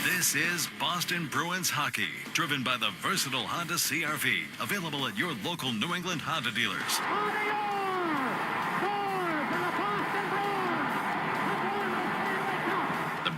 This is Boston Bruins hockey, driven by the versatile Honda CR-V, available at your local New England Honda dealers.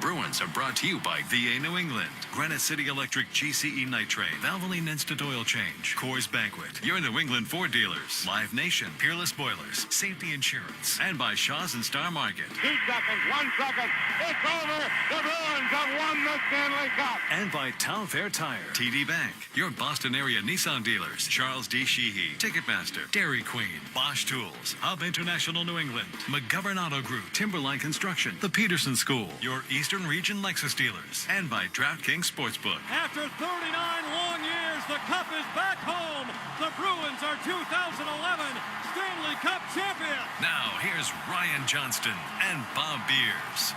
Bruins are brought to you by VA New England, Granite City Electric GCE Night Train, Valvoline Instant Oil Change, Coors Banquet, your New England Ford dealers, Live Nation, Peerless Boilers, Safety Insurance, and by Shaw's and Star Market. 2 seconds, 1 second, it's over. The Bruins have won the Stanley Cup. And by Town Fair Tire, TD Bank, your Boston area Nissan dealers, Charles D. Sheehy, Ticketmaster, Dairy Queen, Bosch Tools, Hub International New England, McGovern Auto Group, Timberline Construction, the Peterson School, your Eastern Region Lexus dealers, and by DraftKings Sportsbook. After 39 long years, the Cup is back home. The Bruins are 2011 Stanley Cup champions. Now, here's Ryan Johnston and Bob Beers.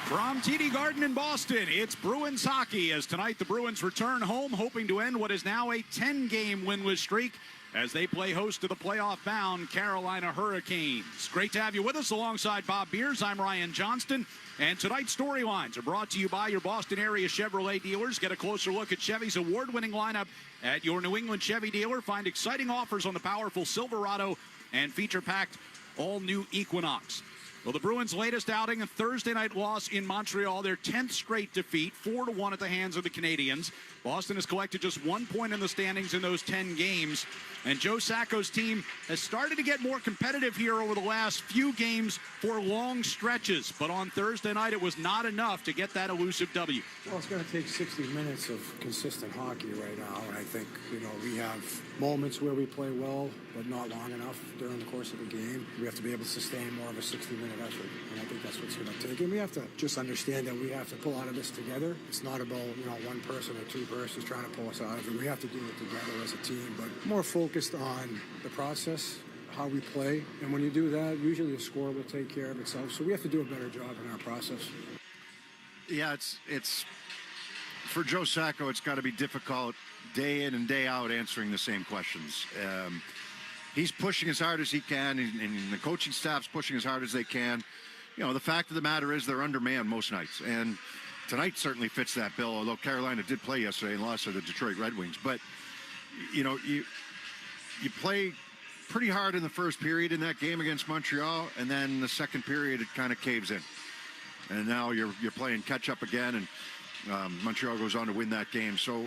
From TD Garden in Boston, it's Bruins hockey as tonight the Bruins return home, hoping to end what is now a 10-game winless streak as they play host to the playoff-bound Carolina Hurricanes. Great to have you with us alongside Bob Beers. I'm Ryan Johnston. And tonight's storylines are brought to you by your Boston area Chevrolet dealers. Get a closer look at Chevy's award-winning lineup at your New England Chevy dealer. Find exciting offers on the powerful Silverado and feature-packed all-new Equinox. Well, the Bruins' latest outing, a Thursday night loss in Montreal, their 10th straight defeat, 4-1 at the hands of the Canadiens. Boston has collected just 1 point in the standings in those 10 games. And Joe Sacco's team has started to get more competitive here over the last few games for long stretches. But on Thursday night, it was not enough to get that elusive W. Well, it's going to take 60 minutes of consistent hockey right now. And I think, we have moments where we play well, but not long enough during the course of a game. We have to be able to sustain more of a 60-minute effort. And I think that's what's going to take. And we have to just understand that we have to pull out of this together. It's not about, one person or two persons trying to pull us out of it. We have to do it together as a team, but more focused on the process, how we play. And when you do that, usually the score will take care of itself. So we have to do a better job in our process. Yeah, it's for Joe Sacco, it's got to be difficult day in and day out answering the same questions. He's pushing as hard as he can, and the coaching staff's pushing as hard as they can. The fact of the matter is they're undermanned most nights, and tonight certainly fits that bill, although Carolina did play yesterday and lost to the Detroit Red Wings. But, you play pretty hard in the first period in that game against Montreal, and then the second period it kind of caves in. And now you're playing catch-up again, and Montreal goes on to win that game. So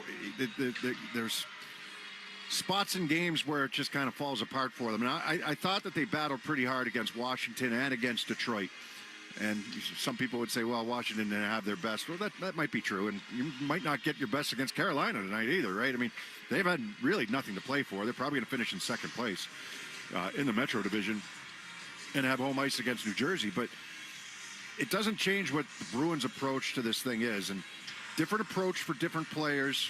there's spots in games where it just kind of falls apart for them. And I thought that they battled pretty hard against Washington and against Detroit. And some people would say, well, Washington didn't have their best. Well, that might be true. And you might not get your best against Carolina tonight either, right? I mean, they've had really nothing to play for. They're probably going to finish in second place in the Metro Division and have home ice against New Jersey. But it doesn't change what the Bruins' approach to this thing is. And different approach for different players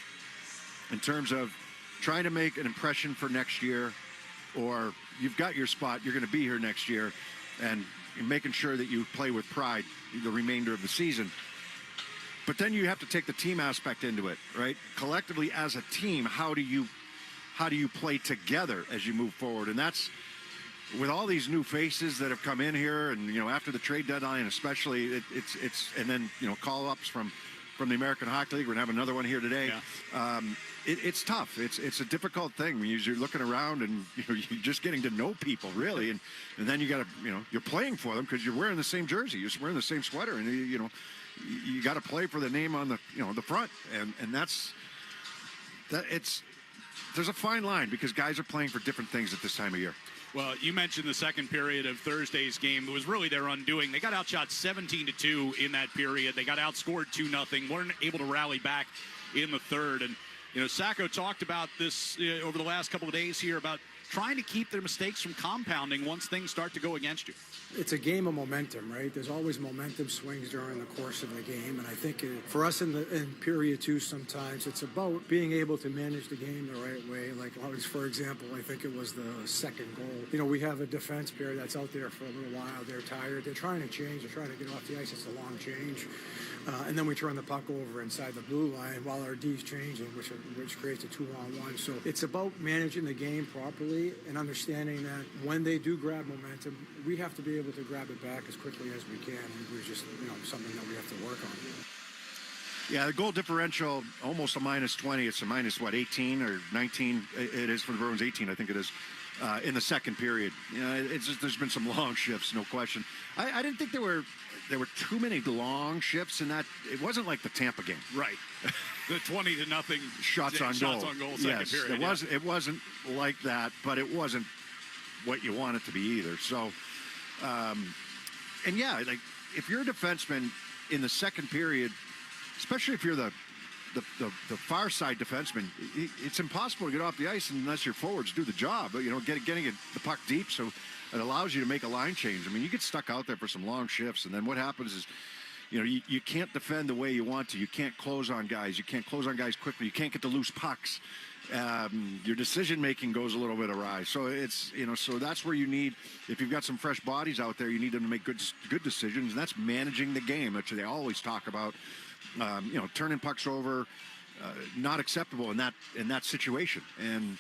in terms of trying to make an impression for next year, or you've got your spot, you're going to be here next year, and you're making sure that you play with pride the remainder of the season. But then you have to take the team aspect into it, right? Collectively as a team, how do you play together as you move forward? And that's with all these new faces that have come in here, and after the trade deadline especially, it's and then call-ups from the American Hockey League. We're gonna have another one here today. Yeah. It's tough. It's a difficult thing when you're looking around and you're just getting to know people, really, and then you got to you're playing for them because you're wearing the same jersey, you're wearing the same sweater, and you got to play for the name on the the front, and that's there's a fine line because guys are playing for different things at this time of year. Well, you mentioned the second period of Thursday's game. It was really their undoing. They got outshot 17-2 in that period. They got outscored 2-0. Weren't able to rally back in the third. And, Sacco talked about this over the last couple of days here about trying to keep their mistakes from compounding once things start to go against you. It's a game of momentum, right? There's always momentum swings during the course of the game, and I think for us in period two sometimes it's about being able to manage the game the right way. Like, for example, I think it was the second goal. We have a defense pair that's out there for a little while. They're tired. They're trying to change. They're trying to get off the ice. It's a long change. And then we turn the puck over inside the blue line while our D's changing, which are which creates a 2-on-1. So it's about managing the game properly and understanding that when they do grab momentum, we have to be able to grab it back as quickly as we can. And we're just, something that we have to work on. Yeah, the goal differential, almost a -20. It's a minus, 18 or 19? It is for the Bruins, 18, I think it is, in the second period. It's just, there's been some long shifts, no question. I didn't think there were too many long shifts in that. It wasn't like the Tampa game. Right. The 20-0 shots on goal second period. It wasn't like that, but it wasn't what you want it to be either. So, and yeah, like if you're a defenseman in the second period, especially if you're the far side defenseman, it's impossible to get off the ice unless your forwards do the job. But getting the puck deep, so it allows you to make a line change. I mean, you get stuck out there for some long shifts, and then what happens is, you can't defend the way you want to. You can't close on guys. You can't close on guys quickly. You can't get the loose pucks. Your decision making goes a little bit awry. So it's so that's where you need, if you've got some fresh bodies out there, you need them to make good decisions, and that's managing the game, which they always talk about. Turning pucks over, not acceptable in that situation. And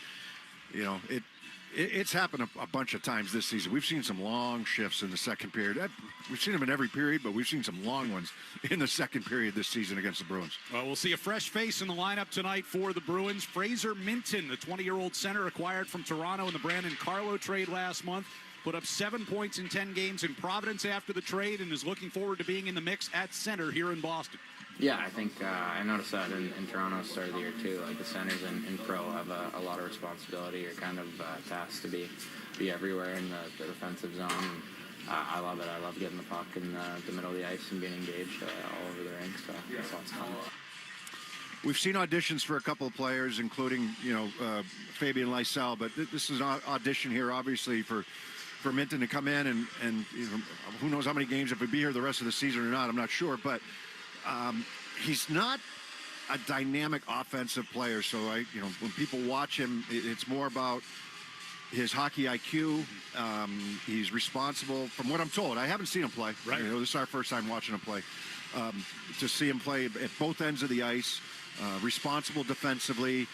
it's happened a bunch of times this season. We've seen some long shifts in the second period. We've seen them in every period, but we've seen some long ones in the second period this season against the Bruins. Well, we'll see a fresh face in the lineup tonight for the Bruins. Fraser Minton, the 20-year-old center acquired from Toronto in the Brandon Carlo trade last month, put up 7 points in 10 games in Providence after the trade and is looking forward to being in the mix at center here in Boston. Yeah, I think I noticed that in Toronto start of the year too. Like the centers in pro have a lot of responsibility. You're kind of tasked to be everywhere in the defensive zone. And, I love it. I love getting the puck in the middle of the ice and being engaged all over the rink. So that's lots of fun. We've seen auditions for a couple of players, including Fabian Lysell, but this is an audition here, obviously, for Minton to come in and who knows how many games, if he'll be here the rest of the season or not, I'm not sure, but he's not a dynamic offensive player. So when people watch him, it's more about his hockey IQ. He's responsible, from what I'm told. I haven't seen him play. Right. This is our first time watching him play. To see him play at both ends of the ice, responsible defensively,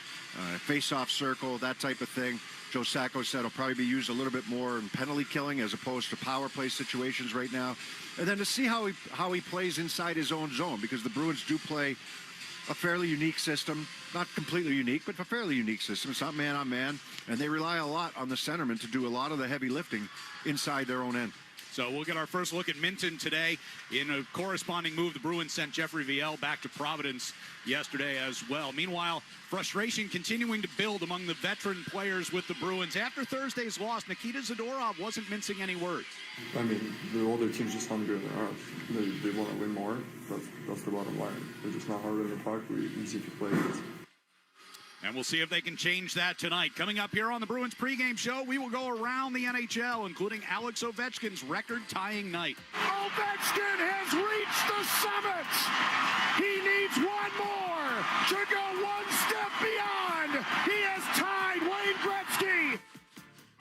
face-off circle, that type of thing. Joe Sacco said he'll probably be used a little bit more in penalty killing as opposed to power play situations right now. And then to see how he plays inside his own zone, because the Bruins do play a fairly unique system. Not completely unique, but a fairly unique system. It's not man-on-man, and they rely a lot on the centerman to do a lot of the heavy lifting inside their own end. So we'll get our first look at Minton today. In a corresponding move, the Bruins sent Jeffrey Viel back to Providence yesterday as well. Meanwhile, frustration continuing to build among the veteran players with the Bruins. After Thursday's loss, Nikita Zadorov wasn't mincing any words. I mean, the older team's just hungrier than ours. They want to win more. That's the bottom line. They're just not harder than the puck. We're easy to play with. And we'll see if they can change that tonight. Coming up here on the Bruins pregame show, we will go around the NHL, including Alex Ovechkin's record-tying night. Ovechkin has reached the summit. He needs one more to go one step beyond. He has tied Wayne Gretzky.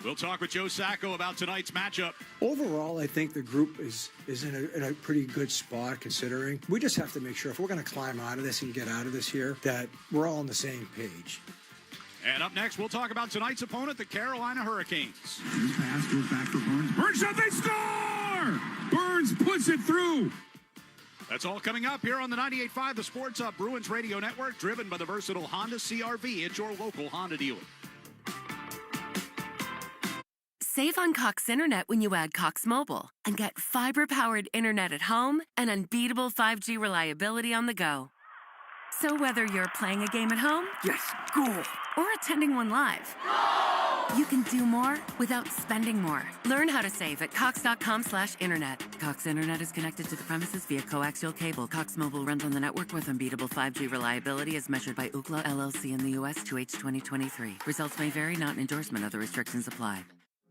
We'll talk with Joe Sacco about tonight's matchup. Overall, I think the group is in a pretty good spot, considering. We just have to make sure if we're going to climb out of this and get out of this here, that we're all on the same page. And up next, we'll talk about tonight's opponent, the Carolina Hurricanes. This pass goes back for Burns. Burns shot, they score! Burns puts it through. That's all coming up here on the 98.5 The Sports Hub Bruins Radio Network, driven by the versatile Honda CR-V at your local Honda dealer. Save on Cox Internet when you add Cox Mobile and get fiber-powered internet at home and unbeatable 5G reliability on the go. So whether you're playing a game at home, Yes, goal. or attending one live, you can do more without spending more. Learn how to save at cox.com/internet. Cox Internet is connected to the premises via coaxial cable. Cox Mobile runs on the network with unbeatable 5G reliability as measured by Ookla LLC in the U.S. 2H 2023. Results may vary, not an endorsement. Other restrictions apply.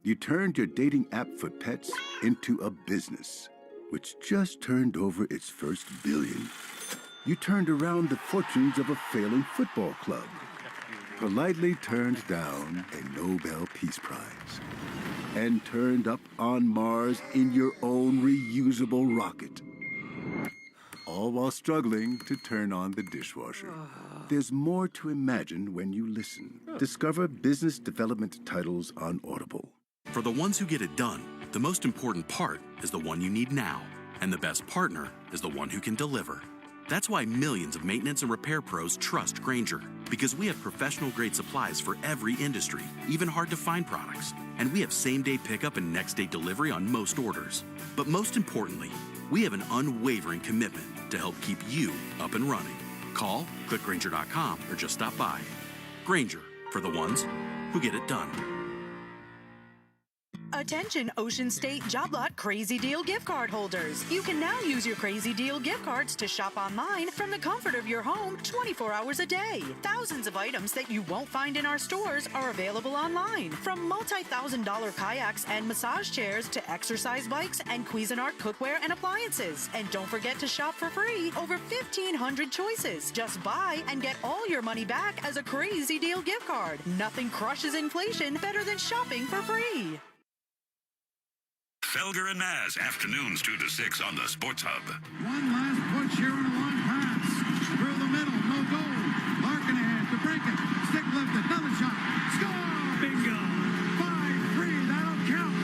You turned your dating app for pets into a business, which just turned over its first billion. You turned around the fortunes of a failing football club, politely turned down a Nobel Peace Prize, and turned up on Mars in your own reusable rocket, all while struggling to turn on the dishwasher. There's more to imagine when you listen. Discover business development titles on Audible. For the ones who get it done, the most important part is the one you need now. And the best partner is the one who can deliver. That's why millions of maintenance and repair pros trust Grainger. Because we have professional-grade supplies for every industry, even hard-to-find products. And we have same-day pickup and next-day delivery on most orders. But most importantly, we have an unwavering commitment to help keep you up and running. Call, click Grainger.com, or just stop by. Grainger, for the ones who get it done. Attention Ocean State Job Lot Crazy Deal gift card holders. You can now use your Crazy Deal gift cards to shop online from the comfort of your home 24 hours a day. Thousands of items that you won't find in our stores are available online. From multi-$1,000 kayaks and massage chairs to exercise bikes and Cuisinart cookware and appliances. And don't forget to shop for free. Over 1,500 choices. Just buy and get all your money back as a Crazy Deal gift card. Nothing crushes inflation better than shopping for free. Felger and Maz, afternoons 2 to 6 on the Sports Hub. One last push here on a long pass. Through the middle, no goal. Larkin ahead to break it. Stick lifted, another shot. Score! Bingo! 5-3, that'll count.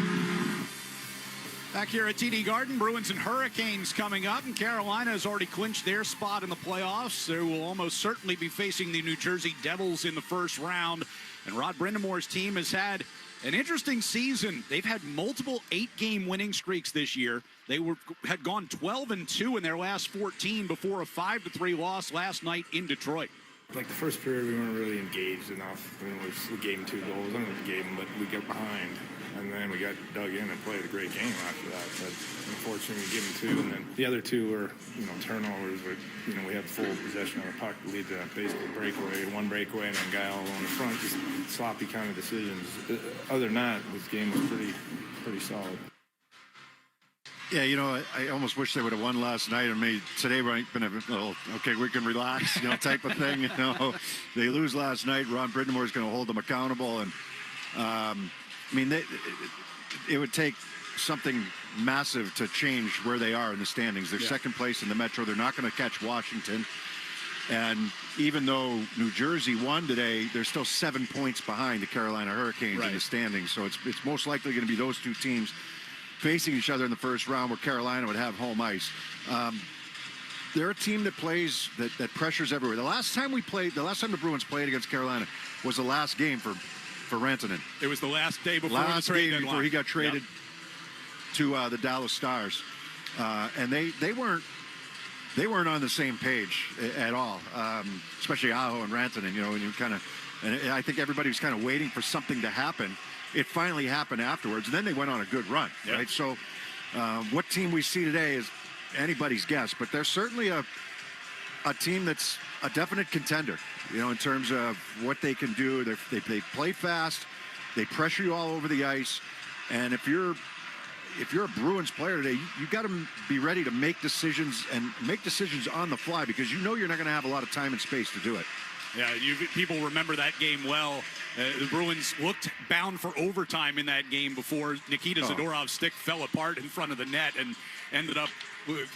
Back here at TD Garden, Bruins and Hurricanes coming up, and Carolina has already clinched their spot in the playoffs. They will almost certainly be facing the New Jersey Devils in the first round. And Rod Brindamore's team has had an interesting season. They've had multiple 8-game winning streaks this year. They had gone 12-2 in their last 14 before a 5-3 loss last night in Detroit. Like the first period, we weren't really engaged enough. I mean, we gave them 2 goals. I don't know if we gave them, but we got behind. And then we got dug in and played a great game after that. But unfortunately, we gave them 2, and then the other 2 were, turnovers. But, we had full possession of the puck to lead to basically breakaway, 1 breakaway, and then a guy all on the front. Just sloppy kind of decisions. Other than that, this game was pretty solid. Yeah, I almost wish they would have won last night. I mean, today might have been a little, okay, we can relax, type of thing. They lose last night. Ron Brindamore is going to hold them accountable. And, it would take something massive to change where they are in the standings. They're second place in the Metro. They're not going to catch Washington. And even though New Jersey won today, they're still 7 points behind the Carolina Hurricanes in the standings. So it's most likely going to be those 2 teams facing each other in the first round, where Carolina would have home ice. They're a team that plays, that pressures everywhere. The last time the Bruins played against Carolina was the last game for Rantanen. It was the last day before the trade deadline. Before he got traded to the Dallas Stars, and they weren't on the same page at all, especially Aho and Rantanen. And I think everybody was kind of waiting for something to happen. It finally happened afterwards, and then they went on a good run, right? So, what team we see today is anybody's guess, but they're certainly a team that's a definite contender, in terms of what they can do. They play fast, they pressure you all over the ice, and if you're a Bruins player today, you got to be ready to make decisions on the fly, because you're not going to have a lot of time and space to do it. Yeah, people remember that game well. The Bruins looked bound for overtime in that game before Nikita Zadorov's stick fell apart in front of the net and ended up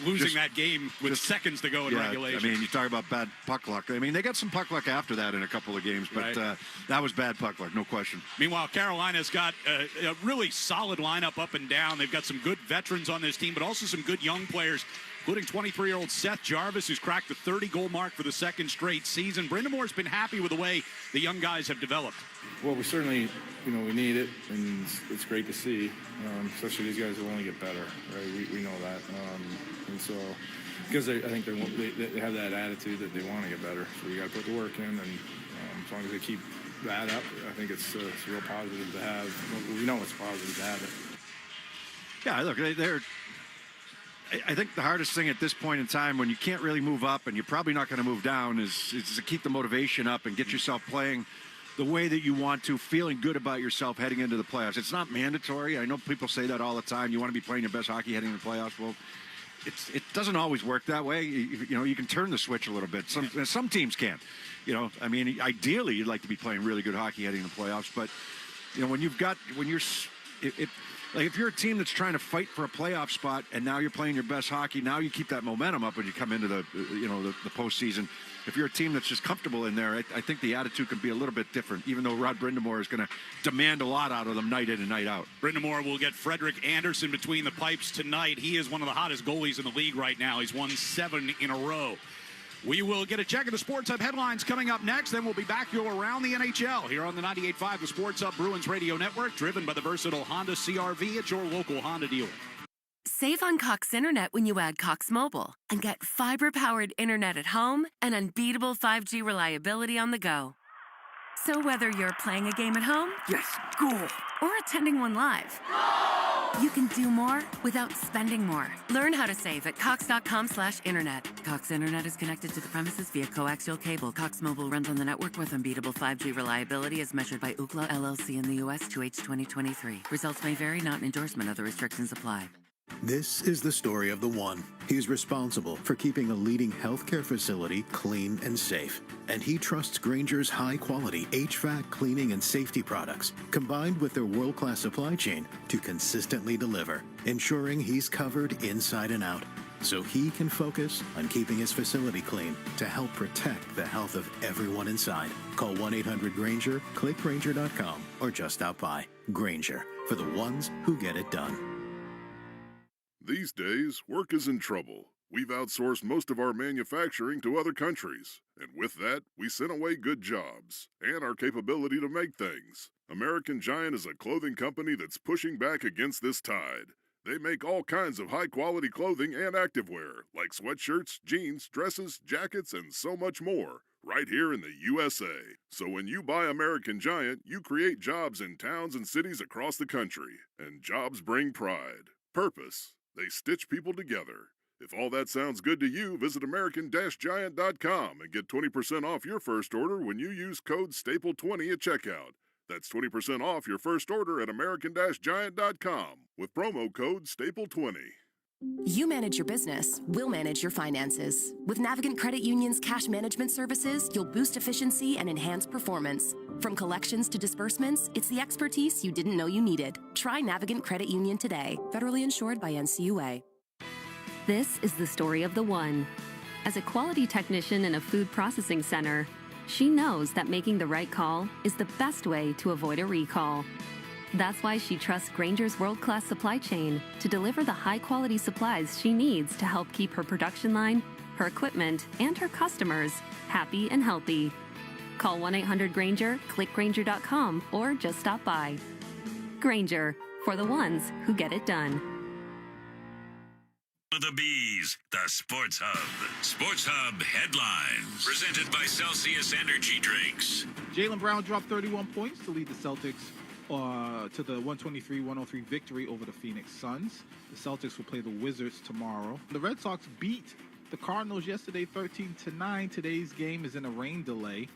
losing that game with seconds to go in regulation. I mean, you talk about bad puck luck. I mean, they got some puck luck after that in a couple of games, but that was bad puck luck, no question. Meanwhile, Carolina's got a really solid lineup up and down. They've got some good veterans on this team, but also some good young players, including 23-year-old Seth Jarvis, who's cracked the 30-goal mark for the second straight season. Brindamore's been happy with the way the young guys have developed. Well, we certainly, we need it, and it's great to see. Especially these guys will only get better, right? We know that, and so because I think they have that attitude that they want to get better. So you got to put the work in, and as long as they keep that up, I think it's real positive to have. We know it's positive to have it. Yeah, look, I think the hardest thing at this point in time, when you can't really move up and you're probably not going to move down, is to keep the motivation up and get yourself playing the way that you want to, feeling good about yourself heading into the playoffs. It's not mandatory. I know people say that all the time. You want to be playing your best hockey heading into the playoffs. Well, it doesn't always work that way. You can turn the switch a little bit. Some teams can. I mean, ideally, you'd like to be playing really good hockey heading into the playoffs. But when you're if you're a team that's trying to fight for a playoff spot and now you're playing your best hockey, now you keep that momentum up when you come into the postseason. If you're a team that's just comfortable in there, I think the attitude can be a little bit different, even though Rod Brindamore is going to demand a lot out of them night in and night out. Brindamore will get Frederick Anderson between the pipes tonight. He is one of the hottest goalies in the league right now. He's won 7 in a row. We will get a check of the Sports Hub headlines coming up next. Then we'll be back to around the NHL here on the 98.5, the Sports Hub Bruins Radio Network, driven by the versatile Honda CR-V at your local Honda dealer. Save on Cox Internet when you add Cox Mobile and get fiber-powered internet at home and unbeatable 5G reliability on the go. So whether you're playing a game at home, yes, cool, or attending one live, you can do more without spending more. Learn how to save at cox.com/internet. Cox Internet is connected to the premises via coaxial cable. Cox Mobile runs on the network with unbeatable 5G reliability as measured by Ookla LLC in the U.S. 2H 2023. Results may vary, not an endorsement. Other restrictions apply. This is the story of the one. He's responsible for keeping a leading healthcare facility clean and safe. And he trusts Grainger's high-quality HVAC cleaning and safety products, combined with their world-class supply chain, to consistently deliver, ensuring he's covered inside and out, so he can focus on keeping his facility clean to help protect the health of everyone inside. Call 1-800-GRAINGER, click Grainger.com, or just stop by. Grainger, for the ones who get it done. These days, work is in trouble. We've outsourced most of our manufacturing to other countries, and with that, we sent away good jobs and our capability to make things. American Giant is a clothing company that's pushing back against this tide. They make all kinds of high-quality clothing and activewear, like sweatshirts, jeans, dresses, jackets, and so much more, right here in the USA. So when you buy American Giant, you create jobs in towns and cities across the country, and jobs bring pride, purpose. They stitch people together. If all that sounds good to you, visit American-Giant.com and get 20% off your first order when you use code STAPLE20 at checkout. That's 20% off your first order at American-Giant.com with promo code STAPLE20. You manage your business, we'll manage your finances. With Navigant Credit Union's cash management services, you'll boost efficiency and enhance performance. From collections to disbursements, it's the expertise you didn't know you needed. Try Navigant Credit Union today. Federally insured by NCUA. This is the story of the one. As a quality technician in a food processing center, she knows that making the right call is the best way to avoid a recall. That's why she trusts Grainger's world-class supply chain to deliver the high-quality supplies she needs to help keep her production line, her equipment, and her customers happy and healthy. Call 1-800-GRAINGER, click Grainger.com, or just stop by. Grainger, for the ones who get it done. The Bees, the Sports Hub. Sports Hub headlines. Presented by Celsius Energy Drinks. Jaylen Brown dropped 31 points to lead the Celtics to the 123-103 victory over the Phoenix Suns. The Celtics will play the Wizards tomorrow. The Red Sox beat the Cardinals yesterday 13-9. Today's game is in a rain delay.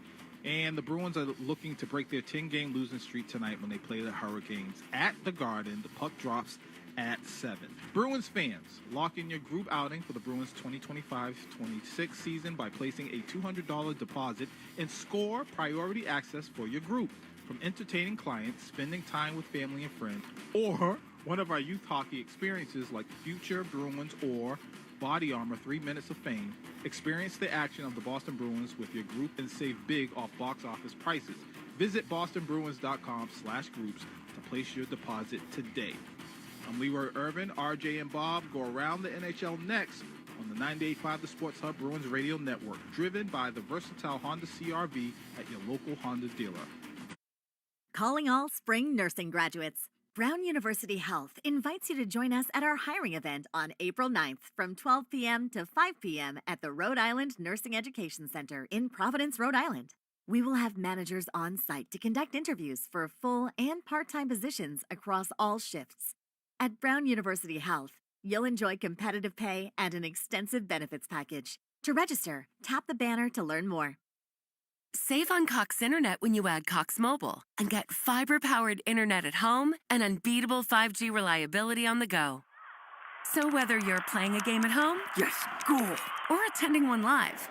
And the Bruins are looking to break their 10-game losing streak tonight when they play the Hurricanes at the Garden. The puck drops at 7. Bruins fans, lock in your group outing for the Bruins 2025-26 season by placing a $200 deposit and score priority access for your group. From entertaining clients, spending time with family and friends, or one of our youth hockey experiences like Future Bruins or Body Armor 3 Minutes of Fame, experience the action of the Boston Bruins with your group and save big off box office prices. Visit bostonbruins.com/groups to place your deposit today. I'm Leroy Irvin. RJ and Bob go around the NHL next on the 98.5 The Sports Hub Bruins Radio Network, driven by the versatile Honda CR-V at your local Honda dealer. Calling all spring nursing graduates. Brown University Health invites you to join us at our hiring event on April 9th from 12 p.m. to 5 p.m. at the Rhode Island Nursing Education Center in Providence, Rhode Island. We will have managers on site to conduct interviews for full and part-time positions across all shifts. At Brown University Health, you'll enjoy competitive pay and an extensive benefits package. To register, tap the banner to learn more. Save on Cox Internet when you add Cox Mobile and get fiber-powered internet at home and unbeatable 5G reliability on the go. So whether you're playing a game at home, yes, cool, or attending one live,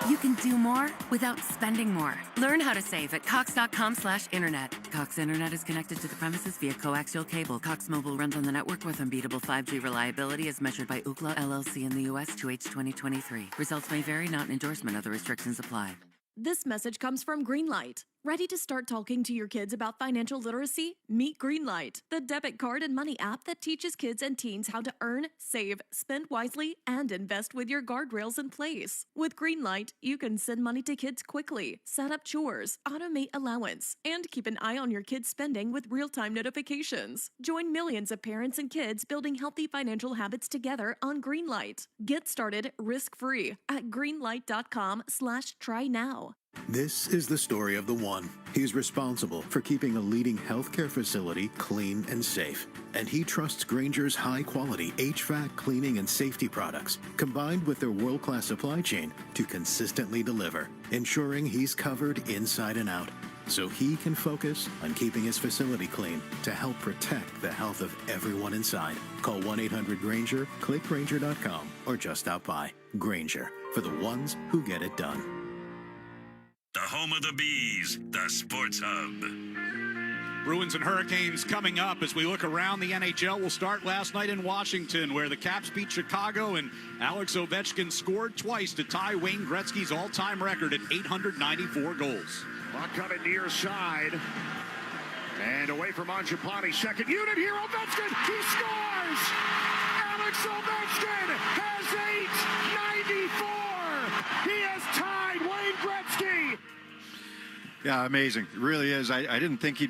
You can do more without spending more. Learn how to save at Cox.com/internet. Cox Internet is connected to the premises via coaxial cable. Cox Mobile runs on the network with unbeatable 5G reliability as measured by Ookla LLC in the U.S. 2H 2023. Results may vary, not an endorsement. Other restrictions apply. This message comes from Greenlight. Ready to start talking to your kids about financial literacy? Meet Greenlight, the debit card and money app that teaches kids and teens how to earn, save, spend wisely, and invest with your guardrails in place. With Greenlight, you can send money to kids quickly, set up chores, automate allowance, and keep an eye on your kids' spending with real-time notifications. Join millions of parents and kids building healthy financial habits together on Greenlight. Get started risk-free at greenlight.com/try now. This is the story of the one. He's responsible for keeping a leading healthcare facility clean and safe. And he trusts Grainger's high-quality HVAC cleaning and safety products, combined with their world-class supply chain, to consistently deliver, ensuring he's covered inside and out, so he can focus on keeping his facility clean to help protect the health of everyone inside. Call 1-800-GRAINGER, click Grainger.com, or just stop by. Grainger, for the ones who get it done. The home of the Bees, the Sports Hub. Bruins and Hurricanes coming up as we look around the NHL. We'll start last night in Washington, where the Caps beat Chicago, and Alex Ovechkin scored twice to tie Wayne Gretzky's all-time record at 894 goals. Puck coming near side. And away from Mangiapane. Second unit here. Ovechkin. He scores. Alex Ovechkin has 894. He has tied Wayne Gretzky. Yeah, amazing. It really is. I didn't think it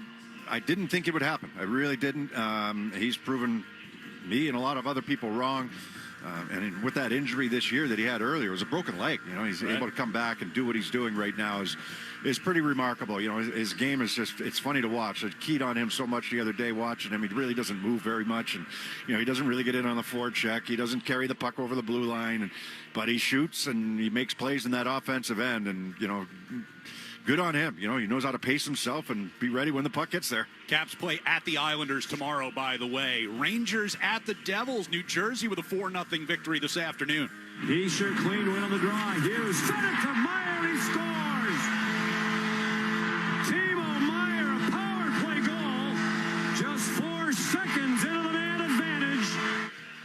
would happen. I really didn't. He's proven me and a lot of other people wrong. And with that injury this year that he had earlier, it was a broken leg. You know, he's able to come back and do what he's doing right now is pretty remarkable. You know, his game is just, it's funny to watch. I keyed on him so much the other day watching him. He really doesn't move very much, and you know, he doesn't really get in on the forecheck. He doesn't carry the puck over the blue line, but he shoots and he makes plays in that offensive end, and you know, good on him. You know, he knows how to pace himself and be ready when the puck gets there. Caps play at the Islanders tomorrow, by the way. Rangers at the Devils. New Jersey with a 4-0 victory this afternoon. He sure clean win on the draw. Hughes fed it to Meyer. He scores. Timo Meyer, a power play goal. Just 4 seconds into the man advantage.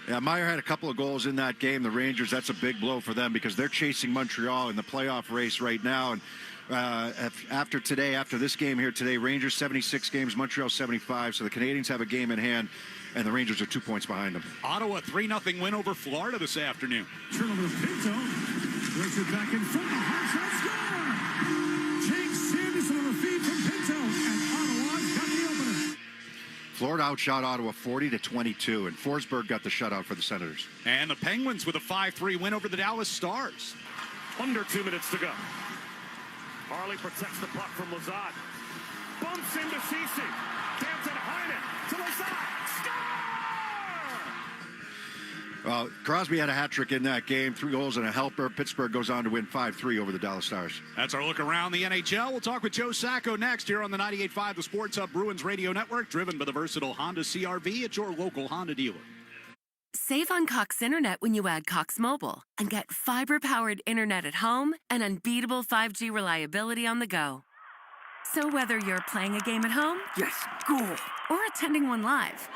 Yeah, Meyer had a couple of goals in that game. The Rangers, that's a big blow for them because they're chasing Montreal in the playoff race right now. And after this game here today, Rangers 76 games, Montreal 75. So the Canadians have a game in hand, and the Rangers are 2 points behind them. Ottawa 3-0 win over Florida this afternoon. Turnover, Pinto works it back in front. The hard shot score. Jake Sanderson on a feed from Pinto, and Ottawa's got the opener. Florida outshot Ottawa 40-22, and Forsberg got the shutout for the Senators. And the Penguins with a 5-3 win over the Dallas Stars. Under 2 minutes to go. Harley protects the puck from Lazat. Bumps into Ceci. Danton Heinen to Lazat. Score! Well, Crosby had a hat trick in that game, 3 goals and a helper. Pittsburgh goes on to win 5-3 over the Dallas Stars. That's our look around the NHL. We'll talk with Joe Sacco next here on the 98.5 The Sports Hub Bruins Radio Network, driven by the versatile Honda CR-V at your local Honda dealer. Save on Cox Internet when you add Cox Mobile and get fiber-powered internet at home and unbeatable 5G reliability on the go. So whether you're playing a game at home, yes, cool, or attending one live,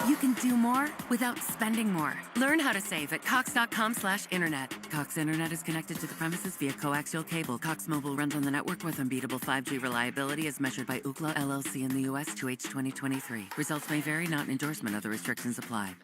you can do more without spending more. Learn how to save at Cox.com/internet. Cox Internet is connected to the premises via coaxial cable. Cox Mobile runs on the network with unbeatable 5G reliability as measured by Ookla LLC in the U.S. 2H 2023. Results may vary, not an endorsement. Other restrictions apply.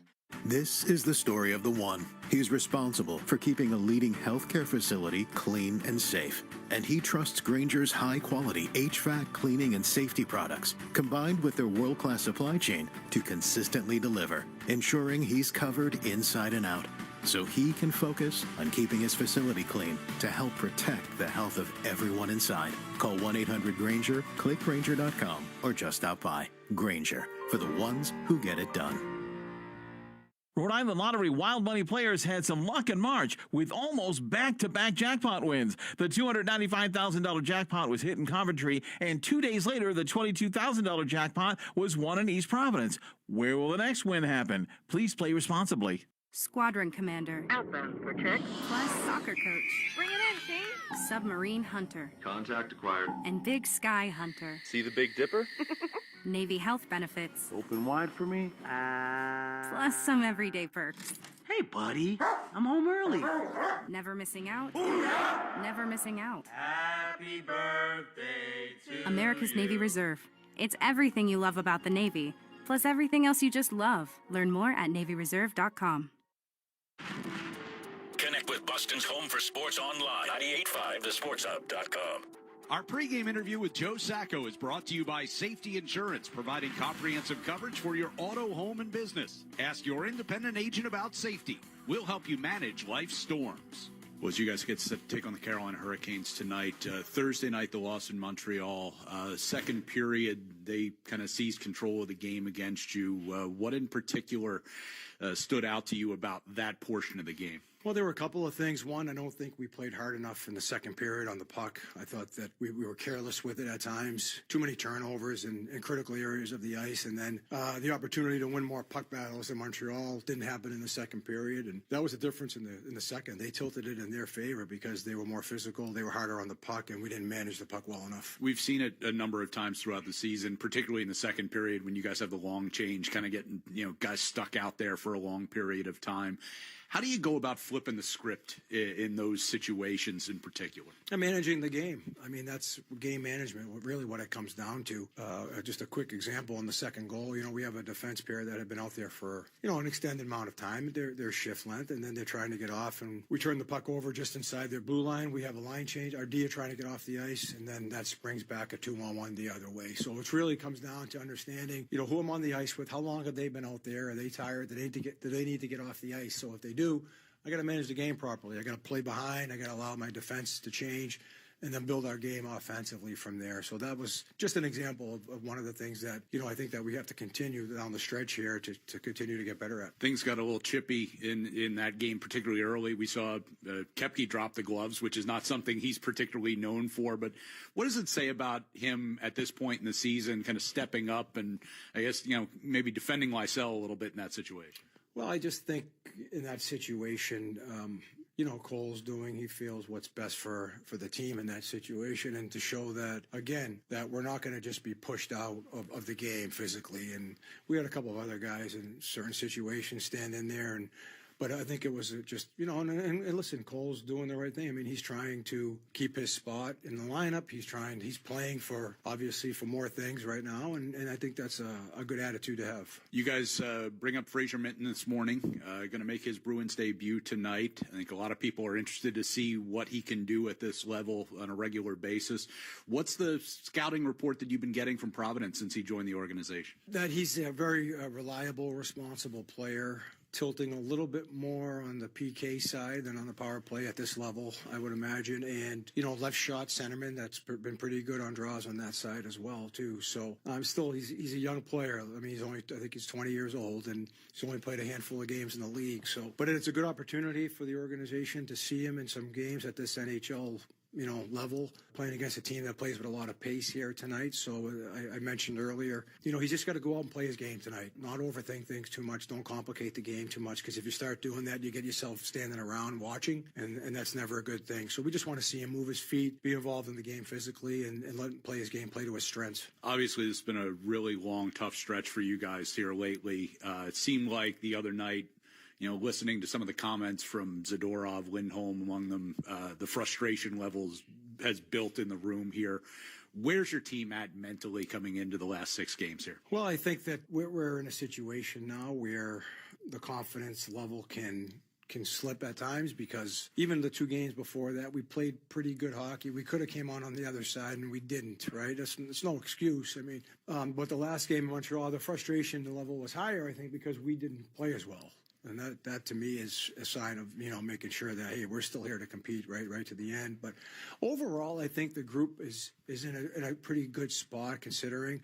This is the story of the one. He's responsible for keeping a leading healthcare facility clean and safe. And he trusts Grainger's high-quality HVAC cleaning and safety products, combined with their world-class supply chain, to consistently deliver, ensuring he's covered inside and out, so he can focus on keeping his facility clean to help protect the health of everyone inside. Call 1-800-GRAINGER, click Grainger.com, or just stop by. Grainger, for the ones who get it done. Rhode Island Lottery Wild Money players had some luck in March with almost back-to-back jackpot wins. The $295,000 jackpot was hit in Coventry, and 2 days later, the $22,000 jackpot was won in East Providence. Where will the next win happen? Please play responsibly. Squadron commander. Outbound for check. Plus soccer coach. Bring it in, team. Submarine hunter. Contact acquired. And big sky hunter. See the Big Dipper? Navy health benefits. Open wide for me. Plus some everyday perks. Hey, buddy. I'm home early. Never missing out. Never missing out. Happy birthday to America's Navy Reserve. It's everything you love about the Navy, plus everything else you just love. Learn more at NavyReserve.com. Connect with Boston's home for sports online. 98.5thesportshub.com. Our pregame interview with Joe Sacco is brought to you by Safety Insurance, providing comprehensive coverage for your auto, home, and business. Ask your independent agent about safety. We'll help you manage life's storms. Well, as you guys get to take on the Carolina Hurricanes tonight, Thursday night, the loss in Montreal. Second period, they kind of seized control of the game against you. What in particular stood out to you about that portion of the game? Well, there were a couple of things. One, I don't think we played hard enough in the second period on the puck. I thought that we were careless with it at times. Too many turnovers in critical areas of the ice. And then the opportunity to win more puck battles in Montreal didn't happen in the second period. And that was the difference in the second. They tilted it in their favor because they were more physical. They were harder on the puck, and we didn't manage the puck well enough. We've seen it a number of times throughout the season, particularly in the second period when you guys have the long change, kind of getting guys stuck out there for a long period of time. How do you go about flipping the script in those situations in particular? Managing the game. I mean, that's game management, really what it comes down to. Just a quick example in the second goal, we have a defense pair that have been out there for, an extended amount of time, their shift length, and then they're trying to get off, and we turn the puck over just inside their blue line. We have a line change. Our D are trying to get off the ice, and then that springs back a 2-on-1 the other way. So it really comes down to understanding, who I'm on the ice with, how long have they been out there? Are they tired? Do they need to get off the ice? So if they do, I got to manage the game properly. I got to play behind. I got to allow my defense to change and then build our game offensively from there. So that was just an example of one of the things that, I think that we have to continue down the stretch here to continue to get better at. Things got a little chippy in that game, particularly early. We saw Koepke drop the gloves, which is not something he's particularly known for. But what does it say about him at this point in the season, kind of stepping up and, I guess, maybe defending Lysell a little bit in that situation? Well, I just think in that situation, Cole's he feels what's best for the team in that situation, and to show that, again, that we're not going to just be pushed out of the game physically. And we had a couple of other guys in certain situations stand in there, but I think it was just, and listen, Cole's doing the right thing. I mean, he's trying to keep his spot in the lineup. He's playing obviously for more things right now. And I think that's a good attitude to have. You guys bring up Fraser Minton this morning, going to make his Bruins debut tonight. I think a lot of people are interested to see what he can do at this level on a regular basis. What's the scouting report that you've been getting from Providence since he joined the organization? That he's a very reliable, responsible player. Tilting a little bit more on the PK side than on the power play at this level, I would imagine. And, left shot centerman, that's been pretty good on draws on that side as well, too. So he's a young player. I mean, I think he's 20 years old, and he's only played a handful of games in the league. But it's a good opportunity for the organization to see him in some games at this NHL level, playing against a team that plays with a lot of pace here tonight. So I mentioned earlier, he's just got to go out and play his game tonight, not overthink things too much, don't complicate the game too much, because if you start doing that, you get yourself standing around watching, and that's never a good thing. So we just want to see him move his feet, be involved in the game physically, and let him play his game, play to his strengths. Obviously, this has been a really long, tough stretch for you guys here lately. It seemed like the other night, listening to some of the comments from Zadorov, Lindholm, among them, the frustration levels has built in the room here. Where's your team at mentally coming into the last 6 games here? Well, I think that we're in a situation now where the confidence level can slip at times, because even the 2 games before that, we played pretty good hockey. We could have came on the other side, and we didn't, right? It's no excuse. I mean, but the last game in Montreal, the frustration level was higher, I think, because we didn't play as well. And that to me is a sign of, making sure that, hey, we're still here to compete right to the end. But overall, I think the group is in a pretty good spot, considering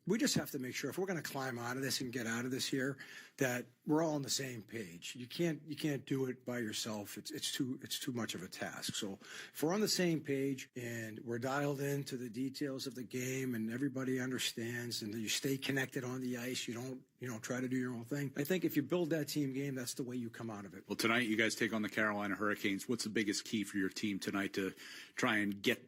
we just have to make sure if we're going to climb out of this and get out of this here, that we're all on the same page. You can't do it by yourself. It's too much of a task. So if we're on the same page and we're dialed into the details of the game and everybody understands, and you stay connected on the ice, you don't try to do your own thing. I think if you build that team game, that's the way you come out of it. Well, tonight you guys take on the Carolina Hurricanes. What's the biggest key for your team tonight to try and get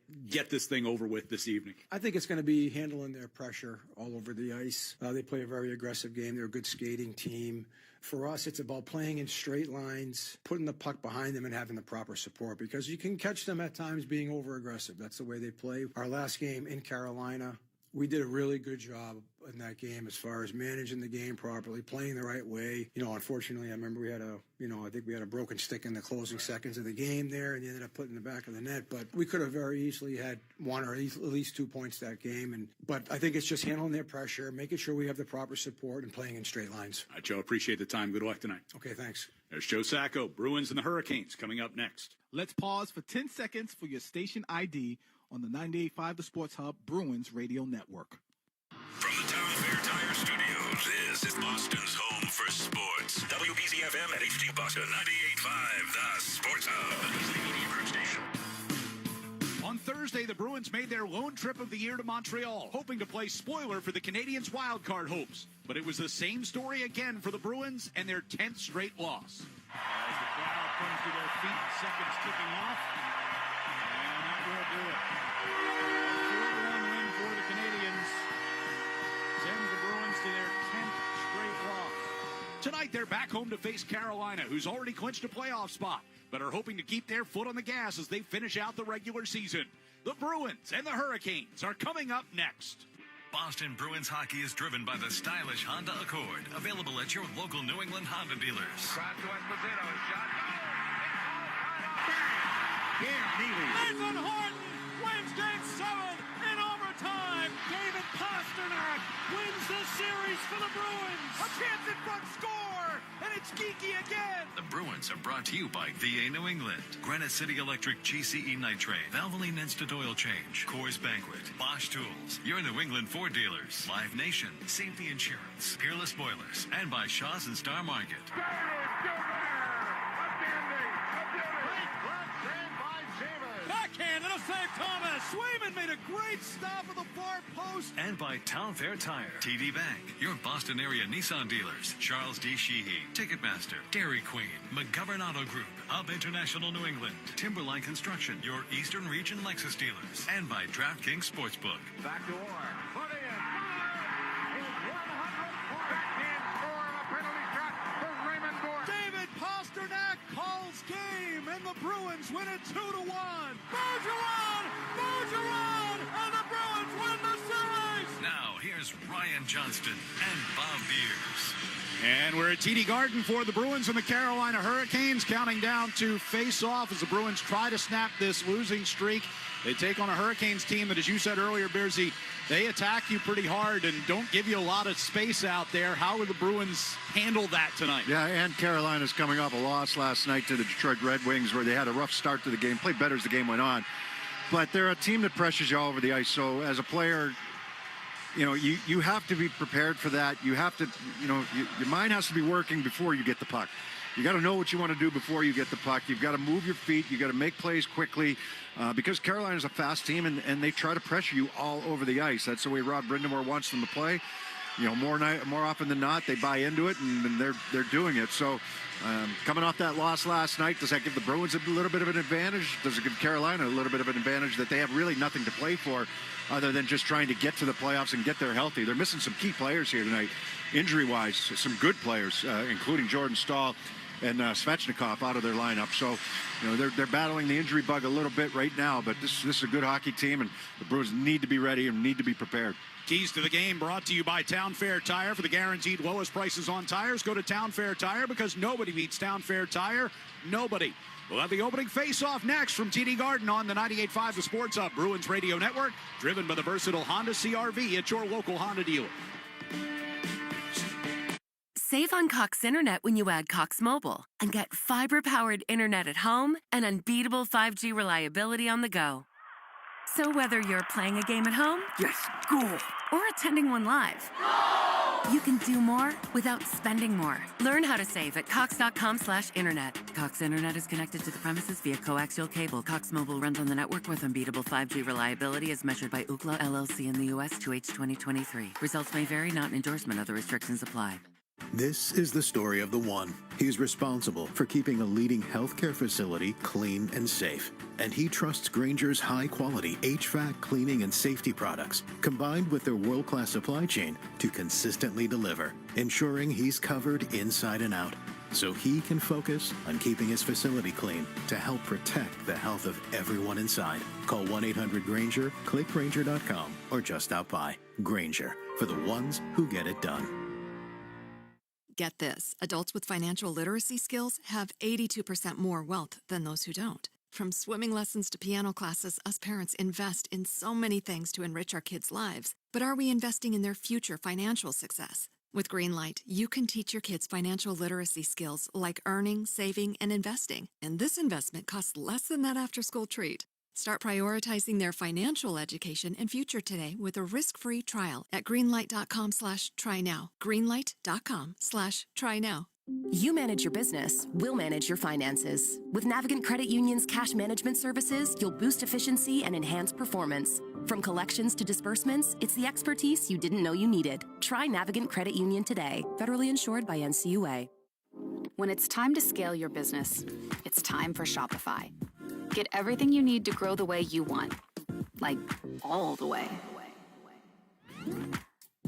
this thing over with this evening? I think it's going to be handling their pressure all over the ice. They play a very aggressive game. They're a good skating team. For us, it's about playing in straight lines, putting the puck behind them and having the proper support, because you can catch them at times being over-aggressive. That's the way they play. Our last game in Carolina, we did a really good job in that game as far as managing the game properly, playing the right way. Unfortunately, I remember we had I think we had a broken stick in the closing seconds of the game there, and they ended up putting in the back of the net. But we could have very easily had one or at least 2 points that game. But I think it's just handling their pressure, making sure we have the proper support, and playing in straight lines. All right, Joe, appreciate the time. Good luck tonight. Okay, thanks. There's Joe Sacco, Bruins and the Hurricanes coming up next. Let's pause for 10 seconds for your station ID on the 98.5 The Sports Hub Bruins Radio Network. From the Town Fair Tire Studios, this is Boston's home for sports. WBZ-FM at HD Boston, 98.5 The Sports Hub. Easily Media Group Station. On Thursday, the Bruins made their lone trip of the year to Montreal, hoping to play spoiler for the Canadiens' wildcard hopes. But it was the same story again for the Bruins and their 10th straight loss. As the crowd comes to their feet, seconds ticking off, and that will do it. A 4-1 win for the Canadiens sends the Bruins to their 10th straight loss. Tonight, they're back home to face Carolina, who's already clinched a playoff spot, but are hoping to keep their foot on the gas as they finish out the regular season. The Bruins and the Hurricanes are coming up next. Boston Bruins hockey is driven by the stylish Honda Accord, available at your local New England Honda dealers. Nathan Horton wins Game 7 in overtime. David Pasternak wins the series for the Bruins. A chance in front score, and it's geeky again. The Bruins are brought to you by VA New England, Granite City Electric GCE Nitrate, Valvoline Instant Oil Change, Coors Banquet, Bosch Tools, your New England Ford dealers, Live Nation, Safety Insurance, Peerless Boilers, and by Shaw's and Star Market. Backhand, it'll save Thomas. Swayman made a great stop at the far post. And by Town Fair Tire, TD Bank, your Boston area Nissan dealers, Charles D. Sheehy, Ticketmaster, Dairy Queen, McGovern Auto Group, Hub International New England, Timberline Construction, your Eastern Region Lexus dealers, and by DraftKings Sportsbook. Back to Orr. Put in. His 104th backhand score on a penalty shot for Raymond Bourque. David Pasternak calls game, and the Bruins win it 2-1. Bergeron, and the Bruins win the series. Now, here's Ryan Johnston and Bob Beers. And we're at TD Garden for the Bruins and the Carolina Hurricanes, counting down to face-off as the Bruins try to snap this losing streak. They take on a Hurricanes team that, as you said earlier, Beersy, they attack you pretty hard and don't give you a lot of space out there. How will the Bruins handle that tonight? Yeah, and Carolina's coming off a loss last night to the Detroit Red Wings, where they had a rough start to the game, played better as the game went on. But they're a team that pressures you all over the ice. So as a player, you have to be prepared for that. You have to, your mind has to be working before you get the puck. You got to know what you want to do before you get the puck. You've got to move your feet. You got to make plays quickly because Carolina's a fast team and they try to pressure you all over the ice. That's the way Rod Brindamore wants them to play. More often than not, they buy into it and they're doing it. So coming off that loss last night, does that give the Bruins a little bit of an advantage? Does it give Carolina a little bit of an advantage that they have really nothing to play for other than just trying to get to the playoffs and get there healthy? They're missing some key players here tonight, injury-wise, some good players, including Jordan Staal and Svechnikov out of their lineup. So, they're battling the injury bug a little bit right now, but this is a good hockey team, and the Bruins need to be ready and need to be prepared. Keys to the game brought to you by Town Fair Tire. For the guaranteed lowest prices on tires, go to Town Fair Tire, because nobody beats Town Fair Tire. Nobody. We'll have the opening face-off next from TD Garden on the 98.5 The Sports Hub Bruins Radio Network, driven by the versatile Honda CR-V at your local Honda dealer. Save on Cox Internet when you add Cox Mobile and get fiber-powered internet at home and unbeatable 5G reliability on the go. So whether you're playing a game at home, yes, goal, or attending one live, goal, You can do more without spending more. Learn how to save at Cox.com/internet. Cox Internet is connected to the premises via coaxial cable. Cox Mobile runs on the network with unbeatable 5G reliability as measured by Ookla LLC in the U.S. 2H 2023. Results may vary, not an endorsement. Other restrictions apply. This is the story of the one. He's responsible for keeping a leading healthcare facility clean and safe. And he trusts Grainger's high-quality HVAC cleaning and safety products, combined with their world-class supply chain, to consistently deliver, ensuring he's covered inside and out, so he can focus on keeping his facility clean to help protect the health of everyone inside. Call 1-800-GRAINGER, click Grainger.com, or just stop by. Grainger, for the ones who get it done. Get this, adults with financial literacy skills have 82% more wealth than those who don't. From swimming lessons to piano classes, us parents invest in so many things to enrich our kids' lives. But are we investing in their future financial success? With Greenlight, you can teach your kids financial literacy skills like earning, saving, and investing. And this investment costs less than that after-school treat. Start prioritizing their financial education and future today with a risk-free trial at greenlight.com/try now. Greenlight.com/try now. You manage your business, we'll manage your finances. With Navigant Credit Union's cash management services, you'll boost efficiency and enhance performance. From collections to disbursements, it's the expertise you didn't know you needed. Try Navigant Credit Union today. Federally insured by NCUA. When it's time to scale your business, it's time for Shopify. Get everything you need to grow the way you want. Like, all the way.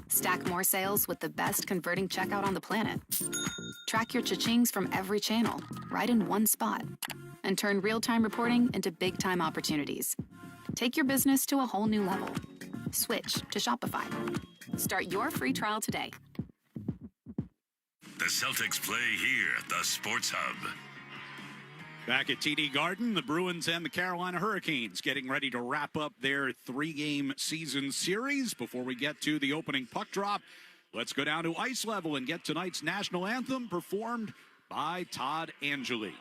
Stack more sales with the best converting checkout on the planet. Track your cha-chings from every channel, right in one spot. And turn real-time reporting into big-time opportunities. Take your business to a whole new level. Switch to Shopify. Start your free trial today. The Celtics play here at the Sports Hub. Back at TD Garden, the Bruins and the Carolina Hurricanes getting ready to wrap up their 3-game season series. Before we get to the opening puck drop, let's go down to ice level and get tonight's national anthem performed by Todd Angeli.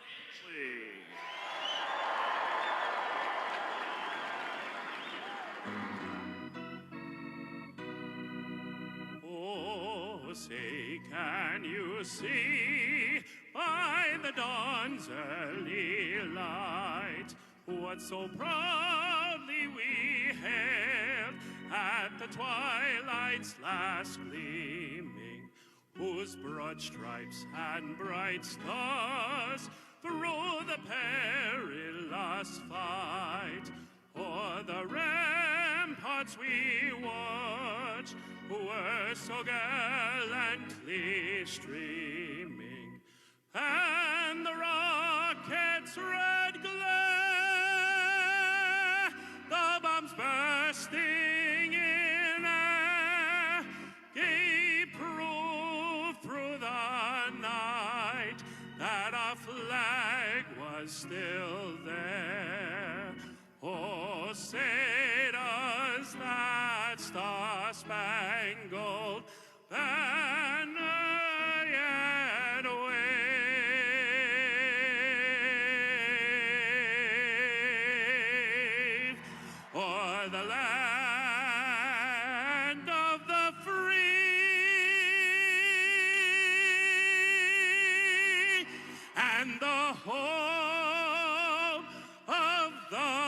Oh, say, can you see by the dawn's early light what so proudly we hailed at the twilight's last gleaming, whose broad stripes and bright stars through the perilous fight o'er the ramparts we watched were so gallantly streaming, and the rocket's red glare, the bombs bursting in air, gave proof through the night that our flag was still there. Oh, say does that star-spangled banner yet wave o'er the land of the free and the home of the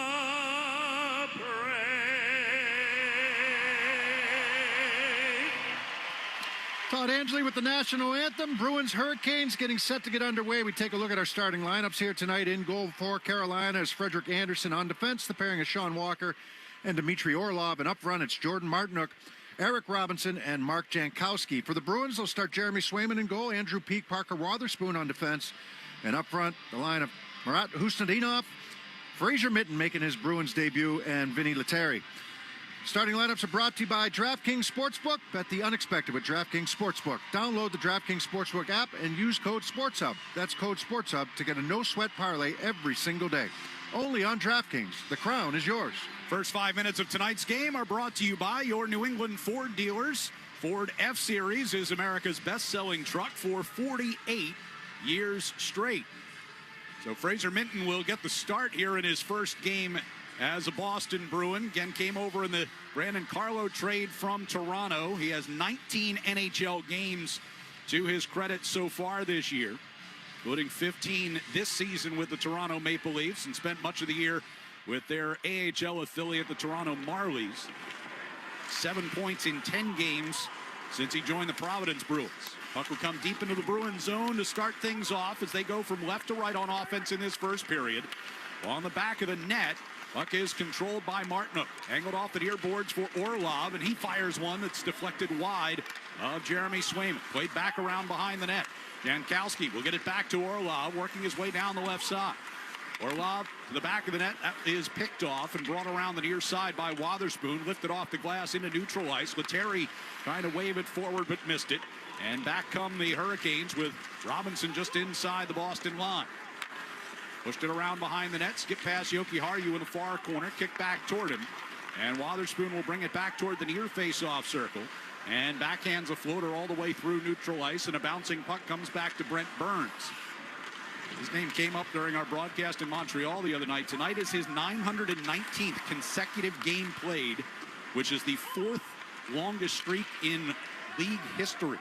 Todd Angeli with the national anthem. Bruins Hurricanes getting set to get underway. We take a look at our starting lineups here tonight. In goal for Carolina is Frederik Andersen. On defense, the pairing of Sean Walker and Dmitry Orlov. And up front, it's Jordan Martinook, Eric Robinson, and Mark Jankowski. For the Bruins, they'll start Jeremy Swayman in goal, Andrew Peeke, Parker Wotherspoon on defense. And up front, the line of Marat Hustadinov, Fraser Mitten making his Bruins debut, and Vinny Lettieri. Starting lineups are brought to you by DraftKings Sportsbook. Bet the unexpected with DraftKings Sportsbook. Download the DraftKings Sportsbook app and use code SportsHub. That's code SportsHub to get a no-sweat parlay every single day. Only on DraftKings. The crown is yours. First 5 minutes of tonight's game are brought to you by your New England Ford dealers. Ford F-Series is America's best-selling truck for 48 years straight. So Fraser Minton will get the start here in his first game as a Boston Bruin. Again, came over in the Brandon Carlo trade from Toronto. He has 19 NHL games to his credit so far this year, including 15 this season with the Toronto Maple Leafs, and spent much of the year with their AHL affiliate, the Toronto Marlies. 7 points in 10 games since he joined the Providence Bruins. Puck will come deep into the Bruins zone to start things off as they go from left to right on offense in this first period. On the back of the net, puck is controlled by Martinook. Angled off the near boards for Orlov, and he fires one that's deflected wide of Jeremy Swayman. Played back around behind the net. Jankowski will get it back to Orlov, working his way down the left side. Orlov to the back of the net. That is picked off and brought around the near side by Wotherspoon. Lifted off the glass into neutral ice. Lettieri trying to wave it forward but missed it. And back come the Hurricanes with Robinson just inside the Boston line. Pushed it around behind the net. Skip past Yoki Haru in the far corner. Kick back toward him. And Wotherspoon will bring it back toward the near face-off circle. And backhands a floater all the way through neutral ice. And a bouncing puck comes back to Brent Burns. His name came up during our broadcast in Montreal the other night. Tonight is his 919th consecutive game played, which is the 4th longest streak in league history.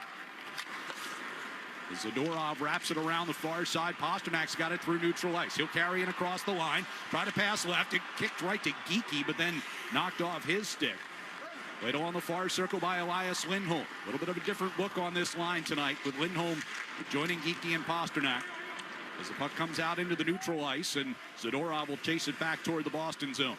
As Zadorov wraps it around the far side, Pasternak's got it through neutral ice. He'll carry it across the line, try to pass left. It kicked right to Geekie, but then knocked off his stick. Played on the far circle by Elias Lindholm. A little bit of a different look on this line tonight with Lindholm joining Geekie and Pasternak. As the puck comes out into the neutral ice, and Zadorov will chase it back toward the Boston zone.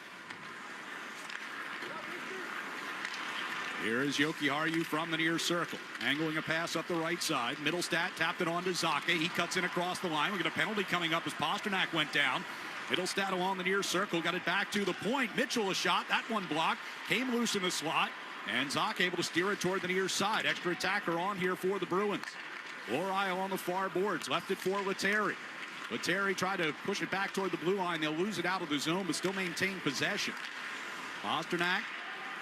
Here is Yoki Haru from the near circle. Angling a pass up the right side. Middlestat tapped it on to Zake. He cuts in across the line. We get a penalty coming up as Pasternak went down. Middlestat along the near circle. Got it back to the point. Mitchell a shot. That one blocked. Came loose in the slot. And Zake able to steer it toward the near side. Extra attacker on here for the Bruins. Lorai on the far boards. Left it for Lettieri. Lettieri tried to push it back toward the blue line. They'll lose it out of the zone, but still maintain possession. Pasternak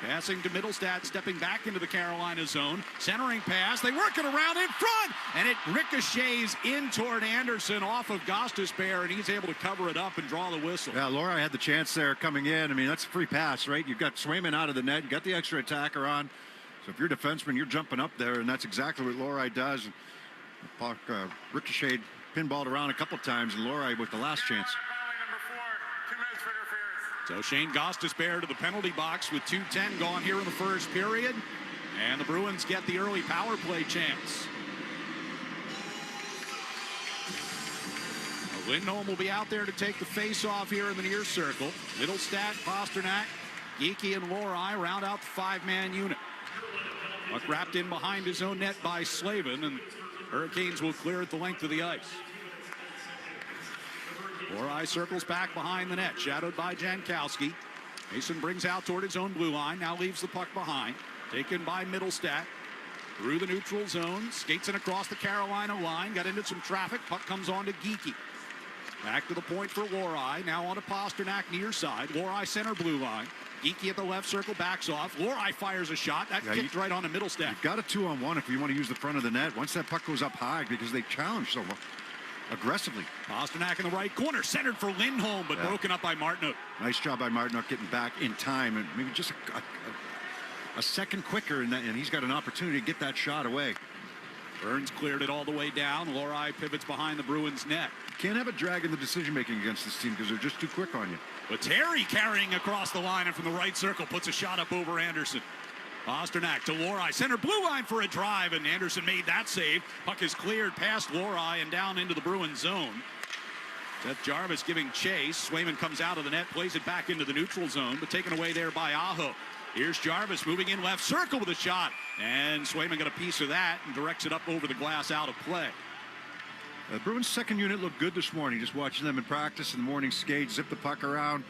passing to Middlestat, stepping back into the Carolina zone. Centering pass. They work it around in front, and it ricochets in toward Anderson off of Gostisbehere, and he's able to cover it up and draw the whistle. Yeah, Lorai had the chance there coming in. I mean, that's a free pass, right? You've got Swayman out of the net. You got the extra attacker on. So if you're a defenseman, you're jumping up there, and that's exactly what Lorai does. The puck ricocheted, pinballed around a couple times, and Lorai with the last chance. So Shane Gostisbehere to the penalty box with 2:10 gone here in the first period. And the Bruins get the early power play chance. Lindholm will be out there to take the face-off here in the near circle. Middlestat, Pasternak, Geekie, and Lorai round out the 5-man unit. Puck wrapped in behind his own net by Slavin, and Hurricanes will clear it the length of the ice. Lorai circles back behind the net, shadowed by Jankowski. Mason brings out toward his own blue line, now leaves the puck behind. Taken by Middlestat. Through the neutral zone, skates in across the Carolina line, got into some traffic, puck comes on to Geekie. Back to the point for Lorai, now on to Pasternak near side. Lorai center blue line. Geekie at the left circle, backs off. Lorai fires a shot, that kicked right on to Middlestat. You've got a 2-on-1 if you want to use the front of the net. Once that puck goes up high, because they challenge so much. Aggressively. Pasternak in the right corner, centered for Lindholm, but broken up by Martinook. Nice job by Martinook getting back in time, and maybe just a second quicker, and he's got an opportunity to get that shot away. Burns cleared it all the way down. Lorai pivots behind the Bruins net. You can't have a drag in the decision-making against this team because they're just too quick on you. But Terry carrying across the line and from the right circle puts a shot up over Anderson. Pasternak to Lorai, center blue line for a drive, and Anderson made that save. Puck is cleared past Lorai and down into the Bruins zone. Seth Jarvis giving chase. Swayman comes out of the net, plays it back into the neutral zone, but taken away there by Aho. Here's Jarvis moving in left circle with a shot, and Swayman got a piece of that and directs it up over the glass out of play. The Bruins' second unit looked good this morning. Just watching them in practice in the morning skate, zip the puck around.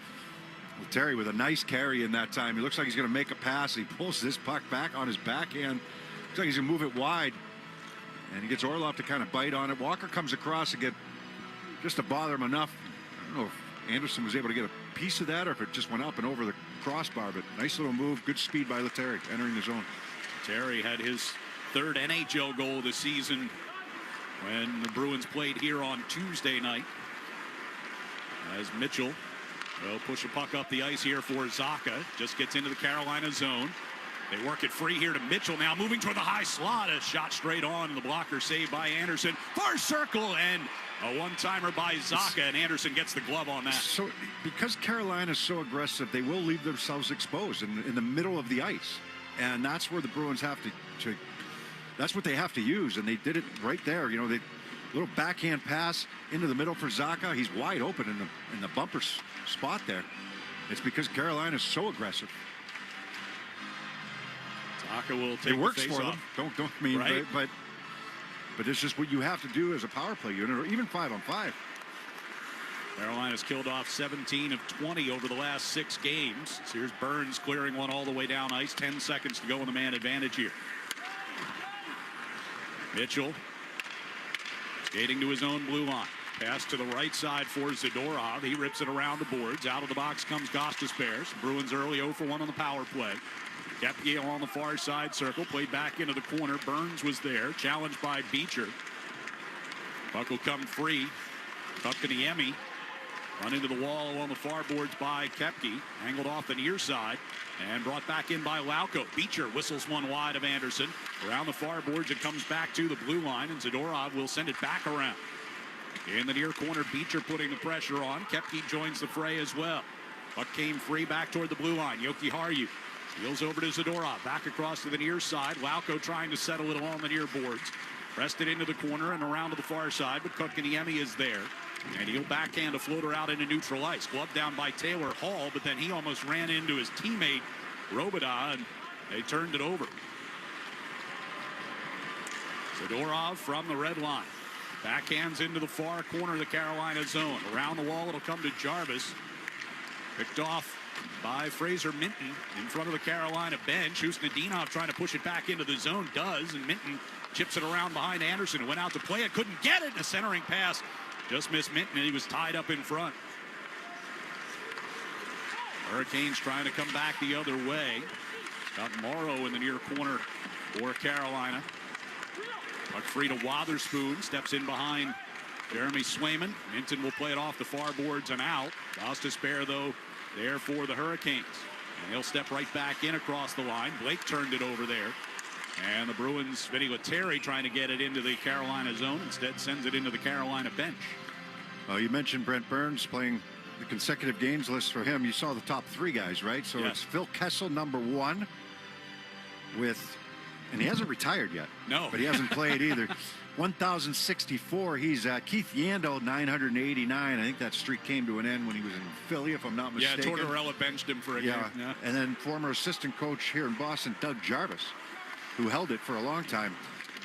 Well, Terry with a nice carry in that time. He looks like he's going to make a pass. He pulls this puck back on his backhand. Looks like he's going to move it wide. And he gets Orlov to kind of bite on it. Walker comes across again just to bother him enough. I don't know if Anderson was able to get a piece of that or if it just went up and over the crossbar. But nice little move. Good speed by Lettieri entering the zone. Terry had his third NHL goal of the season when the Bruins played here on Tuesday night. As Mitchell They'll push a puck up the ice here for Zacha. Just gets into the Carolina zone. They work it free here to Mitchell. Now moving toward the high slot. A shot straight on. The blocker saved by Anderson. Far circle and a one-timer by Zacha. And Anderson gets the glove on that. So because Carolina's so aggressive, they will leave themselves exposed in the middle of the ice. And that's where the Bruins have to that's what they have to use. And they did it right there. You know, they little backhand pass into the middle for Zacha. He's wide open in the bumper spot there. It's because Carolina's so aggressive. Zacha will take it works the for face them. off. Don't mean right? but it's just what you have to do as a power play unit, or even 5-on-5. Carolina's killed off 17 of 20 over the last 6 games. So here's Burns clearing one all the way down ice. 10 seconds to go in the man advantage here. Mitchell skating to his own blue line. Pass to the right side for Zadorov. He rips it around the boards. Out of the box comes Gostisbehere. Bruins early 0 for 1 on the power play. Kepke on the far side circle. Played back into the corner. Burns was there. Challenged by Beecher. Puck will come free. Kotkaniemi run into the wall along the far boards by Kepke. Angled off the near side. And brought back in by Lauko. Beecher whistles one wide of Anderson. Around the far boards, it comes back to the blue line. And Zadorov will send it back around. In the near corner, Beecher putting the pressure on. Kepke joins the fray as well. Puck came free back toward the blue line. Jokiharju steals over to Zadorov. Back across to the near side. Lauko trying to settle it along the near boards. Pressed it into the corner and around to the far side, but Kotkaniemi is there. And he'll backhand a floater out into neutral ice. Gloved down by Taylor Hall, but then he almost ran into his teammate, Robidas, and they turned it over. Zadorov from the red line. Backhands into the far corner of the Carolina zone. Around the wall, it'll come to Jarvis. Picked off by Fraser Minton in front of the Carolina bench. Usnadinov trying to push it back into the zone. Does, and Minton chips it around behind Anderson, who went out to play it. Couldn't get it. A centering pass just missed Minton, and he was tied up in front. Hurricanes trying to come back the other way. Got Morrow in the near corner for Carolina. Puck free to Wotherspoon. Steps in behind Jeremy Swayman. Minton will play it off the far boards and out. Gostisbehere, though, there for the Hurricanes. And he'll step right back in across the line. Blake turned it over there. And the Bruins, Vinny Lettieri trying to get it into the Carolina zone. Instead sends it into the Carolina bench. You mentioned Brent Burns playing the consecutive games list for him. You saw the top 3 guys, right? So yes. It's Phil Kessel, number 1, with, and he hasn't retired yet. No. But he hasn't played either. 1,064. He's Keith Yandel, 989. I think that streak came to an end when he was in Philly, if I'm not mistaken. Yeah, Tortorella benched him for a game. Yeah. And then former assistant coach here in Boston, Doug Jarvis, who held it for a long time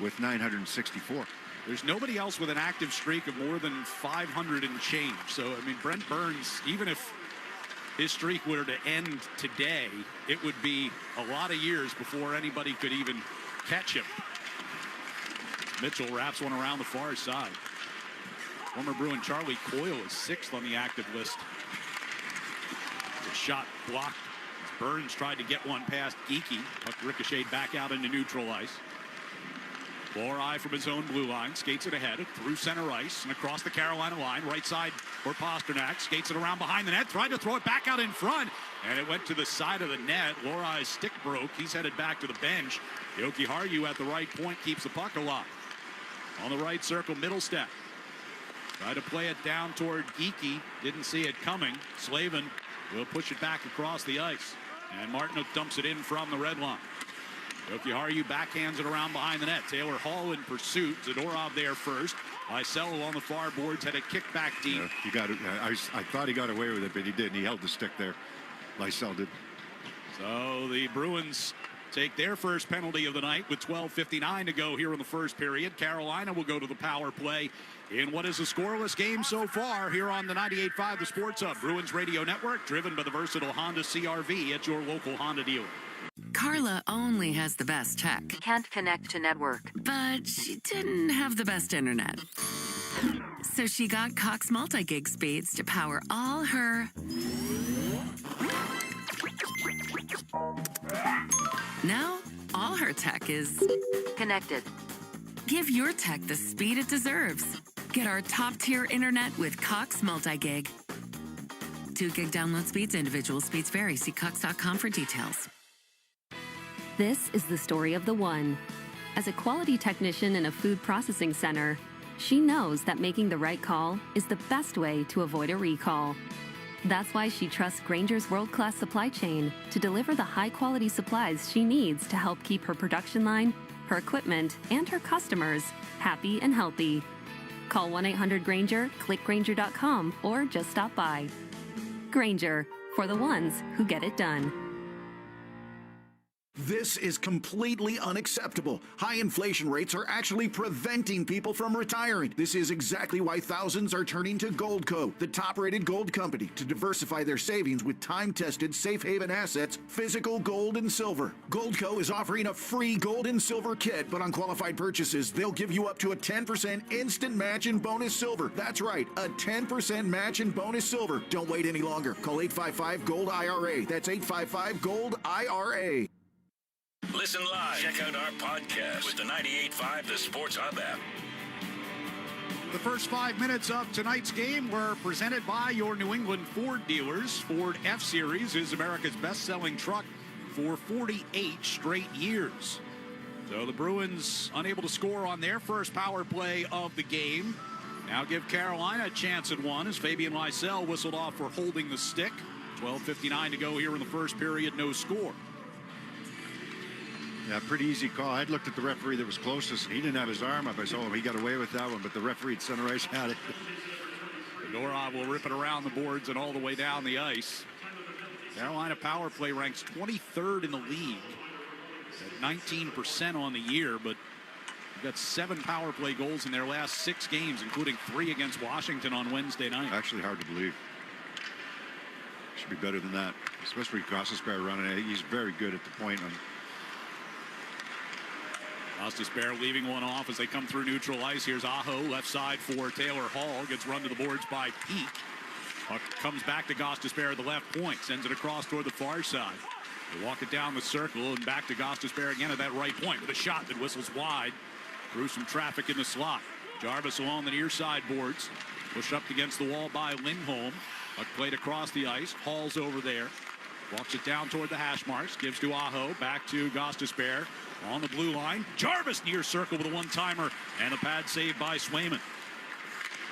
with 964. There's nobody else with an active streak of more than 500 and change. So, I mean, Brent Burns, even if his streak were to end today, it would be a lot of years before anybody could even catch him. Mitchell wraps one around the far side. Former Bruin Charlie Coyle is 6th on the active list. The shot blocked. Burns tried to get one past Geekie. Puck ricocheted back out into neutral ice. Lorai from his own blue line skates it ahead through center ice and across the Carolina line. Right side for Pasternak. Skates it around behind the net. Tried to throw it back out in front. And it went to the side of the net. Lorai's stick broke. He's headed back to the bench. Jokiharju at the right point keeps the puck alive. On the right circle, middle step. Tried to play it down toward Geekie. Didn't see it coming. Slavin will push it back across the ice. And Martinook dumps it in from the red line. Jokiharju backhands it around behind the net. Taylor Hall in pursuit. Zadorov there first. Lysell on the far boards had a kick back deep. Yeah, he got it. I thought he got away with it, but he didn't. He held the stick there. Lysell did. So the Bruins take their first penalty of the night with 12:59 to go here in the first period. Carolina will go to the power play in what is a scoreless game so far here on the 98.5 The Sports Hub. Bruins Radio Network, driven by the versatile Honda CR-V at your local Honda dealer. Carla only has the best tech. Can't connect to network. But she didn't have the best internet. So she got Cox multi-gig speeds to power all her... Now, all her tech is... connected. Give your tech the speed it deserves. Get our top-tier internet with Cox multi-gig. 2 gig download speeds. Individual speeds vary. See Cox.com for details. This is the story of the one. As a quality technician in a food processing center, she knows that making the right call is the best way to avoid a recall. That's why she trusts Grainger's world-class supply chain to deliver the high-quality supplies she needs to help keep her production line, her equipment, and her customers happy and healthy. Call 1-800-GRAINGER, click Grainger.com, or just stop by. Grainger, for the ones who get it done. This is completely unacceptable. High inflation rates are actually preventing people from retiring. This is exactly why thousands are turning to Goldco, the top-rated gold company, to diversify their savings with time-tested safe haven assets, physical gold and silver. Goldco is offering a free gold and silver kit, but on qualified purchases, they'll give you up to a 10% instant match in bonus silver. That's right, a 10% match in bonus silver. Don't wait any longer. Call 855-GOLD-IRA. That's 855-GOLD-IRA. Listen live. Check out our podcast with the 98.5 The Sports Hub app. The first 5 minutes of tonight's game were presented by your New England Ford dealers. Ford F-Series is America's best-selling truck for 48 straight years. So the Bruins unable to score on their first power play of the game. Now give Carolina a chance at one as Fabian Lysell whistled off for holding the stick. 12:59 to go here in the first period, no score. Yeah, pretty easy call. I'd looked at the referee that was closest. He didn't have his arm up. I saw him. He got away with that one, but the referee at center ice had it. Fedorov will rip it around the boards and all the way down the ice. Carolina power play ranks 23rd in the league at 19% on the year, but they've got 7 power play goals in their last 6 games, including 3 against Washington on Wednesday night. Actually hard to believe. Should be better than that, especially Gostisbehere running it. He's very good at the point. Gostisbehere leaving one off as they come through neutral ice. Here's Aho, left side for Taylor Hall. Gets run to the boards by Peak. Puck comes back to Gostisbehere at the left point. Sends it across toward the far side. They walk it down the circle and back to Gostisbehere again at that right point with a shot that whistles wide. Through some traffic in the slot. Jarvis along the near side boards. Pushed up against the wall by Lindholm. Puck played across the ice. Hall's over there. Walks it down toward the hash marks. Gives to Aho. Back to Gostisbehere. On the blue line. Jarvis near circle with a one-timer. And a pad save by Swayman.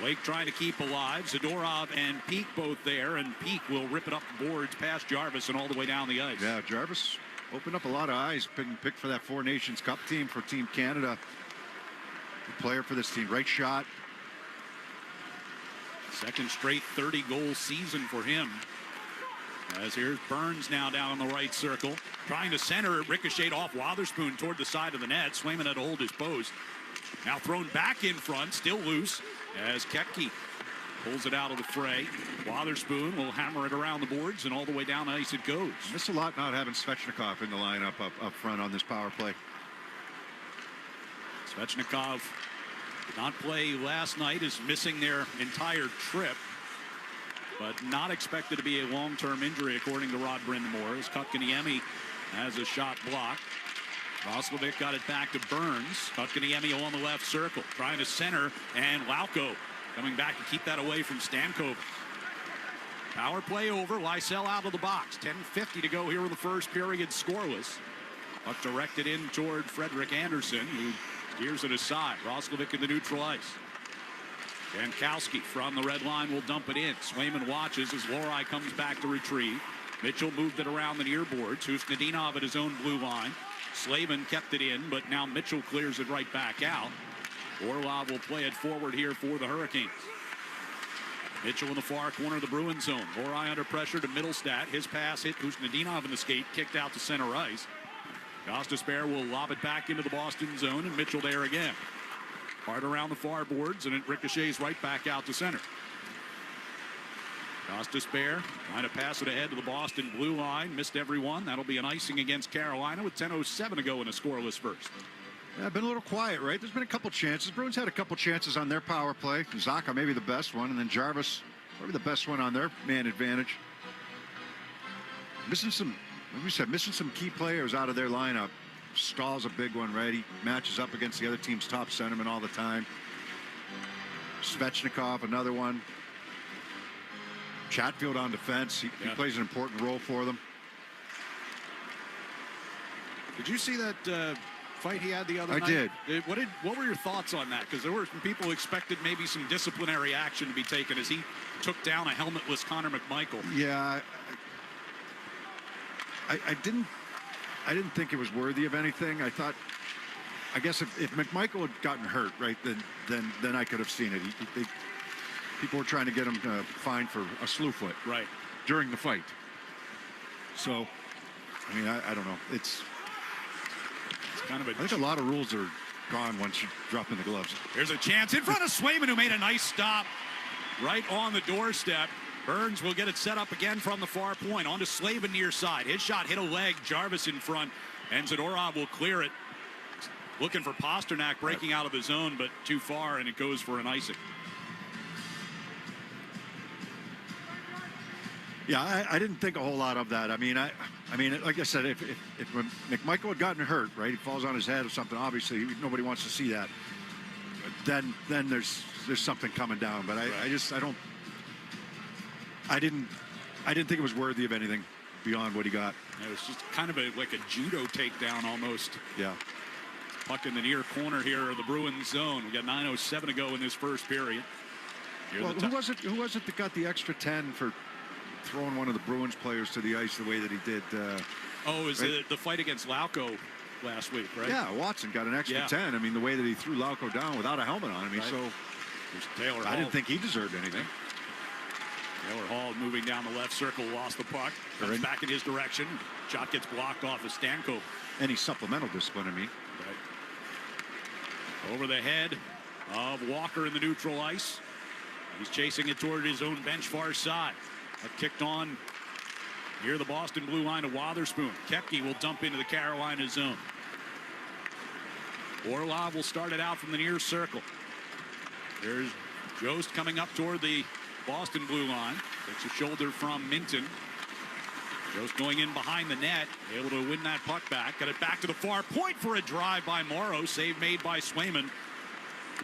Blake trying to keep alive. Zadorov and Peak both there. And Peak will rip it up the boards past Jarvis and all the way down the ice. Yeah, Jarvis opened up a lot of eyes. Picked for that Four Nations Cup team for Team Canada. Good player for this team. Right shot. Second straight 30-goal season for him. As here's Burns now down in the right circle. Trying to center it, ricocheted off Wotherspoon toward the side of the net. Swayman had to hold his post. Now thrown back in front, still loose, as Koepke pulls it out of the fray. Wotherspoon will hammer it around the boards, and all the way down the ice it goes. Missed a lot not having Svechnikov in the lineup up front on this power play. Svechnikov did not play last night, is missing their entire trip, but not expected to be a long-term injury, according to Rod Brindamore, as Kotkaniemi has a shot blocked. Roslovic got it back to Burns. Kotkaniemi on the left circle, trying to center, and Lauko coming back to keep that away from Stamkova. Power play over, Lysell out of the box. 10:50 to go here in the first period, scoreless. Puck directed in toward Frederick Anderson, who steers it aside. Roslovic in the neutral ice. Jankowski from the red line will dump it in. Swayman watches as Lohrei comes back to retrieve. Mitchell moved it around the near boards. Husnudinov at his own blue line. Slavin kept it in, but now Mitchell clears it right back out. Orlov will play it forward here for the Hurricanes. Mitchell in the far corner of the Bruins zone. Lohrei under pressure to Middlestat. His pass hit Husnudinov in the skate, kicked out to center ice. Gostisbehere will lob it back into the Boston zone, and Mitchell there again. Hard around the far boards, and it ricochets right back out to center. Gostisbehere trying to pass it ahead to the Boston blue line. Missed everyone. That'll be an icing against Carolina with 10:07 to go in a scoreless first. Yeah, been a little quiet, right? There's been a couple chances. Bruins had a couple chances on their power play. Zaka maybe the best one, and then Jarvis maybe the best one on their man advantage. Missing some, like we said, missing some key players out of their lineup. Stahl's a big one, right? He matches up against the other team's top centerman all the time. Svechnikov, another one. Chatfield on defense. He plays an important role for them. Did you see that fight he had the other night? I did. What were your thoughts on that? Because there were some people who expected maybe some disciplinary action to be taken as he took down a helmetless Connor McMichael. Yeah, I didn't think it was worthy of anything. I guess if McMichael had gotten hurt, right, then I could have seen it. People were trying to get him fined for a slew foot, right, during the fight. So, I mean, I don't know. It's kind of I think a lot of rules are gone once you drop in the gloves. Here's a chance in front of Swayman, who made a nice stop right on the doorstep. Burns will get it set up again from the far point. On to Slavin near side. His shot hit a leg. Jarvis in front. And Zadorov will clear it. Looking for Pasternak breaking out of the zone, but too far, and it goes for an icing. Yeah, I didn't think a whole lot of that. I mean, like I said, if McMichael had gotten hurt, right, he falls on his head or something, obviously nobody wants to see that. Then there's something coming down. But I didn't think it was worthy of anything beyond what he got. It was just kind of like a judo takedown almost. Yeah. Puck in the near corner here of the Bruins zone. We got 9:07 to go in this first period. Well, who was it that got the extra 10 for throwing one of the Bruins players to the ice the way that he did? It was the fight against Lauko last week, right? Yeah, Watson got an extra 10. I mean, the way that he threw Lauko down without a helmet on. I mean, so Taylor I didn't think he deserved anything. Taylor Hall moving down the left circle, lost the puck, comes back in his direction. Shot gets blocked off of Stanko. Any supplemental discipline, I mean. Right. Over the head of Walker in the neutral ice. He's chasing it toward his own bench far side. That kicked on near the Boston blue line to Wotherspoon. Koepke will dump into the Carolina zone. Orlov will start it out from the near circle. There's Jost coming up toward the Boston blue line. Takes a shoulder from Minton. Jost going in behind the net, able to win that puck back. Got it back to the far point for a drive by Morrow. Save made by Swayman.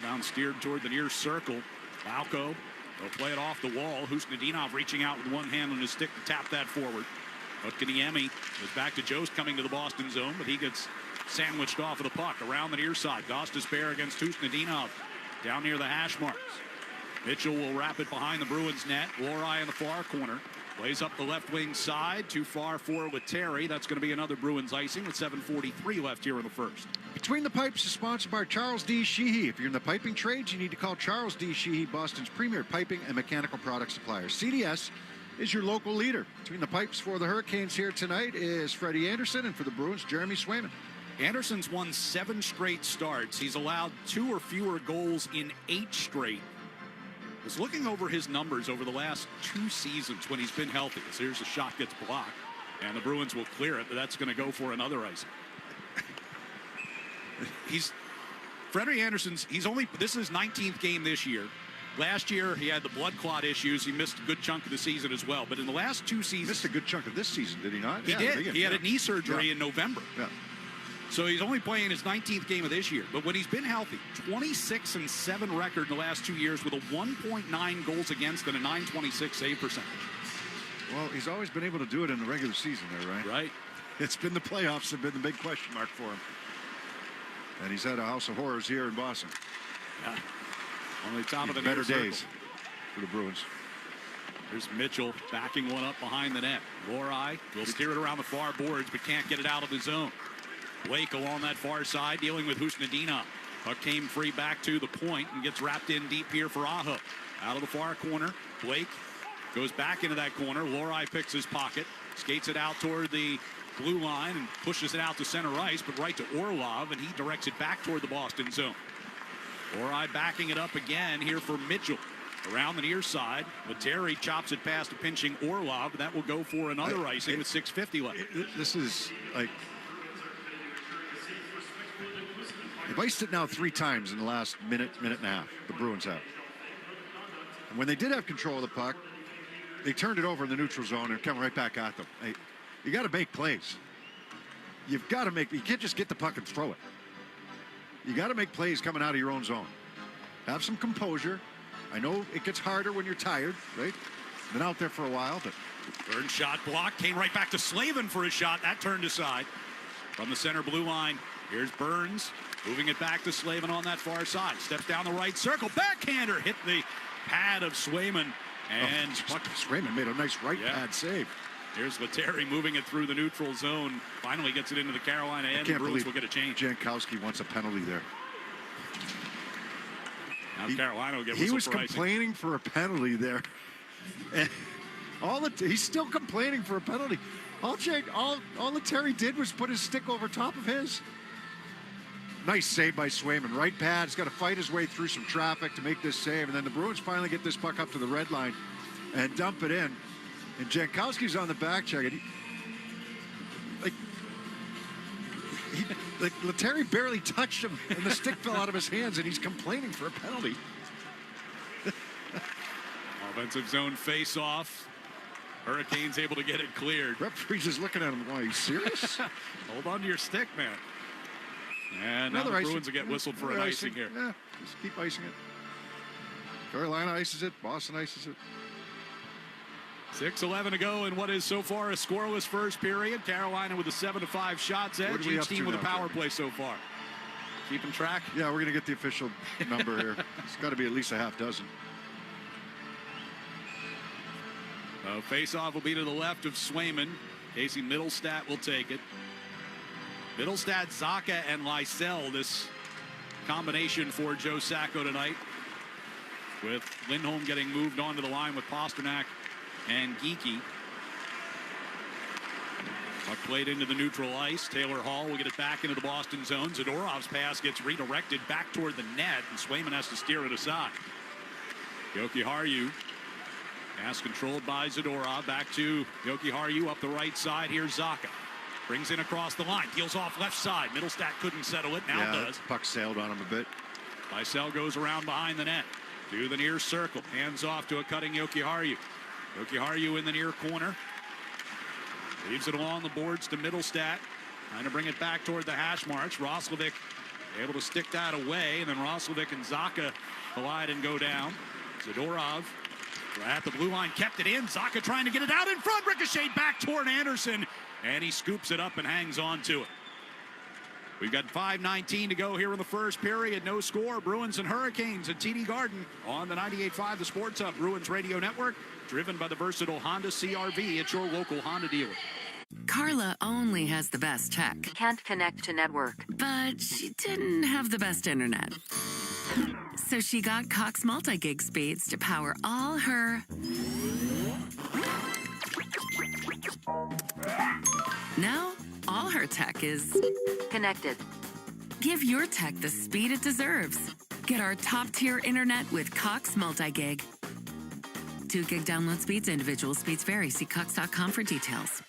Down steered toward the near circle. Lauko will play it off the wall. Husnudinov reaching out with one hand on his stick to tap that forward. Kotkaniemi goes back to Jost coming to the Boston zone, but he gets sandwiched off of the puck around the near side. Gostisbehere against Husnudinov down near the hash marks. Mitchell will wrap it behind the Bruins net. Lohrei in the far corner. Plays up the left wing side. Too far for Lettieri. That's going to be another Bruins icing with 7:43 left here in the first. Between the Pipes is sponsored by Charles D. Sheehy. If you're in the piping trades, you need to call Charles D. Sheehy, Boston's premier piping and mechanical product supplier. CDS is your local leader. Between the Pipes for the Hurricanes here tonight is Freddie Anderson, and for the Bruins, Jeremy Swayman. Anderson's won 7 straight starts. He's allowed 2 or fewer goals in 8 straight. I was looking over his numbers over the last 2 seasons when he's been healthy. So here's a shot gets blocked, and the Bruins will clear it, but that's going to go for another icing. Freddie Anderson's, this is his 19th game this year. Last year, he had the blood clot issues. He missed a good chunk of the season as well. But in the last 2 seasons... Missed a good chunk of this season, did he not? He did. He had a knee surgery in November. Yeah. So he's only playing his 19th game of this year. But when he's been healthy, 26-7 record in the last 2 years with a 1.9 goals against and a 926 save percentage. Well, he's always been able to do it in the regular season there, right? Right. It's been the playoffs have been the big question mark for him. And he's had a house of horrors here in Boston. Yeah. On the top of the better circle. days for the Bruins. There's Mitchell backing one up behind the net. Lohrei will steer it around the far boards, but can't get it out of the zone. Blake along that far side dealing with Husnudinov. Puck came free back to the point and gets wrapped in deep here for Aho. Out of the far corner, Blake goes back into that corner. Lohrei picks his pocket, skates it out toward the blue line and pushes it out to center ice, but right to Orlov, and he directs it back toward the Boston zone. Lohrei backing it up again here for Mitchell. Around the near side, Lettieri chops it past a pinching Orlov. That will go for another icing with 6:50 left. This is like... They've iced it now 3 times in the last minute and a half, the Bruins have. And when they did have control of the puck, they turned it over in the neutral zone and come right back at them. Hey, you got to make plays. You've got to make... You can't just get the puck and throw it. You got to make plays coming out of your own zone. Have some composure. I know it gets harder when you're tired, right? Been out there for a while, but Burns shot blocked, came right back to Slavin for his shot. That turned aside from the center blue line. Here's Burns moving it back to Slavin on that far side. Steps down the right circle. Backhander hit the pad of Swayman. And Swayman made a nice right pad save. Here's Lettieri moving it through the neutral zone. Finally gets it into the Carolina end. The Bruins will get a change. Jankowski wants a penalty there. Now Carolina will get He was whistle for icing. complaining for a penalty there. And he's still complaining for a penalty. All Lettieri did was put his stick over top of his. Nice save by Swayman. Right pad. He's got to fight his way through some traffic to make this save. And then the Bruins finally get this puck up to the red line and dump it in. And Jankowski's on the back check. And Lettieri barely touched him, and the stick fell out of his hands, and he's complaining for a penalty. Offensive zone face-off. Hurricanes able to get it cleared. Referee's just looking at him going, are you serious? Hold on to your stick, man. And now the Bruins will get whistled for an icing here. Yeah, just keep icing it. Carolina ices it. Boston ices it. 6:11 to go in what is so far a scoreless first period. Carolina with a 7-5 shots edge. Each team with a power play so far. Keeping track? Yeah, we're going to get the official number here. It's got to be at least a half dozen. Face-off will be to the left of Swayman. Casey Middlestat will take it. Middlestat, Zacha, and Lysell, this combination for Joe Sacco tonight. With Lindholm getting moved onto the line with Pasternak and Geekie. Puck played into the neutral ice. Taylor Hall will get it back into the Boston zone. Zadorov's pass gets redirected back toward the net, and Swayman has to steer it aside. Jokiharju. Pass controlled by Zadorov. Back to Jokiharju up the right side. Here's Zacha. Brings in across the line. Deals off left side. Middlestat couldn't settle it. Now does. Puck sailed on him a bit. Lysell goes around behind the net. To the near circle. Hands off to a cutting Jokiharju. Jokiharju in the near corner. Leaves it along the boards to Middlestat. Trying to bring it back toward the hash marks. Roslovic able to stick that away. And then Roslovic and Zacha collide and go down. Zadorov at the blue line kept it in. Zacha trying to get it out in front. Ricocheted back toward Anderson. And he scoops it up and hangs on to it. We've got 5:19 to go here in the first period. No score. Bruins and Hurricanes at TD Garden on the 98.5 The Sports Hub Bruins Radio Network. Driven by the versatile Honda CR-V at your local Honda dealer. Carla only has the best tech. Can't connect to network. But she didn't have the best internet. So she got Cox multi-gig speeds to power all her... Now, all her tech is connected. Give your tech the speed it deserves. Get our top-tier internet with Cox multi-gig. 2 gig download speeds, individual speeds vary. See Cox.com for details.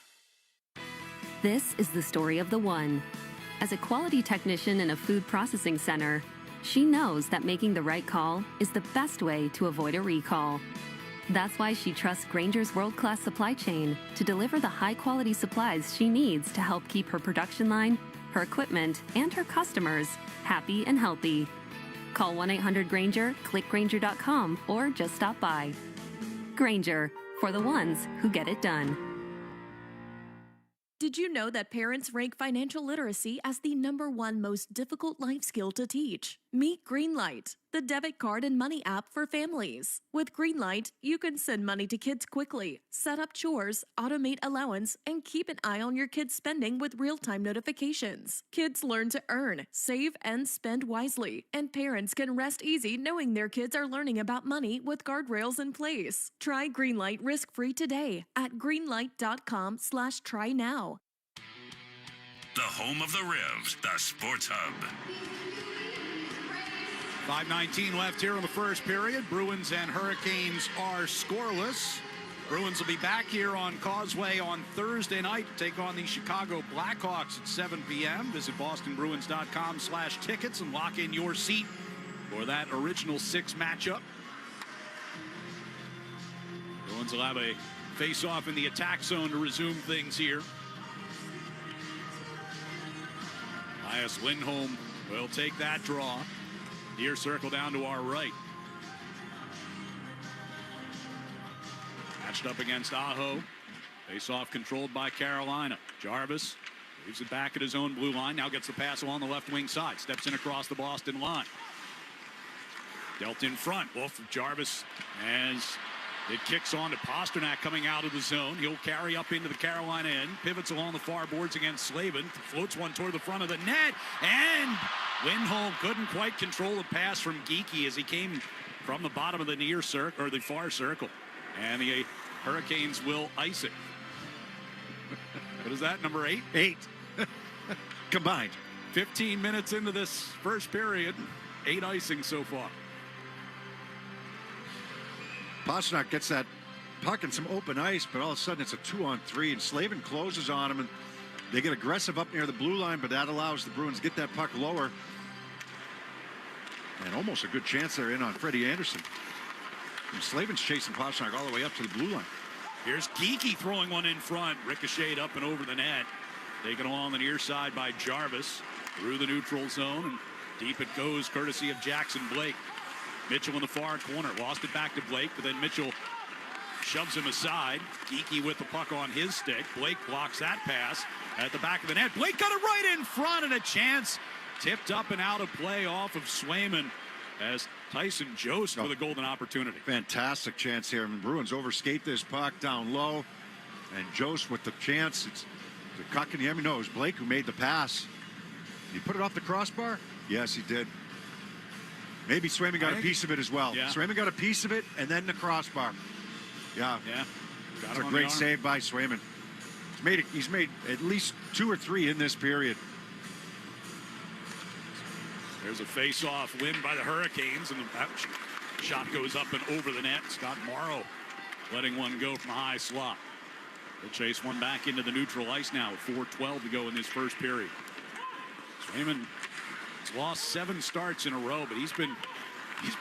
This is the story of the one. As a quality technician in a food processing center, she knows that making the right call is the best way to avoid a recall. That's why she trusts Grainger's world-class supply chain to deliver the high-quality supplies she needs to help keep her production line, her equipment, and her customers happy and healthy. Call 1-800-GRAINGER, click Grainger.com, or just stop by. Grainger, for the ones who get it done. Did you know that parents rank financial literacy as the #1 most difficult life skill to teach? Meet Greenlight, the debit card and money app for families. With Greenlight, you can send money to kids quickly, set up chores, automate allowance, and keep an eye on your kids' spending with real-time notifications. Kids learn to earn, save, and spend wisely, and parents can rest easy knowing their kids are learning about money with guardrails in place. Try Greenlight risk-free today at greenlight.com/try now. The home of the Revs, the Sports Hub. 5:19 left here in the first period. Bruins and Hurricanes are scoreless. Bruins will be back here on Causeway on Thursday night to take on the Chicago Blackhawks at 7 p.m. Visit bostonbruins.com/tickets and lock in your seat for that original 6 matchup. Bruins will have a face-off in the attack zone to resume things here. Elias Lindholm will take that draw. Near circle down to our right. matched up against Aho. Face-off controlled by Carolina. Jarvis leaves it back at his own blue line. Now gets the pass along the left wing side. Steps in across the Boston line. Dealt in front. Wolf Jarvis as it kicks on to Pasternak coming out of the zone. He'll carry up into the Carolina end. Pivots along the far boards against Slavin. Floats one toward the front of the net. And Lindholm couldn't quite control the pass from Geekie as he came from the bottom of the near circle, or the far circle. And the Hurricanes will ice it. What is that, number 8? 8. Combined. 15 minutes into this first period. 8 icing so far. Pasternak gets that puck in some open ice, but all of a sudden it's a 2-on-3, and Slavin closes on him, and they get aggressive up near the blue line, but that allows the Bruins to get that puck lower. And almost a good chance they're in on Freddie Anderson. And Slavin's chasing Pasternak all the way up to the blue line. Here's Geekie throwing one in front. Ricocheted up and over the net. Taken along the near side by Jarvis. Through the neutral zone. And deep it goes, courtesy of Jackson Blake. Mitchell in the far corner. Lost it back to Blake, but then Mitchell shoves him aside. Geekie with the puck on his stick. Blake blocks that pass at the back of the net. Blake got it right in front, and a chance tipped up and out of play off of Swayman as Tyson Jost with a golden opportunity. Fantastic chance here. And the Bruins overskate this puck down low. And Jost with the chance. It's the Kotkaniemi. No, it was Blake who made the pass. Did he put it off the crossbar? Yes, he did. Maybe Swayman got a piece of it as well. Yeah. Swayman got a piece of it and then the crossbar. Yeah. It's a great save by Swayman. He's made at least 2 or 3 in this period. There's a face-off win by the Hurricanes, and the shot goes up and over the net. Scott Morrow letting one go from a high slot. They'll chase one back into the neutral ice now with 4:12 to go in this first period. Swayman has lost 7 starts in a row, but he's been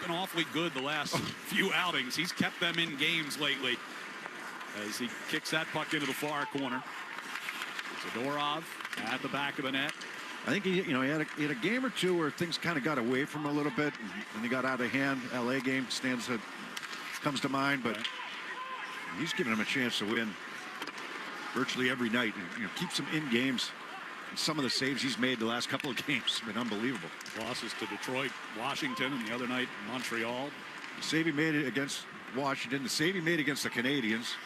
awfully good the last few outings. He's kept them in games lately as he kicks that puck into the far corner. Zadorov at the back of the net. I think he had a game or two where things kind of got away from him a little bit, and he got out of hand. LA game comes to mind, but he's giving him a chance to win virtually every night, and keeps him in games. And some of the saves he's made the last couple of games have been unbelievable. Losses to Detroit, Washington, and the other night Montreal. The save he made against Washington, the save he made against the Canadiens.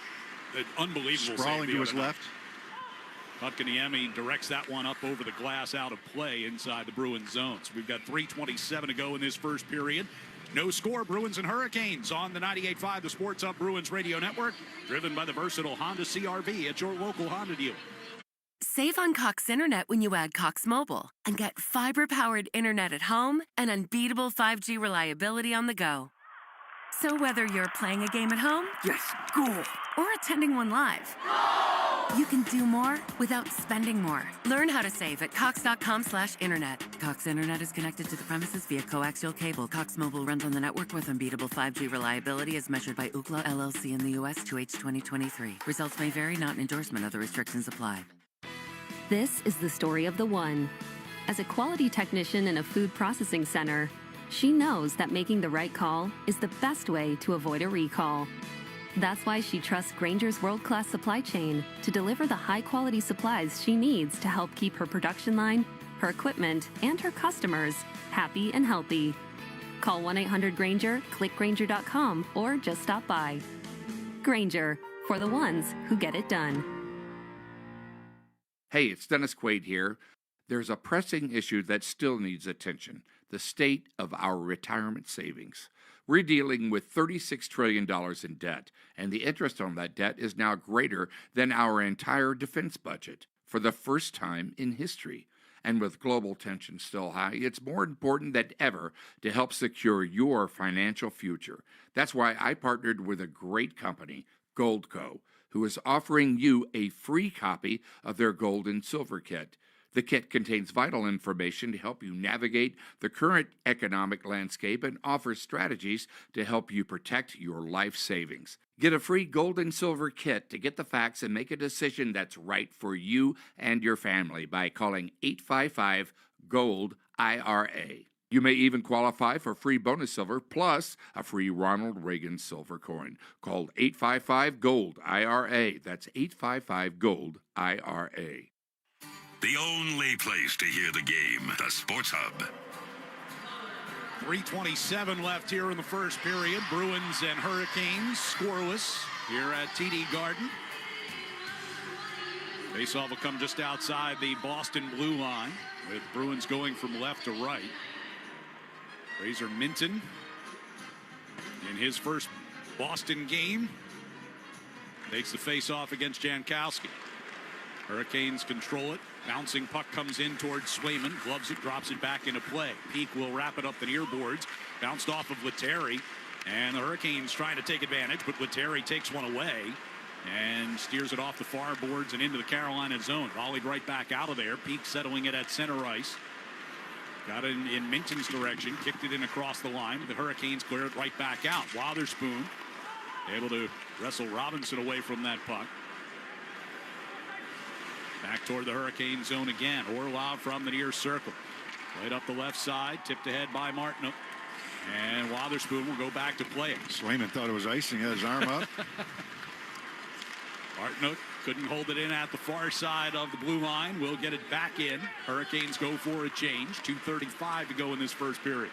An unbelievable sprawling save to his left. Kotkaniemi directs that one up over the glass, out of play inside the Bruins zone. So we've got 3:27 to go in this first period. No score, Bruins and Hurricanes on the 98.5 The Sports Hub Bruins Radio Network, driven by the versatile Honda CR-V at your local Honda dealer. Save on Cox Internet when you add Cox Mobile and get fiber-powered internet at home and unbeatable 5G reliability on the go. So whether you're playing a game at home, yes, cool, or attending one live, you can do more without spending more. Learn how to save at cox.com/internet. Cox Internet is connected to the premises via coaxial cable. Cox Mobile runs on the network with unbeatable 5G reliability as measured by Ookla LLC in the U.S. 2H 2023. Results may vary, not an endorsement. Other restrictions apply. This is the story of the one. As a quality technician in a food processing center, she knows that making the right call is the best way to avoid a recall. That's why she trusts Grainger's world-class supply chain to deliver the high-quality supplies she needs to help keep her production line, her equipment, and her customers happy and healthy. Call 1-800-GRAINGER, click Grainger.com, or just stop by. Grainger, for the ones who get it done. Hey, it's Dennis Quaid here. There's a pressing issue that still needs attention: the state of our retirement savings. We're dealing with $36 trillion in debt, and the interest on that debt is now greater than our entire defense budget for the first time in history. And with global tension still high, it's more important than ever to help secure your financial future. That's why I partnered with a great company, Goldco, who is offering you a free copy of their Gold and Silver Kit. The kit contains vital information to help you navigate the current economic landscape and offers strategies to help you protect your life savings. Get a free Gold and Silver Kit to get the facts and make a decision that's right for you and your family by calling 855-GOLD-IRA. You may even qualify for free bonus silver plus a free Ronald Reagan silver coin. Call 855-GOLD-IRA. That's 855-GOLD-IRA. The only place to hear the game, the Sports Hub. 3:27 left here in the first period. Bruins and Hurricanes scoreless here at TD Garden. Faceoff will come just outside the Boston blue line, with Bruins going from left to right. Fraser Minton in his first Boston game takes the face-off against Jankowski. Hurricanes control it. Bouncing puck comes in towards Swayman. Gloves it, drops it back into play. Peak will wrap it up the near boards. Bounced off of Lettieri. And the Hurricanes trying to take advantage, but Lettieri takes one away and steers it off the far boards and into the Carolina zone. Volleyed right back out of there. Peak settling it at center ice. Got it in Minton's direction, kicked it in across the line. The Hurricanes clear it right back out. Wotherspoon able to wrestle Robinson away from that puck. Back toward the Hurricane zone again. Orlov from the near circle. Played up the left side, tipped ahead by Martinook. And Wotherspoon will go back to play it. Swayman thought it was icing, had his arm up. Martinook couldn't hold it in at the far side of the blue line. We'll get it back in. Hurricanes go for a change. 2:35 to go in this first period.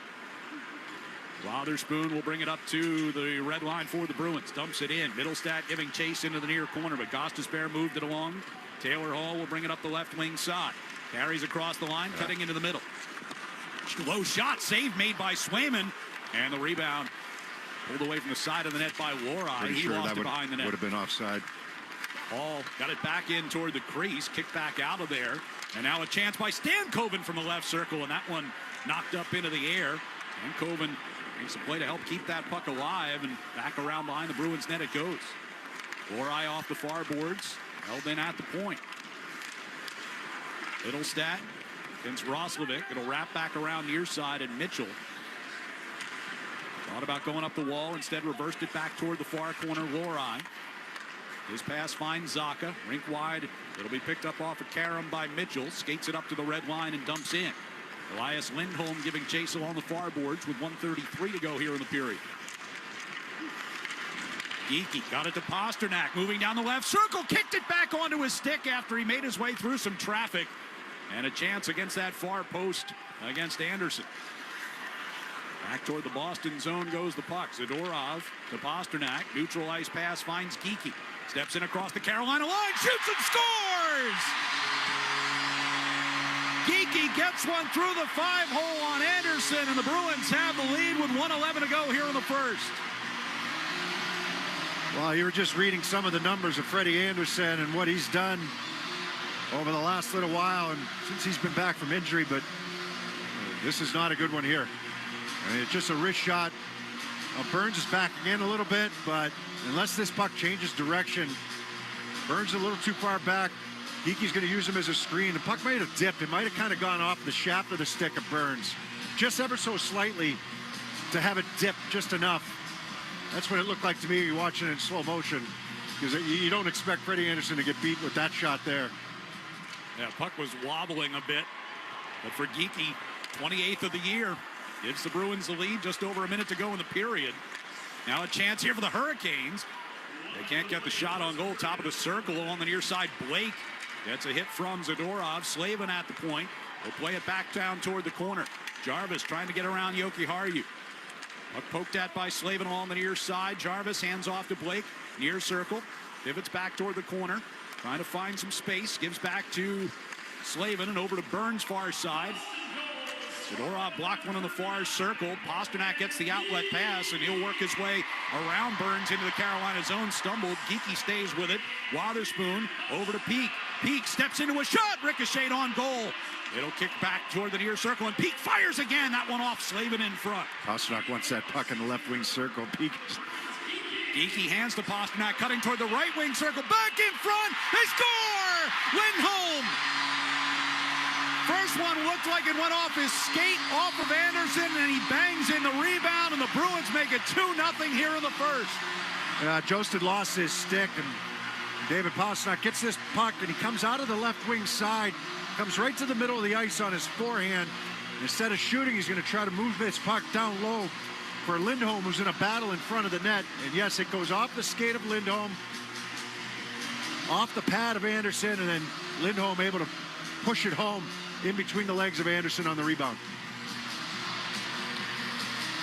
Wotherspoon will bring it up to the red line for the Bruins. Dumps it in. Middlestat giving chase into the near corner, but Gostisbehere moved it along. Taylor Hall will bring it up the left wing side. Carries across the line, cutting into the middle. Low shot, save made by Swayman. And the rebound pulled away from the side of the net by Lohrei. He lost it behind the net. Would have been offside. Hall got it back in toward the crease, kicked back out of there. And now a chance by Stankoven from the left circle, and that one knocked up into the air. Stankoven makes a play to help keep that puck alive, and back around behind the Bruins net it goes. Lohrei off the far boards, held in at the point. Middlestat against Roslovic. It'll wrap back around near side, and Mitchell thought about going up the wall, instead reversed it back toward the far corner. Lohrei. His pass finds Zaka, rink wide. It'll be picked up off of Karam by Mitchell. Skates it up to the red line and dumps in. Elias Lindholm giving chase along the far boards with 1:33 to go here in the period. Geekie got it to Pasternak, moving down the left circle, kicked it back onto his stick after he made his way through some traffic. And a chance against that far post against Anderson. Back toward the Boston zone goes the puck. Zadorov to Pasternak. Neutral ice pass finds Geekie. Steps in across the Carolina line, shoots and scores! Geekie gets one through the 5-hole on Anderson, and the Bruins have the lead with 1:11 to go here in the first. Well, you were just reading some of the numbers of Freddie Anderson and what he's done over the last little while, and since he's been back from injury, but this is not a good one here. I mean, it's just a wrist shot. Burns is backing in a little bit, but unless this puck changes direction, Burns a little too far back. Geekie's going to use him as a screen. The puck might have dipped. It might have kind of gone off the shaft of the stick of Burns, just ever so slightly, to have it dip just enough. That's what it looked like to me watching it in slow motion, because you don't expect Freddie Anderson to get beat with that shot there. Yeah, puck was wobbling a bit, but for Geekie, 28th of the year, gives the Bruins the lead. Just over a minute to go in the period. Now a chance here for the Hurricanes. They can't get the shot on goal. Top of the circle along the near side. Blake gets a hit from Zadorov. Slavin at the point. They'll play it back down toward the corner. Jarvis trying to get around Yoki Haru. Puck poked at by Slavin along the near side. Jarvis hands off to Blake. Near circle. Pivots back toward the corner. Trying to find some space. Gives back to Slavin and over to Burns' far side. Zadorov blocked one on the far circle. Pasternak gets the outlet pass, and he'll work his way around Burns into the Carolina zone. Stumbled. Geekie stays with it. Wotherspoon over to Peak. Peak steps into a shot. Ricocheted on goal. It'll kick back toward the near circle, and Peak fires again. That one off Slavin in front. Pasternak wants that puck in the left wing circle. Peak. Geekie hands to Pasternak, cutting toward the right wing circle. Back in front. They score! Lindholm! First one looked like it went off his skate, off of Anderson, and he bangs in the rebound, and the Bruins make it 2-0 here in the first. Jostin lost his stick, and David Pasternak gets this puck, and he comes out of the left wing side, comes right to the middle of the ice on his forehand, Instead of shooting, he's going to try to move this puck down low for Lindholm, who's in a battle in front of the net. And yes, it goes off the skate of Lindholm, off the pad of Anderson, and then Lindholm able to push it home in between the legs of Anderson on the rebound.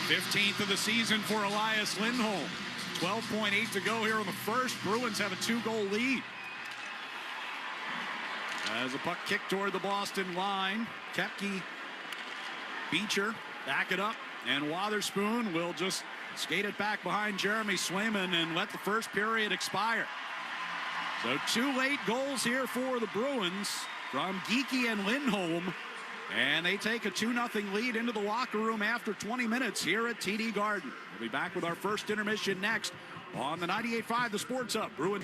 15th of the season for Elias Lindholm. 12.8 to go here in the first. Bruins have a 2-goal lead. As a puck kicked toward the Boston line, Koepke, Beecher back it up, and Wotherspoon will just skate it back behind Jeremy Swayman and let the first period expire. So 2 late goals here for the Bruins from Geekie and Lindholm, and they take a 2-0 lead into the locker room after 20 minutes here at TD Garden. We'll be back with our first intermission next on the 98.5 The Sports Hub. Bruin.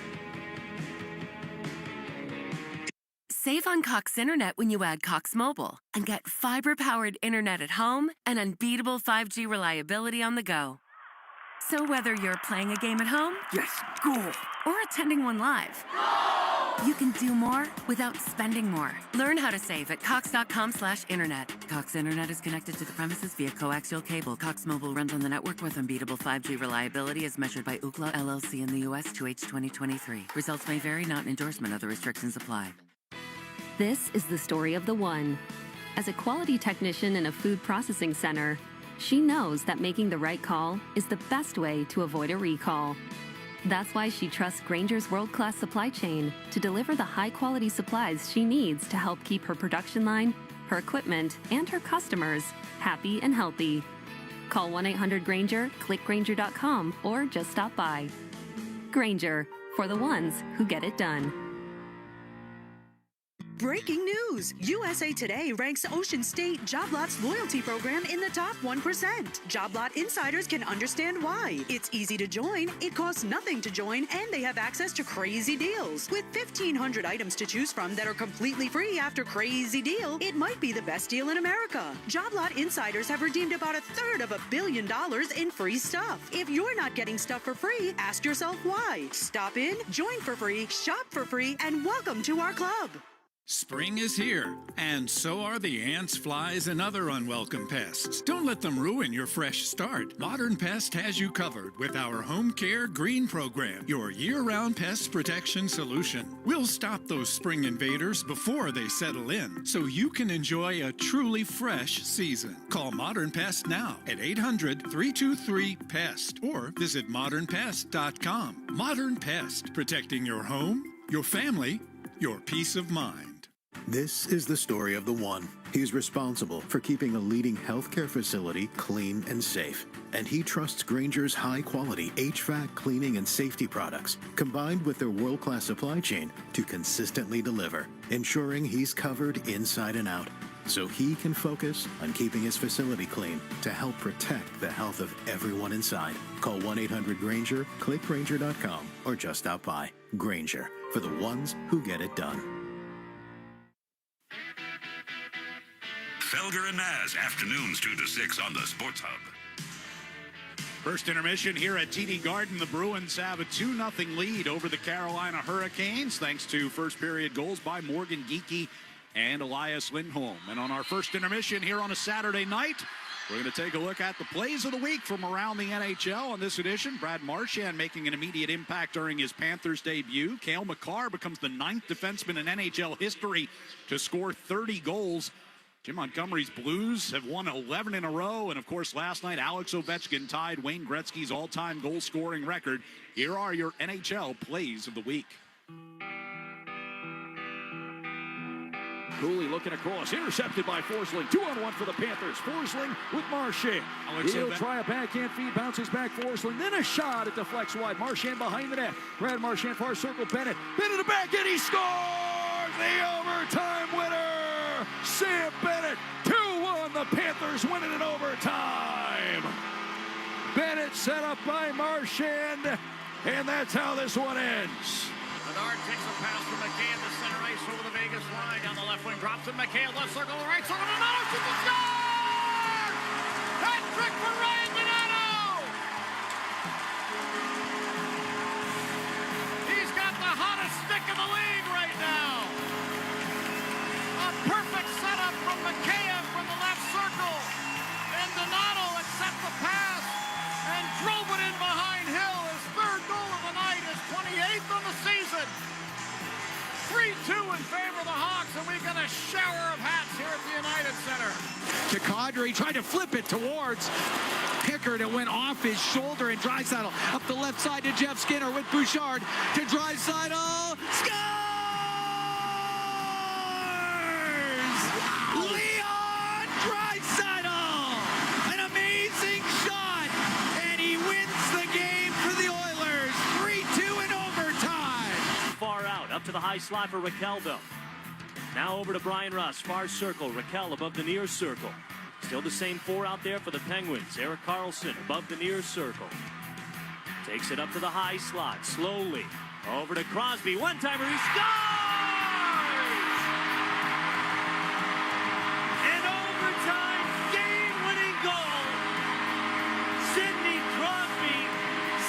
Save on Cox Internet when you add Cox Mobile and get fiber-powered internet at home and unbeatable 5G reliability on the go. So whether you're playing a game at home, yes, cool, or attending one live, you can do more without spending more. Learn how to save at cox.com/internet. Cox Internet is connected to the premises via coaxial cable. Cox Mobile runs on the network with unbeatable 5G reliability as measured by Ookla LLC in the U.S. 2H 2023. Results may vary, not an endorsement. Other restrictions apply. This is the story of the one. As a quality technician in a food processing center, she knows that making the right call is the best way to avoid a recall. That's why she trusts Grainger's world-class supply chain to deliver the high-quality supplies she needs to help keep her production line, her equipment, and her customers happy and healthy. Call 1-800-GRAINGER, click Grainger.com, or just stop by. Grainger, for the ones who get it done. Breaking news! USA Today ranks Ocean State Job Lot's loyalty program in the top 1%. Job Lot insiders can understand why. It's easy to join, it costs nothing to join, and they have access to crazy deals. With 1,500 items to choose from that are completely free after Crazy Deal, it might be the best deal in America. Job Lot insiders have redeemed about $1/3 billion in free stuff. If you're not getting stuff for free, ask yourself why. Stop in, join for free, shop for free, and welcome to our club. Spring is here, and so are the ants, flies, and other unwelcome pests. Don't let them ruin your fresh start. Modern Pest has you covered with our Home Care Green Program, your year-round pest protection solution. We'll stop those spring invaders before they settle in, so you can enjoy a truly fresh season. Call Modern Pest now at 800-323-PEST or visit modernpest.com. Modern Pest, protecting your home, your family, your peace of mind. This is the story of the one. He's responsible for keeping a leading healthcare facility clean and safe. And he trusts Grainger's high-quality HVAC cleaning and safety products, combined with their world-class supply chain, to consistently deliver, ensuring he's covered inside and out, so he can focus on keeping his facility clean to help protect the health of everyone inside. Call 1-800-GRAINGER, click Grainger.com, or just stop by. Grainger, for the ones who get it done. Felger and Naz, afternoons 2 to 6 on the Sports Hub. First intermission here at TD Garden. The Bruins have a 2-0 lead over the Carolina Hurricanes, thanks to first period goals by Morgan Geekie and Elias Lindholm. And on our first intermission here on a Saturday night, we're going to take a look at the plays of the week from around the NHL. On this edition, Brad Marchand making an immediate impact during his Panthers debut. Cale Makar becomes the 9th defenseman in NHL history to score 30 goals. Jim Montgomery's Blues have won 11 in a row. And, of course, last night, Alex Ovechkin tied Wayne Gretzky's all-time goal-scoring record. Here are your NHL plays of the week. Cooley looking across, intercepted by Forsling. 2-on-1 for the Panthers. Forsling with Marchand. He'll try a backhand feed, bounces back Forsling. Then a shot. It deflects wide. Marchand behind the net. Brad Marchand far circle. Bennett. Bennett back and he scores the overtime winner. Sam Bennett. 2-1. The Panthers win it in overtime. Bennett set up by Marchand. And that's how this one ends. Bedard takes a pass from McCann to center ice over the Vegas line. Down the left wing, drops it. McCann, left circle, right circle, Donato shoots the score! Hat trick for Ryan Donato! He's got the hottest stick in the league right now. A perfect setup from McCann from the left circle. in favor of the Hawks, and we got a shower of hats here at the United Center. To Kadri, tried to flip it towards Pickard. It went off his shoulder, and Draisaitl up the left side to Jeff Skinner with Bouchard to Draisaitl. Scores! Leon Draisaitl! An amazing shot, and he wins the game for the Oilers. 3-2 in overtime. Far out, up to the high slot for Raqueldo. Now over to Brian Russ, far circle. Raquel above the near circle. Still the same four out there for the Penguins. Erik Karlsson above the near circle. Takes it up to the high slot, slowly. Over to Crosby, one-timer, he scores! An overtime game-winning goal. Sidney Crosby,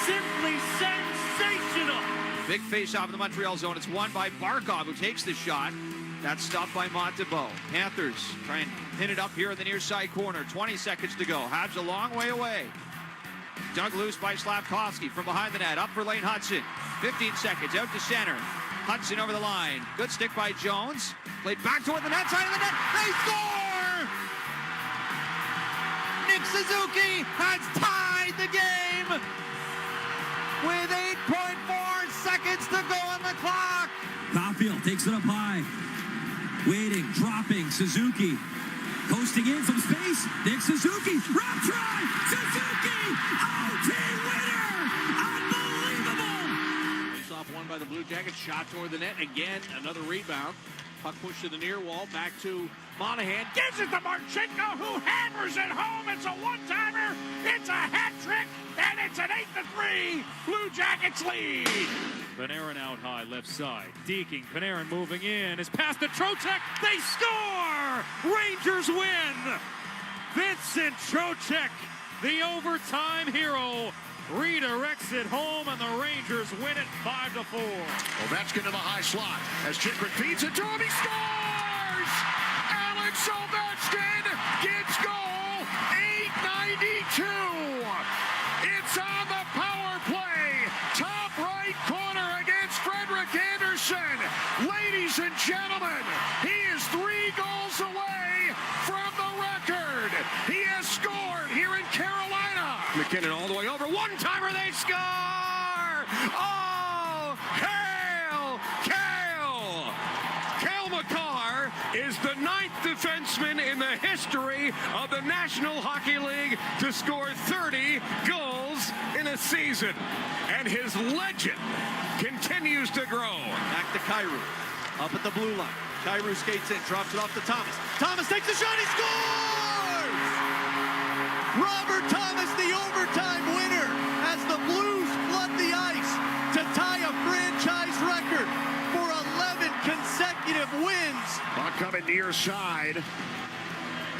simply sensational. Big face-off in the Montreal zone. It's won by Barkov, who takes the shot. That's stopped by Montembeault. Panthers try and pin it up here in the near side corner. 20 seconds to go. Habs a long way away. Dug loose by Slavkovsky from behind the net. Up for Lane Hudson. 15 seconds. Out to center. Hudson over the line. Good stick by Jones. Played back toward the net side of the net. They score! Nick Suzuki has tied the game with 8.4 seconds to go on the clock. Caulfield takes it up high. Waiting, dropping, Suzuki. Posting in some space. Nick Suzuki. Rock try! Suzuki! OT winner! Unbelievable! Face off won by the Blue Jackets. Shot toward the net. Again, another rebound. Puck pushed to the near wall. Back to Monahan. Gives it to Marchenko, who hammers it home. It's a one-timer. It's a hat trick. And it's an 8-3. Blue Jackets lead. Panarin out high, left side. Deaking, Panarin moving in. His pass to Trocheck. They score! Rangers win! Vincent Trocheck, the overtime hero, redirects it home, and the Rangers win it 5-4. Ovechkin to the high slot as Chikrin feeds it to him. He scores! Alex Ovechkin gets goal 892. It's on the power play. Top right corner against Frederik Andersen. Ladies and gentlemen, he is 3 goals away from the record. He has scored here in Carolina. McKinnon all the way over. One-timer, they score! Oh, Cale! Cale Makar is the 9th defenseman in the history of the National Hockey League to score 30 goals in a season. And his legend continues to grow. Back to Kyrou. Up at the blue line. Kyrou skates in, drops it off to Thomas. Thomas takes a shot, he scores! Robert Thomas, the overtime winner, as the Blues flood the ice to tie a franchise record for 11 consecutive wins. Puck coming near side.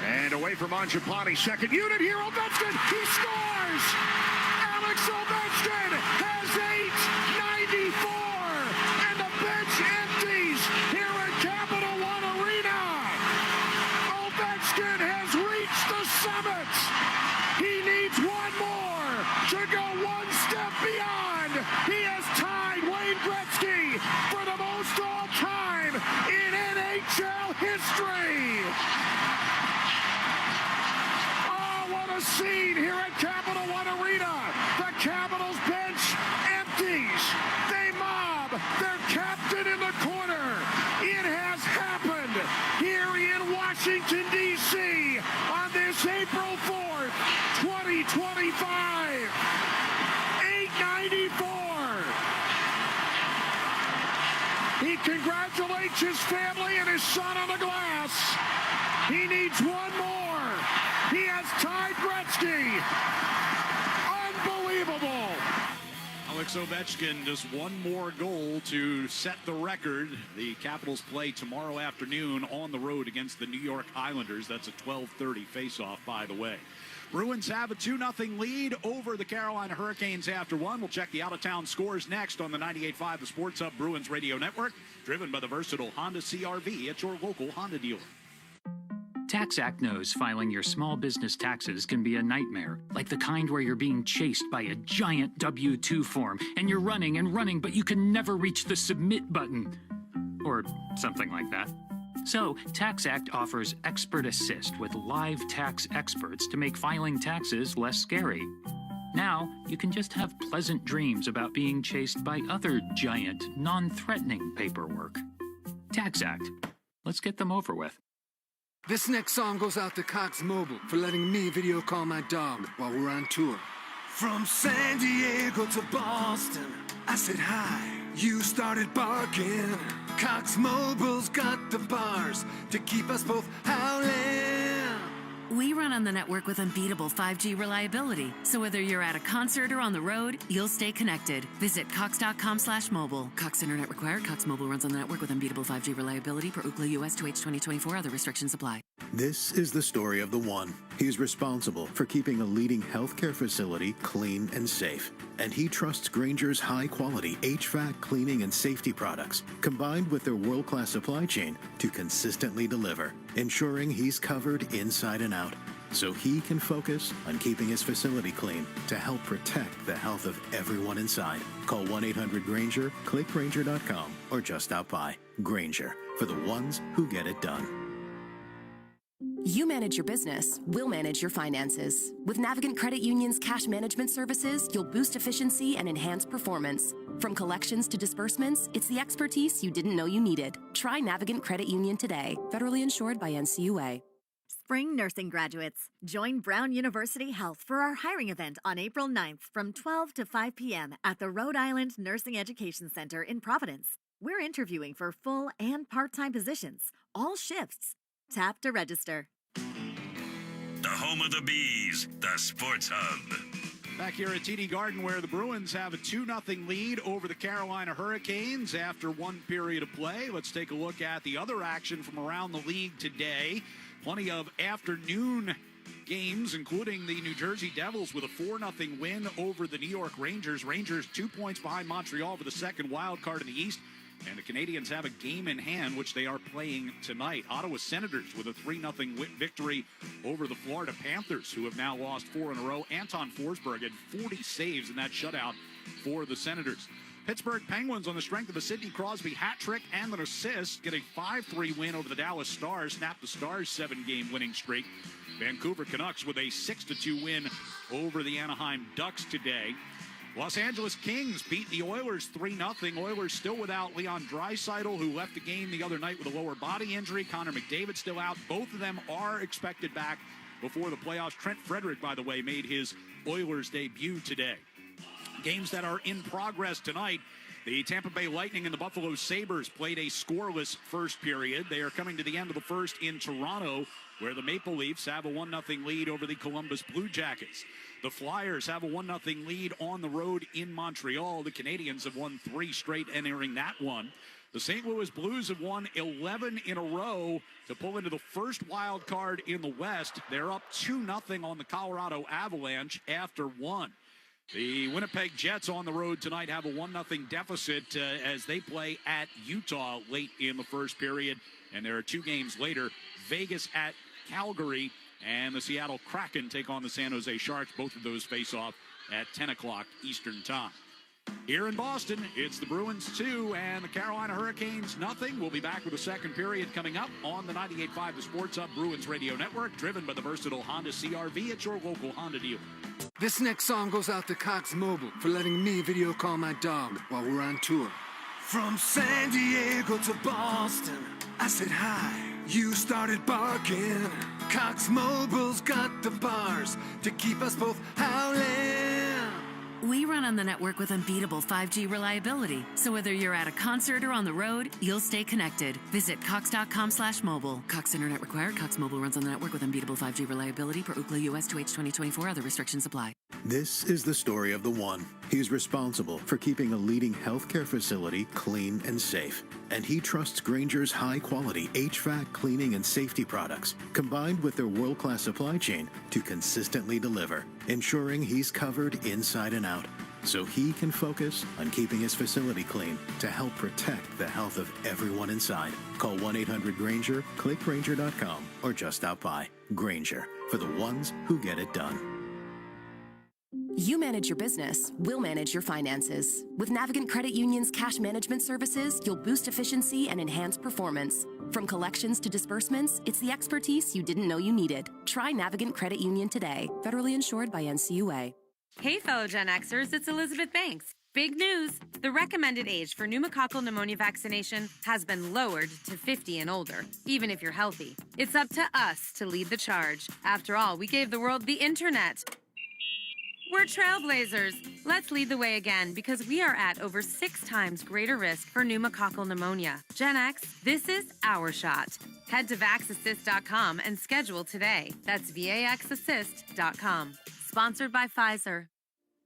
And away from Mangiapane, second unit here, Ovechkin, he scores! Alex Ovechkin has 894, and the bench empties here at Capital One Arena. Ovechkin has reached the summit. He needs one more to go one step beyond. He has tied Wayne Gretzky for the most all-time in NHL history. Scene here at Capital One Arena. The Capitals bench empties. They mob their captain in the corner. It has happened here in Washington, D.C. on this April 4th, 2025. 894. He congratulates his family and his son on the glass. He needs one more. He has tied Gretzky. Unbelievable. Alex Ovechkin just one more goal to set the record. The Capitals play tomorrow afternoon on the road against the New York Islanders. That's a 12:30 face-off, by the way. Bruins have a 2-0 lead over the Carolina Hurricanes after one. We'll check the out-of-town scores next on the 98.5 The Sports Hub Bruins Radio Network, driven by the versatile Honda CR-V at your local Honda dealer. TaxAct knows filing your small business taxes can be a nightmare, like the kind where you're being chased by a giant W-2 form and you're running and running, but you can never reach the submit button. or something like that. So, TaxAct offers Expert Assist with live tax experts to make filing taxes less scary. Now, you can just have pleasant dreams about being chased by other giant, non-threatening paperwork. TaxAct. Let's get them over with. This next song goes out to Cox Mobile for letting me video call my dog while we're on tour. From San Diego to Boston, I said hi. You started barking. Cox Mobile's got the bars to keep us both howling. We run on the network with unbeatable 5G reliability. So whether you're at a concert or on the road, you'll stay connected. Visit cox.com/mobile. Cox Internet required. Cox Mobile runs on the network with unbeatable 5G reliability per Ookla US 2H 2024. Other restrictions apply. This is the story of the one. He's responsible for keeping a leading healthcare facility clean and safe. And he trusts Grainger's high-quality HVAC cleaning and safety products, combined with their world-class supply chain, to consistently deliver, ensuring he's covered inside and out, so he can focus on keeping his facility clean to help protect the health of everyone inside. Call 1-800-GRAINGER, click Grainger.com, or just stop by. Grainger, for the ones who get it done. You manage your business, we'll manage your finances. With Navigant Credit Union's cash management services, you'll boost efficiency and enhance performance. From collections to disbursements, it's the expertise you didn't know you needed. Try Navigant Credit Union today. Federally insured by NCUA. Spring nursing graduates, join Brown University Health for our hiring event on April 9th from 12 to 5 p.m. at the Rhode Island Nursing Education Center in Providence. We're interviewing for full and part-time positions, all shifts. Tap to register. The home of the Bees, the Sports Hub. Back here at TD Garden, where the Bruins have a 2-0 lead over the Carolina Hurricanes after one period of play. Let's take a look at the other action from around the league today. Plenty of afternoon games, including the New Jersey Devils with a 4-0 win over the New York Rangers. Rangers 2 points behind Montreal for the second wild card in the East. And the Canadiens have a game in hand, which they are playing tonight. Ottawa Senators with a 3-0 victory over the Florida Panthers, who have now lost 4 in a row. Anton Forsberg had 40 saves in that shutout for the Senators. Pittsburgh Penguins, on the strength of a Sidney Crosby hat trick and an assist, get a 5-3 win over the Dallas Stars, snap the Stars' 7-game winning streak. Vancouver Canucks with a 6-2 win over the Anaheim Ducks today. Los Angeles Kings beat the Oilers 3-0. Oilers still without Leon Draisaitl, who left the game the other night with a lower body injury. Connor McDavid still out. Both of them are expected back before the playoffs. Trent Frederick, by the way, made his Oilers debut today. Games that are in progress tonight. The Tampa Bay Lightning and the Buffalo Sabres played a scoreless first period. They are coming to the end of the first in Toronto, where the Maple Leafs have a 1-0 lead over the Columbus Blue Jackets. The Flyers have a 1-0 lead on the road in Montreal. The Canadiens have won 3 straight entering that one. The St. Louis Blues have won 11 in a row to pull into the first wild card in the West. They're up 2-0 on the Colorado Avalanche after one. The Winnipeg Jets on the road tonight have a 1-0 deficit as they play at Utah late in the first period. And there are 2 games later, Vegas at Calgary, and the Seattle Kraken take on the San Jose Sharks. Both of those face off at 10 o'clock Eastern time. Here in Boston, it's the Bruins 2 and the Carolina Hurricanes nothing. We'll be back with the second period coming up on the 98.5 The Sports Hub Bruins Radio Network, driven by the versatile Honda CR-V at your local Honda dealer. This next song goes out to Cox Mobile for letting me video call my dog while we're on tour. From San Diego to Boston, I said hi. You started barking. Cox Mobile's got the bars to keep us both howling. We run on the network with unbeatable 5G reliability. So whether you're at a concert or on the road, you'll stay connected. Visit cox.com/mobile. Cox Internet required. Cox Mobile runs on the network with unbeatable 5G reliability per Ookla US 2H 2024. Other restrictions apply. This is the story of the one. He's responsible for keeping a leading healthcare facility clean and safe. And he trusts Grainger's high-quality HVAC cleaning and safety products, combined with their world-class supply chain, to consistently deliver, ensuring he's covered inside and out, so he can focus on keeping his facility clean to help protect the health of everyone inside. Call 1-800-GRAINGER, click Grainger.com, or just stop by. Grainger, for the ones who get it done. You manage your business, we'll manage your finances. With Navigant Credit Union's cash management services, you'll boost efficiency and enhance performance. From collections to disbursements, it's the expertise you didn't know you needed. Try Navigant Credit Union today. Federally insured by NCUA. Hey, fellow Gen Xers, it's Elizabeth Banks. Big news! The recommended age for pneumococcal pneumonia vaccination has been lowered to 50 and older, even if you're healthy. It's up to us to lead the charge. After all, we gave the world the internet. We're trailblazers. Let's lead the way again because we are at over 6 times greater risk for pneumococcal pneumonia. Gen X, this is our shot. Head to vaxassist.com and schedule today. That's vaxassist.com. Sponsored by Pfizer.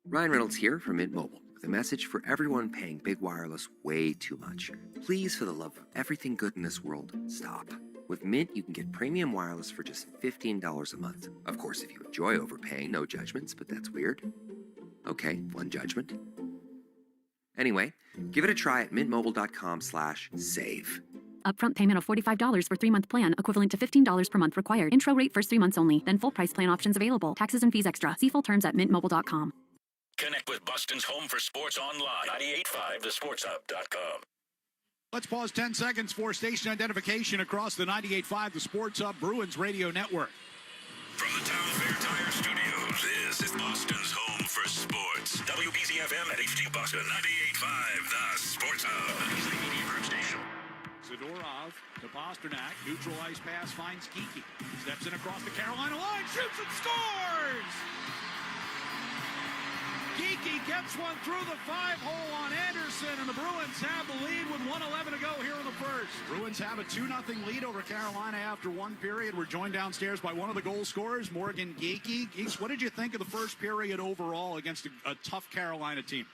Ryan Reynolds here from Mint Mobile with a message for everyone paying big wireless way too much. Please, for the love of everything good in this world, stop. With Mint, you can get premium wireless for just $15 a month. Of course, if you enjoy overpaying, no judgments, but that's weird. Okay, one judgment. Anyway, give it a try at mintmobile.com/save. Upfront payment of $45 for 3-month plan, equivalent to $15 per month required. Intro rate first 3 months only, then full price plan options available. Taxes and fees extra. See full terms at mintmobile.com. Connect with Boston's home for sports online. 98.5thesportshub.com. Let's pause 10 seconds for station identification across the 98.5 The Sports Hub Bruins radio network. From the Town Fair Tire Studios, this is Boston's home for sports. WBZ-FM at HD Boston, 98.5 The Sports Hub. Is the media group station. Zadorov to Pasternak. Neutral ice pass finds Geekie. Steps in across the Carolina line, shoots and scores! Geekie gets one through the 5-hole on Anderson, and the Bruins have the lead with 1:11 to go here in the first. Bruins have a 2-0 lead over Carolina after one period. We're joined downstairs by one of the goal scorers, Morgan Geekie. Geeks, what did you think of the first period overall against a tough Carolina team?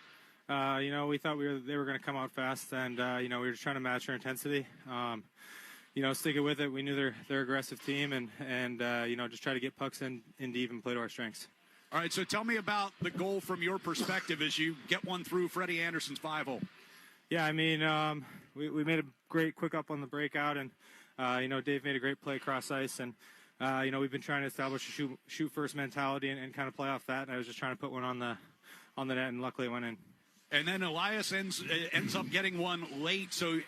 We thought they were going to come out fast, and we were just trying to match their intensity. Sticking with it. We knew they're an aggressive team, and just try to get pucks in deep and play to our strengths. All right, so tell me about the goal from your perspective as you get one through Freddie Anderson's 5-hole. Yeah, we made a great quick up on the breakout, and Dave made a great play across ice, and we've been trying to establish a shoot first mentality and kind of play off that. And I was just trying to put one on the net, and luckily it went in. And then Elias ends up getting one late. So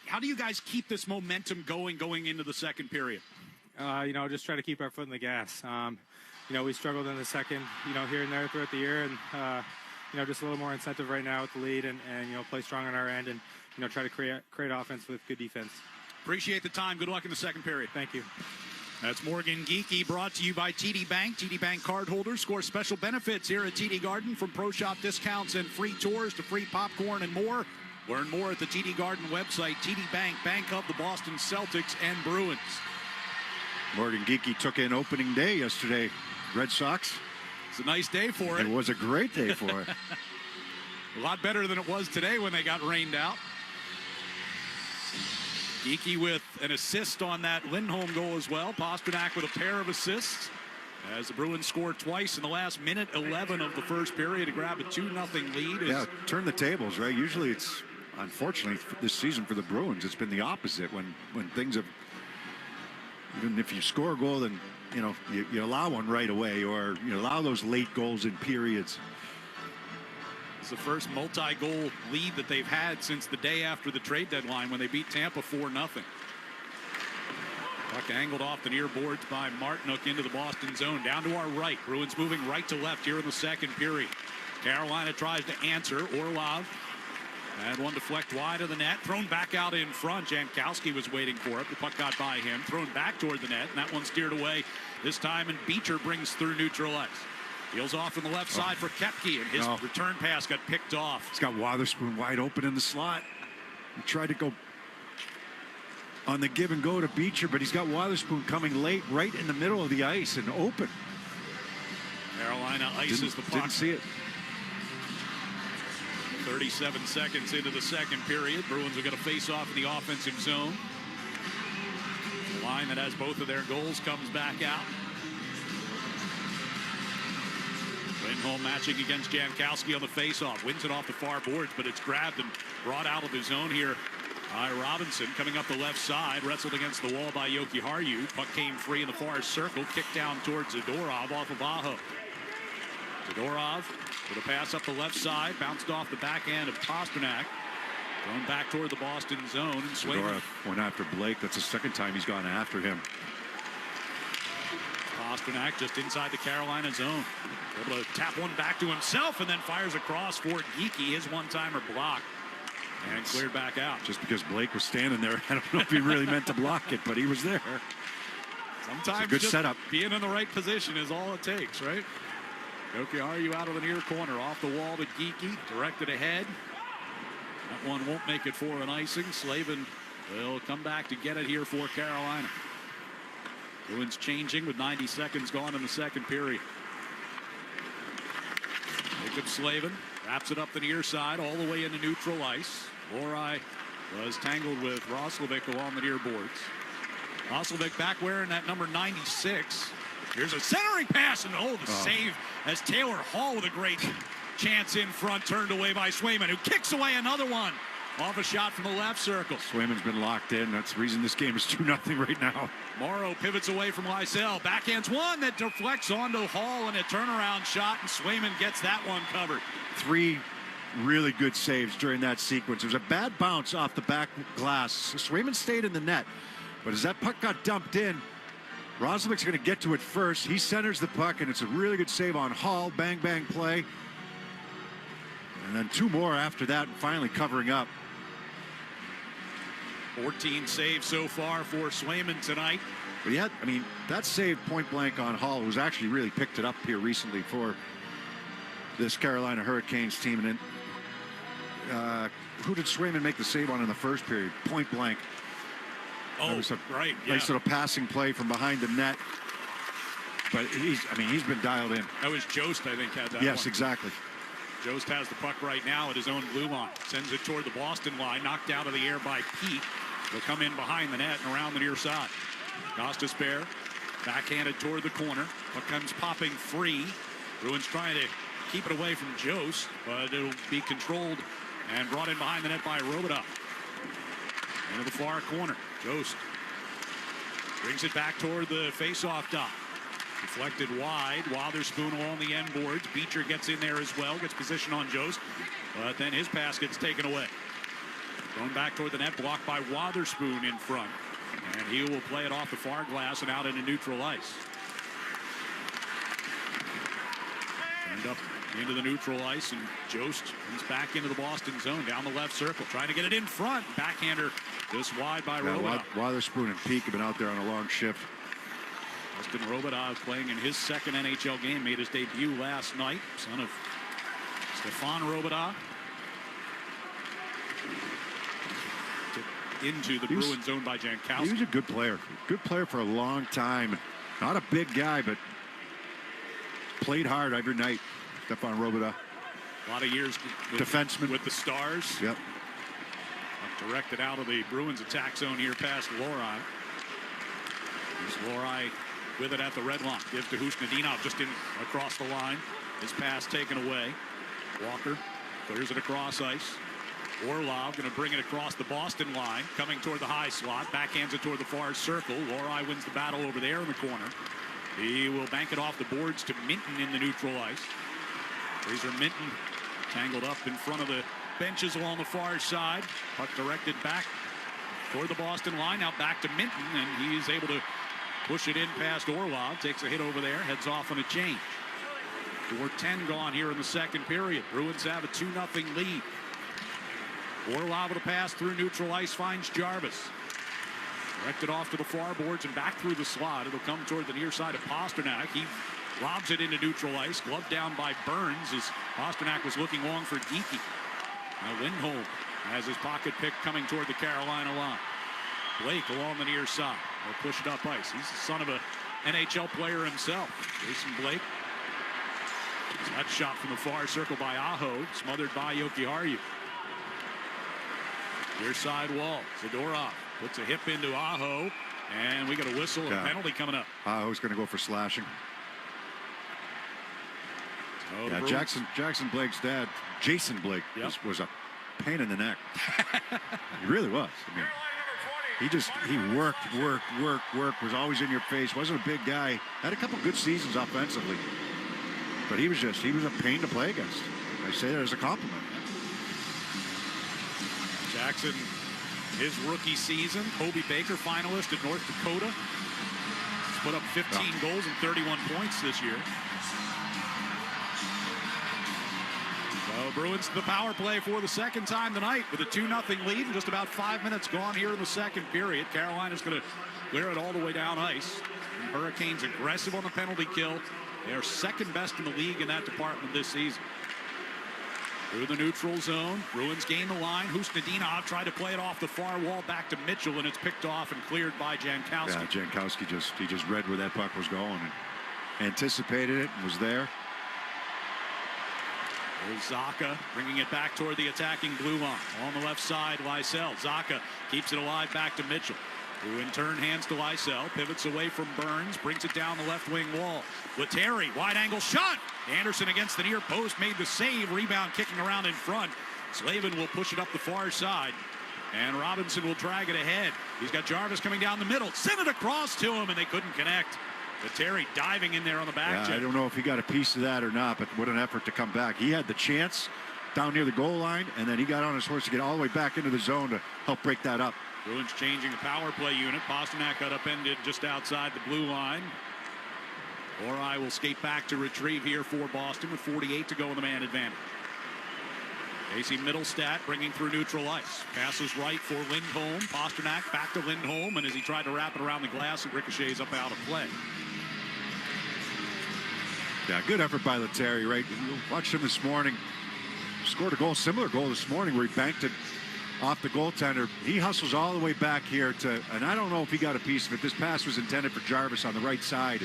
how do you guys keep this momentum going into the second period? Just try to keep our foot in the gas. We struggled in the second, here and there throughout the year, and just a little more incentive right now with the lead, and play strong on our end, and try to create offense with good defense. Appreciate the time. Good luck in the second period. Thank you. That's Morgan Geekie, brought to you by TD Bank. TD Bank cardholders score special benefits here at TD Garden, from pro shop discounts and free tours to free popcorn and more. Learn more at the TD Garden website. TD Bank, bank of the Boston Celtics and Bruins. Morgan Geekie took in opening day yesterday. Red Sox. It's a nice day for it. It was a great day for it. A lot better than it was today when they got rained out. Geekie with an assist on that Lindholm goal as well. Pasternak with a pair of assists as the Bruins scored twice in the last minute 11 of the first period to grab a 2-0 lead. Yeah, turn the tables, right? Usually it's, unfortunately, this season for the Bruins, it's been the opposite. When things have, even if you score a goal, then you allow one right away, or you allow those late goals in periods. It's the first multi-goal lead that they've had since the day after the trade deadline when they beat Tampa 4-0. Puck angled off the near boards by Martinook into the Boston zone. Down to our right. Bruins moving right to left here in the second period. Carolina tries to answer. Orlov had one deflect wide of the net. Thrown back out in front. Jankowski was waiting for it. The puck got by him. Thrown back toward the net. And that one steered away this time. And Beecher brings through neutral ice. Heels off on the left side for Koepke. And his return pass got picked off. He's got Wotherspoon wide open in the slot. He tried to go on the give and go to Beecher, but he's got Wotherspoon coming late, right in the middle of the ice and open. Carolina ices the puck. Didn't see it. 37 seconds into the second period. Bruins will get a face-off in the offensive zone. The line that has both of their goals comes back out. Lindholm matching against Jankowski on the face-off. Wins it off the far boards, but it's grabbed and brought out of the zone here by Robinson. Coming up the left side, wrestled against the wall by Yoki Haru. Puck came free in the far circle, kicked down towards Zadorov off of Aho. Zadorov with a pass up the left side, bounced off the backhand of Pasternak. Thrown back toward the Boston zone, and Zadorov went after Blake. That's the second time he's gone after him. Pasternak just inside the Carolina zone. Able to tap one back to himself and then fires across for Geekie. His one-timer block and cleared back out. Just because Blake was standing there, I don't know if he really meant to block it, but he was there. Sometimes good just setup. Being in the right position is all it takes, right? Jokiharju out of the near corner, off the wall to Geekie, directed ahead. That one won't make it for an icing. Slavin will come back to get it here for Carolina. Bruins changing with 90 seconds gone in the second period. Jacob Slavin wraps it up the near side all the way into neutral ice. Lori was tangled with Roslovic along the near boards. Roslovic back wearing that number 96. Here's a centering pass, and the save as Taylor Hall with a great chance in front, turned away by Swayman, who kicks away another one off a shot from the left circle. Swayman's been locked in. That's the reason this game is 2-0 right now. Morrow pivots away from Lysell. Backhands one that deflects onto Hall and a turnaround shot, and Swayman gets that one covered. 3 really good saves during that sequence. It was a bad bounce off the back glass. Swayman stayed in the net, but as that puck got dumped in, Roslovic's going to get to it first. He centers the puck, and it's a really good save on Hall. Bang, bang play. And then 2 more after that, and finally covering up. 14 saves so far for Swayman tonight. But yeah, I mean, that save point blank on Hall, who's actually really picked it up here recently for this Carolina Hurricanes team. And then, who did Swayman make the save on in the first period? Point blank. Oh, right. Yeah. Nice little passing play from behind the net. But he's been dialed in. That was Jost, I think, had that Yes, one. exactly. Jost has the puck right now at his own blue line. Sends it toward the Boston line. Knocked out of the air by Pete. Will come in behind the net and around the near side. Gostisbehere backhanded toward the corner. Puck comes popping free. Bruins trying to keep it away from Jost, but it'll be controlled and brought in behind the net by Robidoux. Into the far corner. Jost brings it back toward the face-off dot. Deflected wide. Wotherspoon along the end boards. Beecher gets in there as well. Gets position on Jost. But then his pass gets taken away. Thrown back toward the net. Blocked by Wotherspoon in front. And he will play it off the far glass and out into neutral ice. Turned up into the neutral ice, and Jost comes back into the Boston zone down the left circle, trying to get it in front. Backhander just wide by Robidoux. Wotherspoon and Peak have been out there on a long shift. Justin Robidoux playing in his second NHL game, made his debut last night. Son of Stefan Robidoux. Into the Bruins zone by Jankowski. He was a good player. Good player for a long time. Not a big guy, but played hard every night. Stefan Robidoux. A lot of years defenseman with the Stars. Yep. Directed out of the Bruins attack zone here past Lori. Here's Lori with it at the red line. Gives to Husnadinov just in across the line. His pass taken away. Walker clears it across ice. Orlov going to bring it across the Boston line, coming toward the high slot, backhands it toward the far circle. Lori wins the battle over there in the corner. He will bank it off the boards to Minton in the neutral ice. Fraser Minton tangled up in front of the benches along the far side. Puck directed back toward the Boston line. Now back to Minton, and he's able to push it in past Orlov. Takes a hit over there, heads off on a change. 4:10 gone here in the second period. Bruins have a 2-0 lead. Orlov with a pass through neutral ice, finds Jarvis. Directed off to the far boards and back through the slot. It'll come toward the near side of Pasternak. He lobs it into neutral ice. Gloved down by Burns as Pasternak was looking long for Geekie. Now Lindholm has his pocket pick coming toward the Carolina line. Blake along the near side. They'll push it up ice. He's the son of an NHL player himself. Jason Blake. That shot from the far circle by Aho, smothered by Jokiharju. Near side wall. Zadorov puts a hip into Aho, and we got a whistle and a penalty coming up. Aho's going to go for slashing. So yeah, Jackson Blake's dad, Jason Blake, was a pain in the neck. He really was. I mean, he worked, was always in your face, wasn't a big guy, had a couple good seasons offensively. But he was a pain to play against. I say that as a compliment. Jackson, his rookie season, Hobie Baker finalist at North Dakota. He's put up 15 goals and 31 points this year. So Bruins to the power play for the second time tonight with a 2-0 lead and just about 5 minutes gone here in the second period. Carolina's going to clear it all the way down ice. And Hurricanes aggressive on the penalty kill. They are second best in the league in that department this season. Through the neutral zone, Bruins gain the line. Husnadinov tried to play it off the far wall back to Mitchell, and it's picked off and cleared by Jankowski. Yeah, Jankowski just read where that puck was going and anticipated it and was there. There's Zacha bringing it back toward the attacking blue line. On the left side, Lysell. Zacha keeps it alive back to Mitchell, who in turn hands to Lysell, pivots away from Burns, brings it down the left wing wall. Lettieri, wide angle shot. Anderson against the near post, made the save. Rebound kicking around in front. Slavin will push it up the far side, and Robinson will drag it ahead. He's got Jarvis coming down the middle. Send it across to him, and they couldn't connect. Lettieri diving in there on the back check. I don't know if he got a piece of that or not, but what an effort to come back. He had the chance down near the goal line, and then he got on his horse to get all the way back into the zone to help break that up. Bruins changing the power play unit. Pasternak got upended just outside the blue line. Ori will skate back to retrieve here for Boston with 48 to go in the man advantage. AC Middlestat bringing through neutral ice. Passes right for Lindholm. Pasternak back to Lindholm, and as he tried to wrap it around the glass, it ricochets up out of play. Yeah, good effort by Lettieri, right? Watched him this morning. Scored a goal, similar goal this morning where he banked it off the goaltender. He hustles all the way back here to, and I don't know if he got a piece of it. This pass was intended for Jarvis on the right side.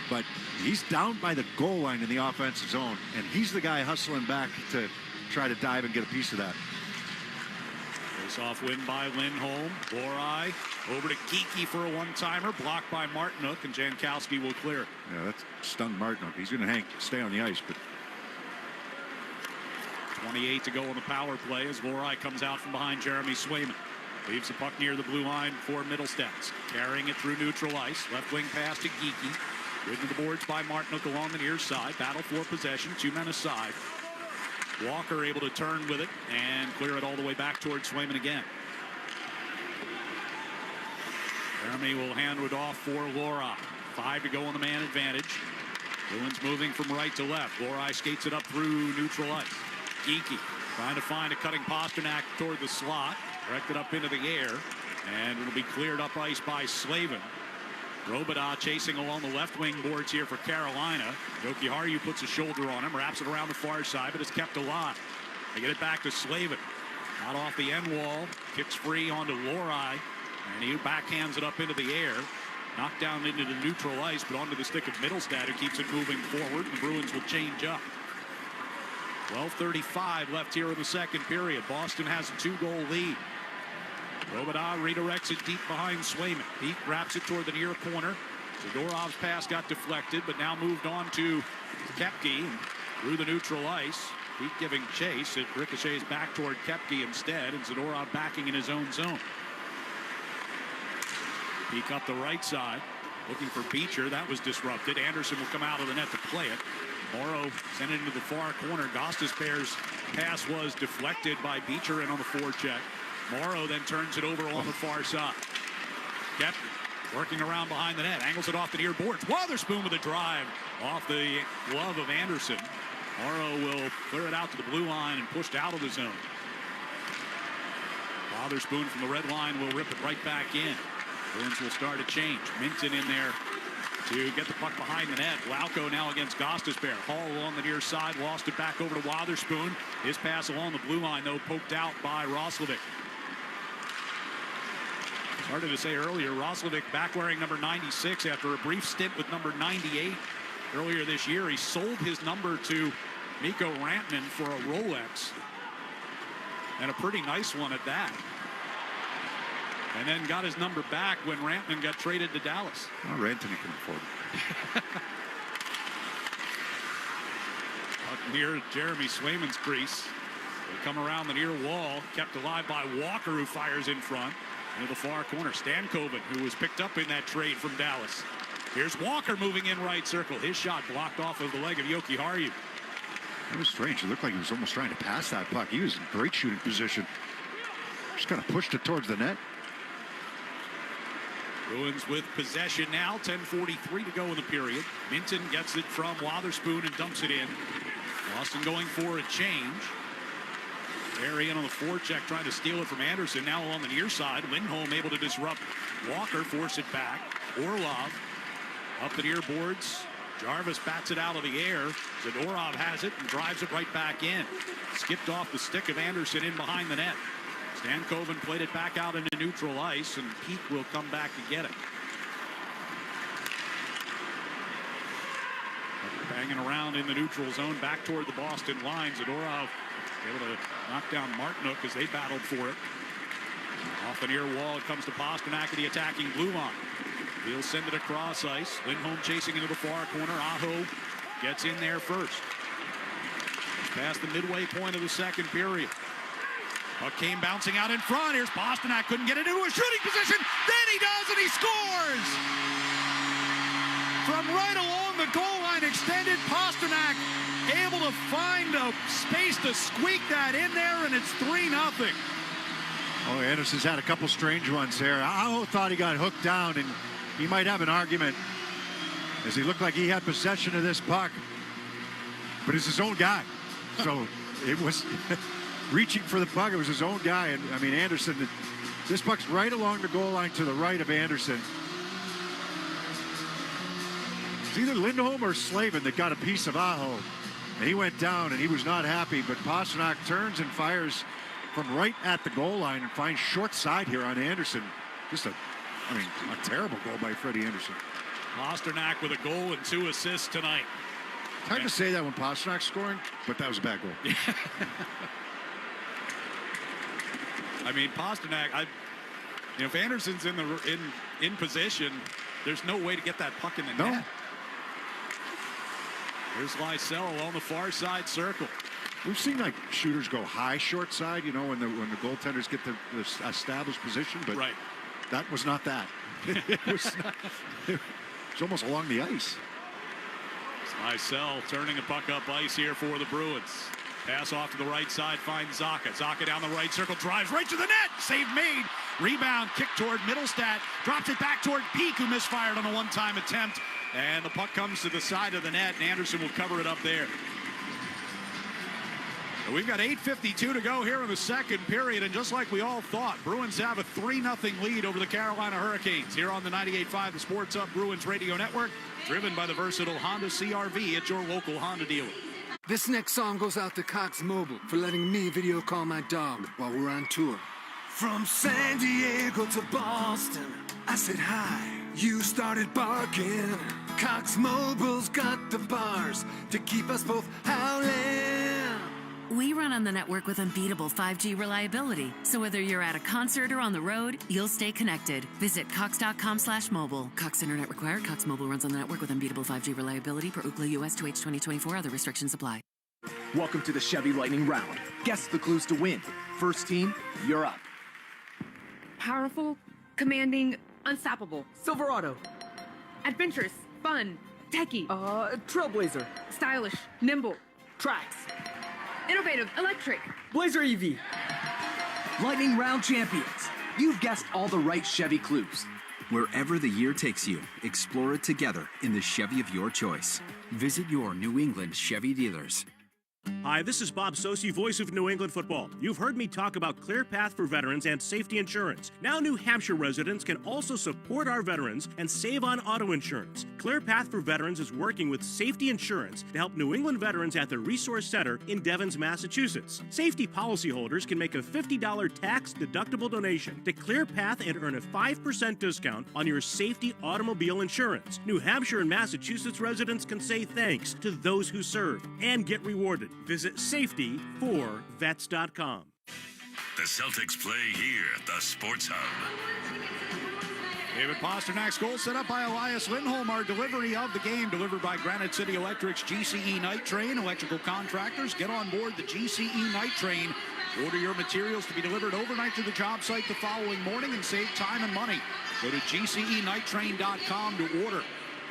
But he's down by the goal line in the offensive zone, and he's the guy hustling back to try to dive and get a piece of that. Face-off win by Lindholm. Ori over to Geekie for a one-timer, blocked by Martinook, and Jankowski will clear. Yeah, that stung Martinook. He's going to stay on the ice, but 28 to go on the power play as Ori comes out from behind Jeremy Swayman. Leaves the puck near the blue line for Middlestat. Carrying it through neutral ice. Left wing pass to Geekie. Ridden to the boards by Martinook along the near side. Battle for possession. 2 men aside. Walker able to turn with it and clear it all the way back towards Swayman again. Jeremy will hand it off for Lora. 5 to go on the man advantage. Bruins moving from right to left. Lora skates it up through neutral ice. Geekie trying to find a cutting Pasternak toward the slot. Directed up into the air, and it'll be cleared up ice by Slavin. Robida chasing along the left wing boards here for Carolina. Jokiharju puts a shoulder on him, wraps it around the far side, but it's kept alive. They get it back to Slavin. Out off the end wall, kicks free onto Lori, and he backhands it up into the air. Knocked down into the neutral ice, but onto the stick of Middlestat, who keeps it moving forward. The Bruins will change up. 12:35 left here in the second period. Boston has a 2-goal lead. Robida redirects it deep behind Swayman. Pete wraps it toward the near corner. Zadorov's pass got deflected, but now moved on to Koepke through the neutral ice. Pete giving chase. It ricochets back toward Koepke instead, and Zadorov backing in his own zone. Peek up the right side, looking for Beecher. That was disrupted. Anderson will come out of the net to play it. Morrow sent it into the far corner. Gostisbehere's pass was deflected by Beecher in on the forecheck. Morrow then turns it over on the far side. Koepke working around behind the net. Angles it off the near boards. Wotherspoon with a drive off the glove of Anderson. Morrow will clear it out to the blue line and pushed out of the zone. Wotherspoon from the red line will rip it right back in. Bruins will start a change. Minton in there to get the puck behind the net. Lauko now against Gostisbehere. Hall along the near side, lost it back over to Wotherspoon. His pass along the blue line, though, poked out by Roslovic. Started to say earlier, Roslovic back wearing number 96 after a brief stint with number 98 earlier this year. He sold his number to Mikko Rantanen for a Rolex, and a pretty nice one at that. And then got his number back when Rantanen got traded to Dallas. Oh, Rantanen can afford it. Up near Jeremy Swayman's crease. They come around the near wall, kept alive by Walker, who fires in front. Into the far corner, Stankoven, who was picked up in that trade from Dallas. Here's Walker moving in right circle. His shot blocked off of the leg of Yoki Haru. It was strange. It looked like he was almost trying to pass that puck. He was in great shooting position. Just kind of pushed it towards the net. Bruins with possession now. 10:43 to go in the period. Minton gets it from Wotherspoon and dumps it in. Boston going for a change. Barry in on the forecheck trying to steal it from Anderson. Now on the near side. Lindholm able to disrupt Walker. Force it back. Orlov up the near boards. Jarvis bats it out of the air. Zadorov has it and drives it right back in. Skipped off the stick of Anderson in behind the net. Stankoven played it back out into neutral ice, and Peak will come back to get it. Banging around in the neutral zone, back toward the Boston line. Zadorov able to knock down Martinook as they battled for it. Off the near wall, it comes to Pasternak, the attacking blue line. He'll send it across ice. Lindholm chasing into the far corner. Aho gets in there first. It's past the midway point of the second period. Puck came bouncing out in front. Here's Pasternak, couldn't get it into a shooting position. Then he does, and he scores! From right along the goal line, extended. Pasternak able to find a space to squeak that in there, and it's 3-0. Oh, Anderson's had a couple strange ones there. I thought he got hooked down, and he might have an argument as he looked like he had possession of this puck. But it's his own guy. So it was reaching for the puck. It was his own guy. And, I mean, Anderson, this puck's right along the goal line to the right of Anderson. It's either Lindholm or Slavin that got a piece of Aho. And he went down, and he was not happy. But Pasternak turns and fires from right at the goal line and finds short side here on Anderson. Just a terrible goal by Freddie Anderson. Pasternak with a goal and 2 assists tonight. It's hard to say that when Pasternak's scoring, but that was a bad goal. I mean, Pasternak, if Anderson's in position, there's no way to get that puck in the net. Here's Lysell on the far side circle. We've seen like shooters go high short side, when the goaltenders get the established position, but that was not that. It was almost along the ice. Lysell turning a puck up ice here for the Bruins. Pass off to the right side, finds Zacha. Zacha down the right circle, drives right to the net. Save made. Rebound, kick toward Middlestat. Drops it back toward Peak, who misfired on a one-time attempt. And the puck comes to the side of the net, and Anderson will cover it up there. We've got 8:52 to go here in the second period, and just like we all thought, Bruins have a 3-0 lead over the Carolina Hurricanes here on the 98.5 The Sports Hub Bruins Radio Network, driven by the versatile Honda CR-V at your local Honda dealer. This next song goes out to Cox Mobile for letting me video call my dog while we're on tour. From San Diego to Boston, I said hi. You started barking. Cox Mobile's got the bars to keep us both howling. We run on the network with unbeatable 5G reliability. So whether you're at a concert or on the road, you'll stay connected. Visit cox.com/mobile. Cox Internet required. Cox Mobile runs on the network with unbeatable 5G reliability per Ookla US 2H 2024. Other restrictions apply. Welcome to the Chevy Lightning Round. Guess the clues to win. First team, you're up. Powerful, commanding, unstoppable. Silverado. Adventurous, fun, techie. Trailblazer. Stylish, nimble. Trax. Innovative, electric. Blazer EV. Lightning Round champions. You've guessed all the right Chevy clues. Wherever the year takes you, explore it together in the Chevy of your choice. Visit your New England Chevy dealers. Hi, this is Bob Sosi, voice of New England football. You've heard me talk about Clear Path for Veterans and safety insurance. Now New Hampshire residents can also support our veterans and save on auto insurance. Clear Path for Veterans is working with Safety Insurance to help New England veterans at the Resource Center in Devens, Massachusetts. Safety policyholders can make a $50 tax-deductible donation to Clear Path and earn a 5% discount on your safety automobile insurance. New Hampshire and Massachusetts residents can say thanks to those who serve and get rewarded. Visit safety4vets.com. The Celtics play here at the Sports Hub. David Pasternak's goal set up by Elias Lindholm. Our delivery of the game delivered by Granite City Electric's GCE Night Train. Electrical contractors, get on board the GCE Night Train. Order your materials to be delivered overnight to the job site the following morning and save time and money. Go to GCEnighttrain.com to order.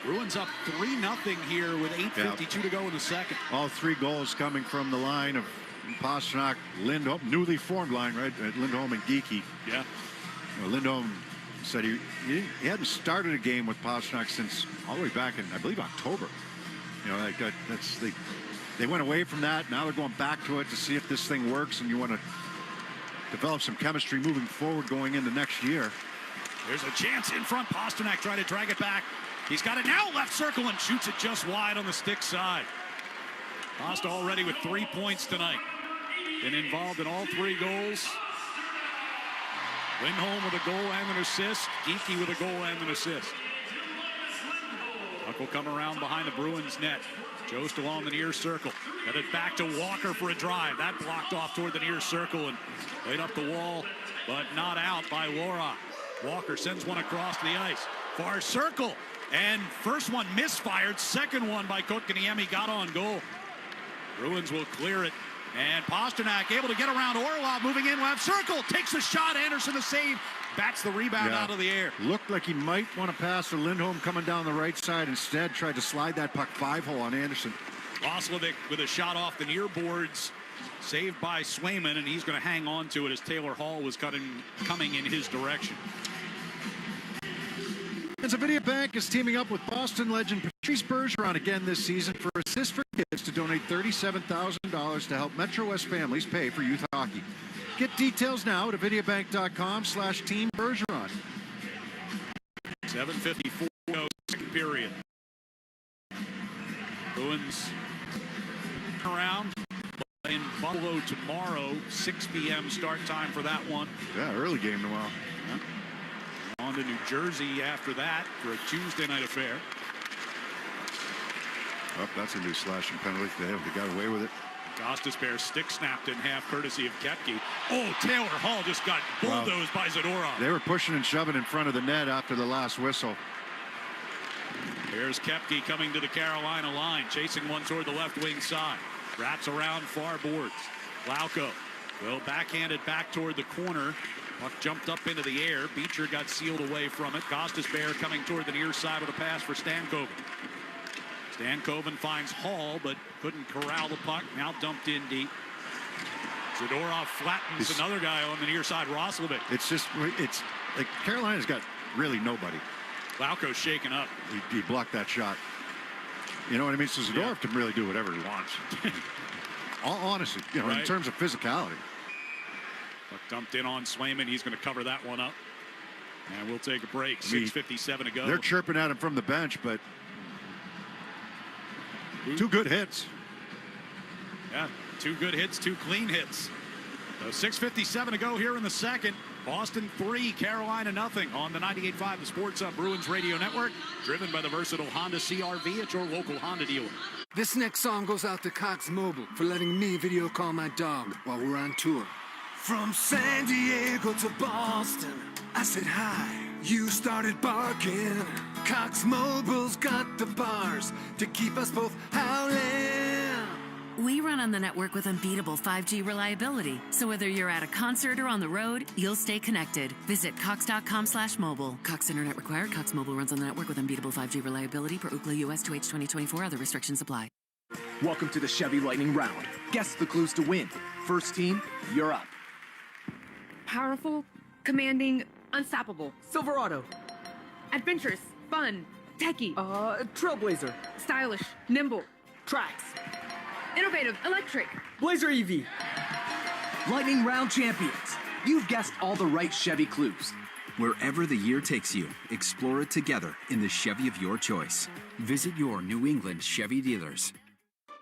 Bruins up 3-0 here with 8:52 to go in the second. All 3 goals coming from the line of Pastrnak, Lindholm, newly formed line, right? Lindholm and Geekie. Yeah. Lindholm said he hadn't started a game with Pastrnak since all the way back in, I believe, October. You know, like they went away from that. Now they're going back to it to see if this thing works, and you want to develop some chemistry moving forward going into next year. There's a chance in front. Pastrnak trying to drag it back. He's got it now, left circle, and shoots it just wide on the stick side. Pasta already with 3 points tonight. Been involved in all 3 goals. Lindholm with a goal and an assist. Geekie with a goal and an assist. Puck will come around behind the Bruins net. Jost along the near circle. Got it back to Walker for a drive. That blocked off toward the near circle and laid up the wall, but not out by Laura. Walker sends one across the ice. Far circle. And first one misfired. Second one by Kotkaniemi got on goal. Bruins will clear it. And Pastrnak able to get around Orlov, moving in left circle. Takes a shot. Anderson the save. Bats the rebound out of the air. Looked like he might want to pass to Lindholm coming down the right side. Instead, tried to slide that puck 5-hole on Anderson. Roslovic with a shot off the near boards. Saved by Swayman, and he's going to hang on to it as Taylor Hall was coming in his direction. Pennsylvania Bank is teaming up with Boston legend Patrice Bergeron again this season for Assist for Kids to donate $37,000 to help Metro West families pay for youth hockey. Get details now at avidiabank.com/Team Bergeron. 7:54 to go, second period. Bruins around in Buffalo tomorrow, 6 p.m. start time for that one. Yeah, early game tomorrow. Yeah. On to New Jersey after that for a Tuesday night affair. Oh, that's a new slashing penalty. They got away with it. Gostisbehere stick snapped in half courtesy of Koepke. Oh, Taylor Hall just got bulldozed by Zadorov. They were pushing and shoving in front of the net after the last whistle. There's Koepke coming to the Carolina line, chasing one toward the left wing side. Wraps around far boards. Lauko will backhand it back toward the corner. Puck jumped up into the air. Beecher got sealed away from it. Gostisbehere coming toward the near side with a pass for Stankoven. Stankoven finds Hall, but couldn't corral the puck. Now dumped in deep. Zadorov flattens another guy on the near side, Roslovic. It's like Carolina's got really nobody. Lauko's shaken up. He blocked that shot. You know what I mean? So Zadorov can really do whatever he wants. Honestly, you know, in terms of physicality. Puck dumped in on Swayman. He's going to cover that one up. And we'll take a break. 6:57 to go. They're chirping at him from the bench, but 2 good hits. Yeah, 2 good hits, 2 clean hits. So 6:57 to go here in the second. Boston 3, Carolina nothing on the 98.5 The Sports Hub Bruins Radio Network. Driven by the versatile Honda CR-V at your local Honda dealer. This next song goes out to Cox Mobile for letting me video call my dog while we're on tour. From San Diego to Boston, I said hi. You started barking. Cox Mobile's got the bars to keep us both howling. We run on the network with unbeatable 5G reliability. So whether you're at a concert or on the road, you'll stay connected. Visit cox.com/mobile. Cox Internet required. Cox Mobile runs on the network with unbeatable 5G reliability per Ookla US 2H 2024. Other restrictions apply. Welcome to the Chevy Lightning Round. Guess the clues to win. First team, you're up. Powerful, commanding, unstoppable. Silverado. Adventurous, fun, techie. Trailblazer. Stylish, nimble. Trax. Innovative, electric. Blazer EV. Lightning Round champions. You've guessed all the right Chevy clues. Wherever the year takes you, explore it together in the Chevy of your choice. Visit your New England Chevy dealers.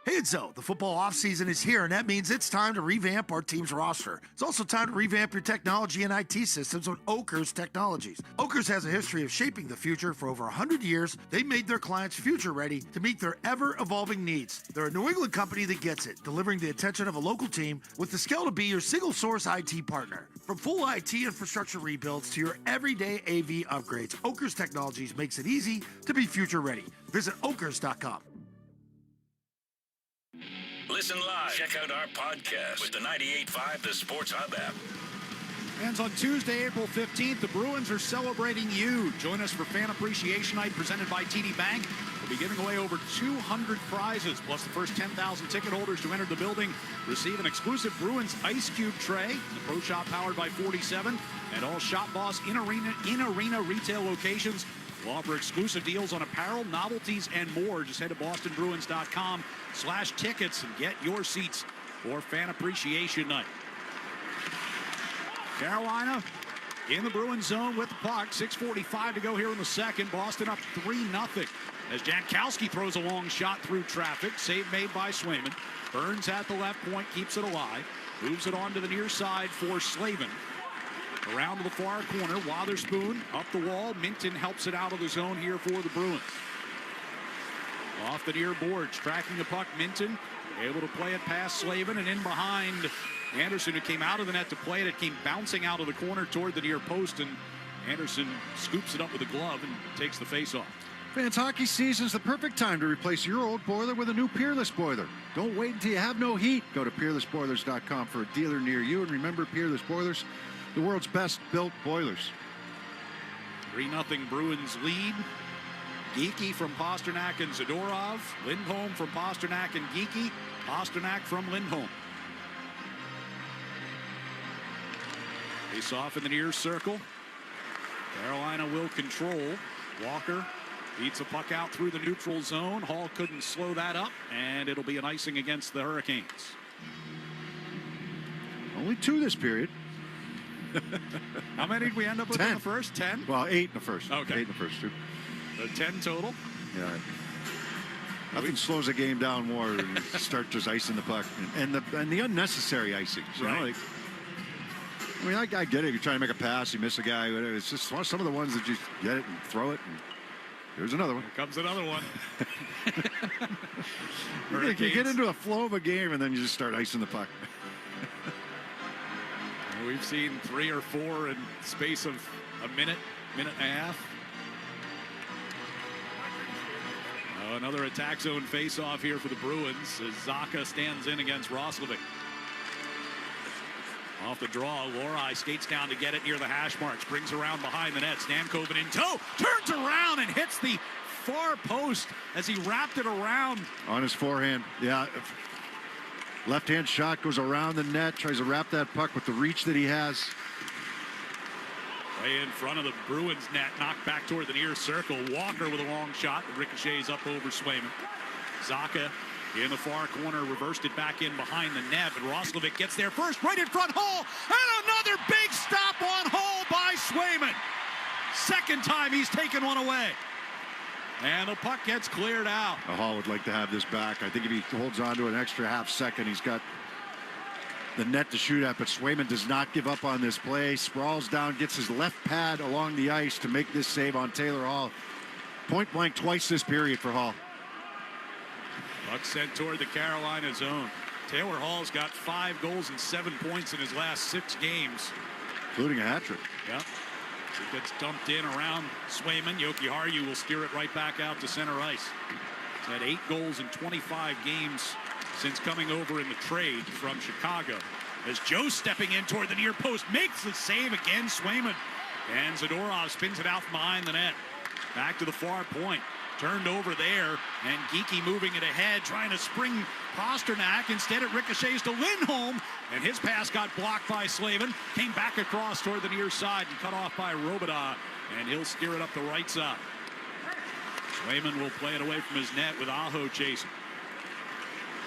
Hey, it's Zoe. The football offseason is here, and that means it's time to revamp our team's roster. It's also time to revamp your technology and IT systems on Oakers Technologies. Oakers has a history of shaping the future. For over 100 years, they made their clients future ready to meet their ever-evolving needs. They're a New England company that gets it, delivering the attention of a local team with the skill to be your single-source IT partner. From full IT infrastructure rebuilds to your everyday AV upgrades, Oakers Technologies makes it easy to be future ready. Visit okers.com. Listen live. Check out our podcast with the 98.5 The Sports Hub app. Ends on Tuesday, April 15th. The Bruins are celebrating you. Join us for Fan Appreciation Night presented by TD Bank. We'll be giving away over 200 prizes, plus the first 10,000 ticket holders to enter the building receive an exclusive Bruins Ice Cube tray. The Pro Shop powered by 47 and all Shop Boss in-arena retail locations will offer exclusive deals on apparel, novelties, and more. Just head to bostonbruins.com/tickets and get your seats for Fan Appreciation Night. Carolina in the Bruins zone with the puck. 6:45 to go here in the second. Boston up 3-0 as Jankowski throws a long shot through traffic. Save made by Swayman. Burns at the left point, keeps it alive. Moves it on to the near side for Slavin. Around to the far corner, Wotherspoon up the wall. Minton helps it out of the zone here for the Bruins. Off the near boards, tracking the puck, Minton able to play it past Slavin and in behind Anderson, who came out of the net to play it. It came bouncing out of the corner toward the near post, and Anderson scoops it up with a glove and takes the face-off. Fans, hockey season's the perfect time to replace your old boiler with a new Peerless boiler. Don't wait until you have no heat. Go to peerlessboilers.com for a dealer near you, and remember, Peerless Boilers, the world's best built boilers. 3-0 Bruins lead. Geekie from Pasternak and Zadorov. Lindholm from Pasternak and Geekie. Pasternak from Lindholm. Face off in the near circle. Carolina will control. Walker beats the puck out through the neutral zone. Hall couldn't slow that up, and it'll be an icing against the Hurricanes. Only 2 this period. How many did we end up with 10. in the first? 10? Well, 8 in the first. Okay. 8 in the first 2. The 10 total? Yeah. Nothing slows a game down more than you start just icing the puck. And the unnecessary icing. You know, like, I mean, I get it. You're trying to make a pass, you miss a guy, whatever. It's just some of the ones that you get it and throw it, and here's another one. Here comes another one. You get into a flow of a game, and then you just start icing the puck. We've seen 3 or 4 in space of a minute and a half. Another attack zone face-off here for the Bruins as Zacha stands in against Roslovic. Off the draw, Lorai skates down to get it near the hash marks, brings around behind the net. Stamkos in tow, turns around and hits the far post as he wrapped it around. On his forehand, yeah. Left-hand shot goes around the net, tries to wrap that puck with the reach that he has. Way in front of the Bruins net, knocked back toward the near circle. Walker with a long shot that ricochets up over Swayman. Zacha in the far corner, reversed it back in behind the net, but Roslovic gets there first, right in front, Hall, and another big stop on Hall by Swayman. Second time he's taken one away. And the puck gets cleared out. Hall would like to have this back. I think if he holds on to an extra half second, he's got the net to shoot at, but Swayman does not give up on this play. Sprawls down, gets his left pad along the ice to make this save on Taylor Hall. Point blank twice this period for Hall. Puck sent toward the Carolina zone. Taylor Hall's got 5 goals and 7 points in his last 6 games. Including a hat trick. Yep. It gets dumped in around Swayman. Yoki Haru will steer it right back out to center ice. He's had 8 goals in 25 games since coming over in the trade from Chicago. As Joe stepping in toward the near post, makes the save again, Swayman. And Zadorov spins it out from behind the net. Back to the far point. Turned over there, and Geekie moving it ahead, trying to spring Pasternak. Instead, it ricochets to Lindholm, and his pass got blocked by Slavin. Came back across toward the near side and cut off by Robidas, and he'll steer it up the right side. Swayman will play it away from his net with Aho chasing.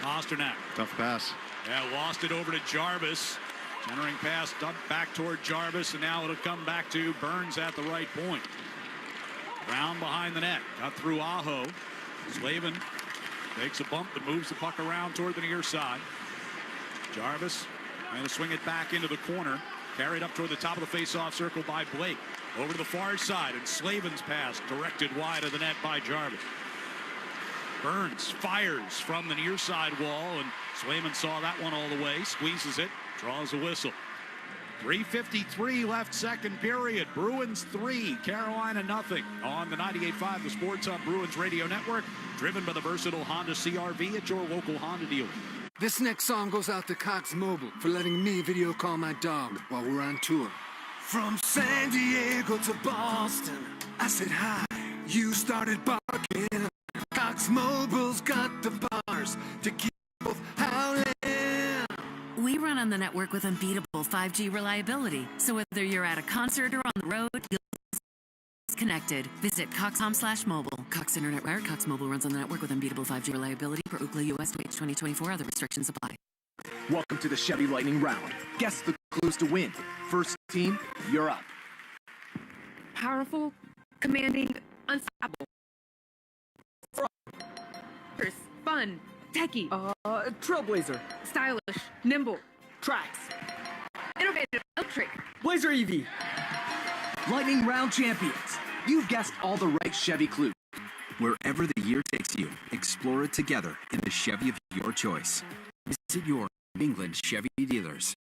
Pasternak. Tough pass. Yeah, lost it over to Jarvis. Centering pass dumped back toward Jarvis, and now it'll come back to Burns at the right point. Round behind the net, got through Aho. Slavin takes a bump and moves the puck around toward the near side. Jarvis trying to swing it back into the corner. Carried up toward the top of the face-off circle by Blake. Over to the far side, and Slavin's pass directed wide of the net by Jarvis. Burns fires from the near side wall, and Swayman saw that one all the way. Squeezes it, draws a whistle. 3:53 left second period. Bruins 3, Carolina nothing. On the 98.5 The Sports Hub Bruins Radio Network, driven by the versatile Honda CR-V at your local Honda dealer. This next song goes out to Cox Mobile for letting me video call my dog while we're on tour. From San Diego to Boston, I said hi. You started barking. Cox Mobile's got the bars to keep both howling. We run on the network with unbeatable 5G reliability. So whether you're at a concert or on the road, you'll be connected. Visit Cox.com/mobile. Cox Internet Wire. Cox Mobile runs on the network with unbeatable 5G reliability per Ookla US 2024. Other restrictions apply. Welcome to the Chevy Lightning Round. Guess the clues to win. First team, you're up. Powerful, commanding, unstoppable. Fun, techie. Trailblazer. Stylish, nimble. Tracks. Innovative, electric. Blazer EV. Lightning Round champions. You've guessed all the right Chevy clues. Wherever the year takes you, explore it together in the Chevy of your choice. Visit your New England Chevy dealers.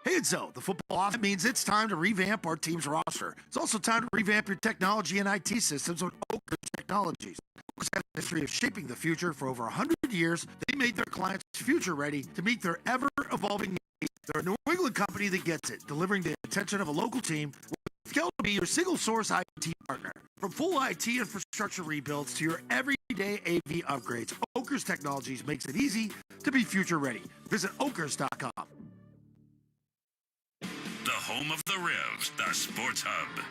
Hey, it's Zoe. The football off means it's time to revamp our team's roster. It's also time to revamp your technology and IT systems with Oakers Technologies. Oakers has a history of shaping the future for over 100 years. They made their clients future ready to meet their ever-evolving needs. They're a New England company that gets it, delivering the attention of a local team with skill to be your single-source IT partner. From full IT infrastructure rebuilds to your everyday AV upgrades, Oakers Technologies makes it easy to be future ready. Visit okers.com. The home of the Revs, the Sports Hub.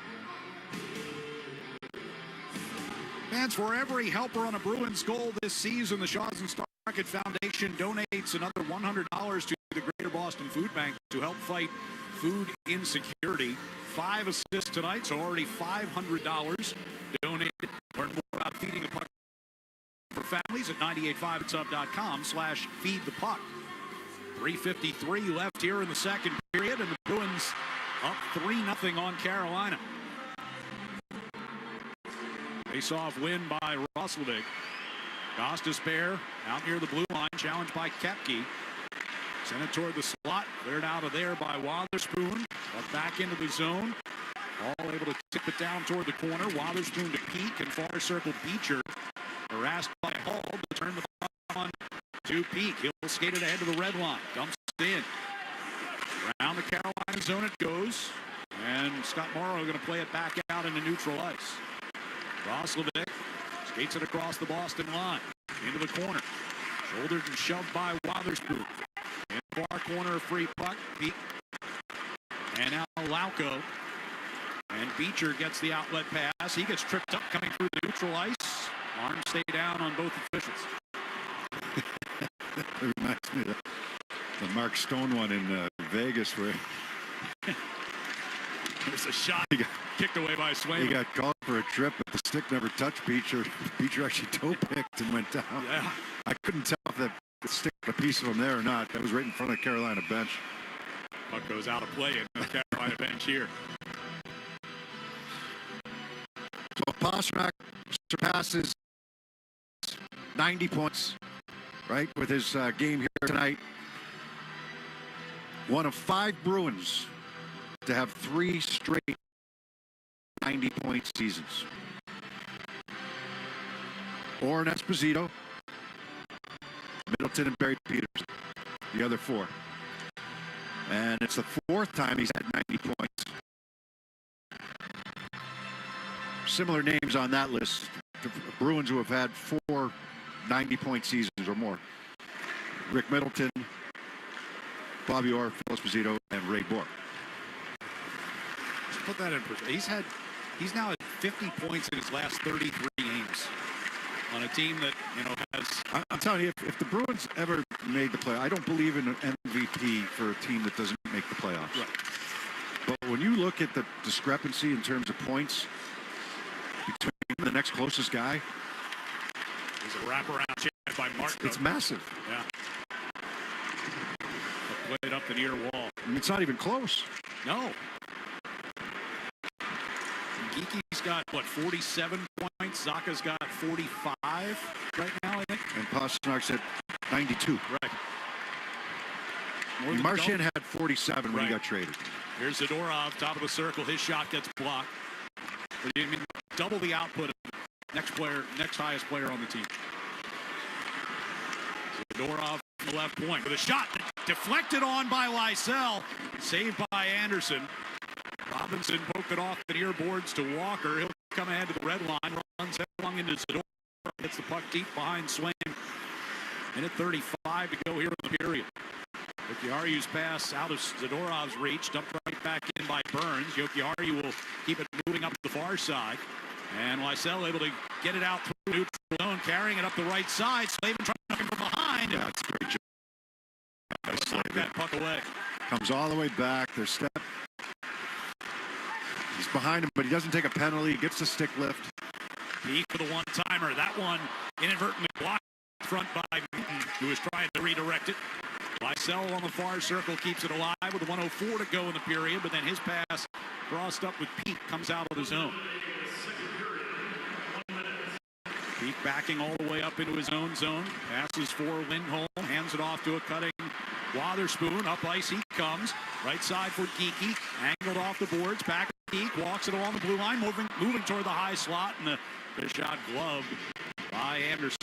And for every helper on a Bruins goal this season, the Shaws and Starkett Foundation donates another $100 to the Greater Boston Food Bank to help fight food insecurity. 5 assists tonight, so already $500 donated. Learn more about feeding a puck for families at 985sub.com/feedthepuck. 3:53 left here in the second period, and the Bruins up 3-0 on Carolina. Face-off win by Roslovic. Costas Bear out near the blue line, challenged by Koepke. Sent it toward the slot, cleared out of there by Wotherspoon. But back into the zone. All able to tip it down toward the corner. Wotherspoon to Peak and far circle Beecher. Harassed by Hall to turn the puck on to Peak. He'll skate it ahead to the red line. Dumps it in. Around the Carolina zone it goes. And Scott Morrow going to play it back out into neutral ice. Roslovic skates it across the Boston line. Into the corner. Shouldered and shoved by Wotherspoon. In the far corner, a free puck. Peak. And now Lauko. And Beecher gets the outlet pass. He gets tripped up coming through the neutral ice. Arms stay down on both officials. It reminds me of the Mark Stone one in Vegas where there's a shot kicked away by Swayman. He got called for a trip, but the stick never touched Beecher. Beecher actually toe-picked and went down. Yeah. I couldn't tell if the stick a piece of him there or not. That was right in front of the Carolina bench. Puck goes out of play in the Carolina bench here. So Pastrnak surpasses 90 points, right, with his game here tonight. One of 5 Bruins to have 3 straight 90-point seasons. Orrin Esposito, Middleton, and Barry Peters, the other 4. And it's the 4th time he's had 90 points. Similar names on that list. The Bruins who have had 4 90-point seasons or more. Rick Middleton, Bobby Orr, Phil Esposito, and Ray Bourque. Let's put that in perspective. He's now at 50 points in his last 33 games on a team that, has... I'm telling you, if the Bruins ever made the play, I don't believe in an MVP for a team that doesn't make the playoffs. Right. But when you look at the discrepancy in terms of points between the next closest guy, there's a wraparound chance by Martin. It's massive. Yeah. Played up the near wall. I mean, it's not even close. No. Geeky's got, 47 points? Zaka's got 45 right now, I think. And Pasternak's at 92. Right. Marchand had 47 when he got traded. Here's Zadorov, top of the circle. His shot gets blocked. But you mean double the output of the next highest player on the team. Zadorov the left point with a shot deflected on by Lysell, saved by Anderson. Robinson poked it off the near boards to Walker. He'll come ahead to the red line, runs headlong into Zadorov, gets the puck deep behind Swain. Minute 35 to go here in the period. Jokiharju's pass out of Zadorov's reach, dumped right back in by Burns. Jokiharju will keep it moving up the far side. And Lysell able to get it out through neutral zone, carrying it up the right side. Slavin trying to come from behind. Yeah, it's a great job. Knock that puck away. Comes all the way back. Their step. He's behind him, but he doesn't take a penalty. He gets the stick lift. Peak for the one-timer. That one inadvertently blocked front by Minton, who was trying to redirect it. Lysell on the far circle keeps it alive with 1:04 to go in the period, but then his pass crossed up with Peak, comes out of the zone. Peak backing all the way up into his own zone. Passes for Lindholm, hands it off to a cutting Wotherspoon. Up ice he comes. Right side for Geekie. Angled off the boards. Back to Geek. Walks it along the blue line. Moving toward the high slot. And the shot gloved by Anderson.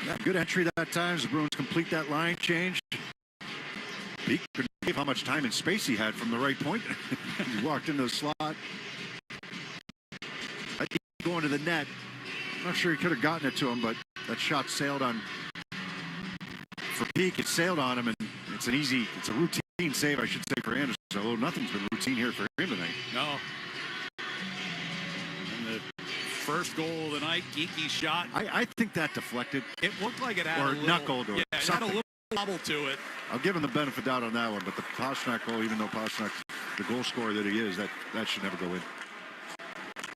Yeah, good entry that time as the Bruins complete that line change. Peak couldn't believe how much time and space he had from the right point. He walked into the slot. I think going to the net. I'm not sure he could have gotten it to him, but that shot sailed on. For Peak, it sailed on him, and it's a routine save, I should say, for Anderson. Although nothing's been routine here for him tonight. No. And the first goal of the night, Geeky's shot. I think that deflected. It looked like it had or a little, knuckled, or yeah, it something. had a little wobble to it. I'll give him the benefit of the doubt on that one, but the Pastrnak goal, even though Pastrnak's the goal scorer that he is, that should never go in.